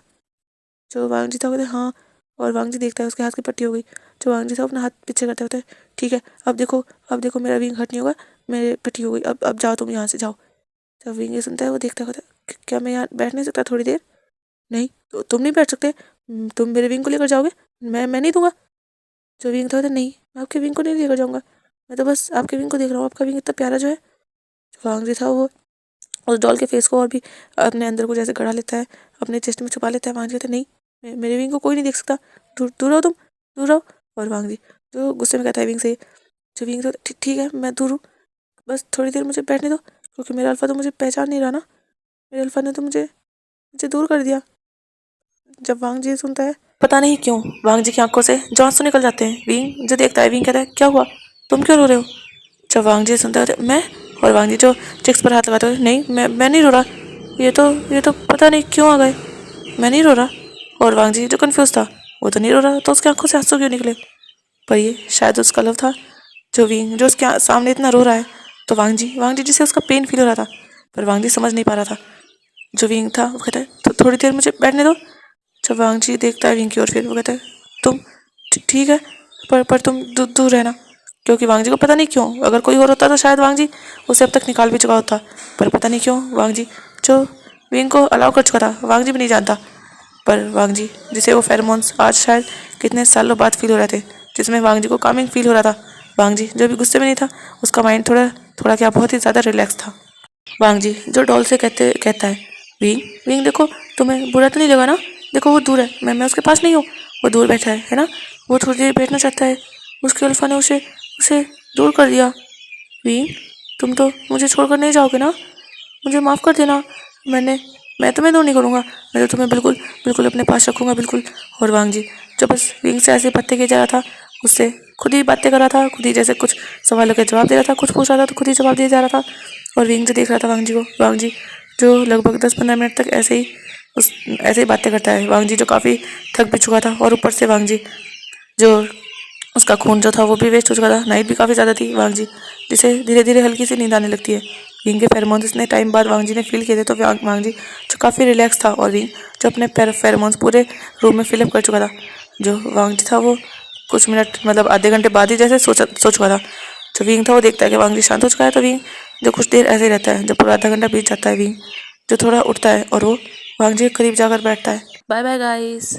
जो वांग जी था कहते हाँ। और वांग जी देखता है उसके हाथ की पट्टी हो गई। जो वांग जी था अपना हाथ पीछे करता होता है, ठीक है अब देखो मेरा विंग हट नहीं होगा, मेरे पट्टी हो गई, अब जाओ तुम यहाँ से जाओ। जब विंग ये सुनता है वो देखता होता है क्या मैं यहाँ बैठ नहीं सकता थोड़ी देर? नहीं तो तुम नहीं बैठ सकते, तुम मेरे विंग को लेकर जाओगे, मैं नहीं दूंगा। जो विंग था नहीं, मैं आपके विंग को नहीं लेकर जाऊंगा, मैं तो बस आपके विंग को देख रहा हूँ, आपका विंग इतना प्यारा जो है। जो वांग जी था वो उस डॉल के फेस को और भी अपने अंदर को जैसे गड़ा लेता है, अपने चेस्ट में छुपा लेता है। वांग जी कहता नहीं, मेरे विंग को कोई नहीं देख सकता, दूर दूर रहो तुम, दूर रहो। और वांग जी जो गुस्से में कहता है विंग से, जो विंग तो ठीक है मैं दूर हूँ, बस थोड़ी देर मुझे बैठने दो, क्योंकि मेरा अल्फा तो मुझे पहचान नहीं रहा ना, मेरे अल्फा ने तो मुझे मुझे दूर कर दिया। जब वांग जी सुनता है, पता नहीं क्यों वांग जी की आंखों से जो आंसू निकल जाते हैं। विंग जो देखता है, विंग कहता है क्या हुआ, तुम क्यों रो रहे हो? जब वांग जी सुनता है मैं, और वांग जी जो चिक्स पर हाथ लगाते हुए नहीं मैं नहीं रो रहा, ये तो पता नहीं क्यों आ गए, मैं नहीं रो रहा। और वांग जी जो कंफ्यूज था, वो तो नहीं रो रहा, तो उसकी आंखों से आंसू क्यों निकले? पर ये शायद उसका लव था। जो विंग जो उसके सामने इतना रो रहा है, तो वांग जी जिसे उसका पेन फील हो रहा था, पर वांग जी समझ नहीं पा रहा था। जो विंग था वो कहता है तो थोड़ी देर मुझे बैठने दो। जब वांग जी देखता है विंग की ओर, फिर वो कहता है तुम ठीक है, पर तुम दूर रहना, क्योंकि वांग जी को पता नहीं क्यों, अगर कोई और होता तो शायद वांग जी उसे अब तक निकाल भी चुका होता, पर पता नहीं क्यों वांग जी जो विंग को अलाउ कर चुका था, वांग जी भी नहीं जानता। पर वांग जी जिसे वो फेरोमोन्स आज शायद कितने सालों बाद फील हो रहे थे, जिसमें वांग जी को कामिंग फील हो रहा था, वांग जी जो भी गुस्से में नहीं था, उसका माइंड थोड़ा थोड़ा क्या बहुत ही ज़्यादा रिलैक्स था। वांग जी जो डॉल से कहता है विंग विंग देखो, तुम्हें बुरा तो नहीं लगा ना, देखो वो दूर है, मैं उसके पास नहीं हूँ, वो दूर बैठा है ना, वो थोड़ी देर बैठना चाहता है, उसके अल्फा ने उसे उसे दूर कर दिया। विंग तुम तो मुझे छोड़कर नहीं जाओगे ना, मुझे माफ़ कर देना, मैंने मैं तुम्हें दूर नहीं करूँगा, मैं तो तुम्हें बिल्कुल बिल्कुल अपने पास रखूँगा बिल्कुल। और वांग जी जो बस विंग से ऐसे बातें किए जा रहा था, उससे खुद ही बातें कर रहा था, खुद ही जैसे कुछ सवालों के जवाब दे रहा था, कुछ पूछ रहा था तो खुद ही जवाब दिया जा रहा था। और विंग जो देख रहा था वांग जी को, वांग जी जो लगभग 10-15 मिनट तक ऐसे ही बातें करता है। वांग जी जो काफ़ी थक भी चुका था, और ऊपर से वांग जी जो उसका खून जो था वो भी वेस्ट हो चुका था, नाइट भी काफ़ी ज़्यादा थी। वांग जी जिसे धीरे धीरे हल्की सी नींद आने लगती है। विंग के फेरोमोन्स इतने टाइम बाद वांग जी ने फील किए थे, तो वांग जी जो काफ़ी रिलैक्स था, और विंग जो अपने फेरोमोन्स पूरे रूम में फिलअप कर चुका था। जो वांग जी था वो कुछ मिनट मतलब आधे घंटे बाद ही जैसे सो चुका था। जो विंग था वो देखता है कि वांग जी शांत हो चुका है, तो विंग जो कुछ देर ऐसे ही रहता है, जब पूरा आधा घंटा बीत जाता है, विंग जो थोड़ा उठता है और वो वांग जी के करीब जाकर बैठता है। Bye bye guys.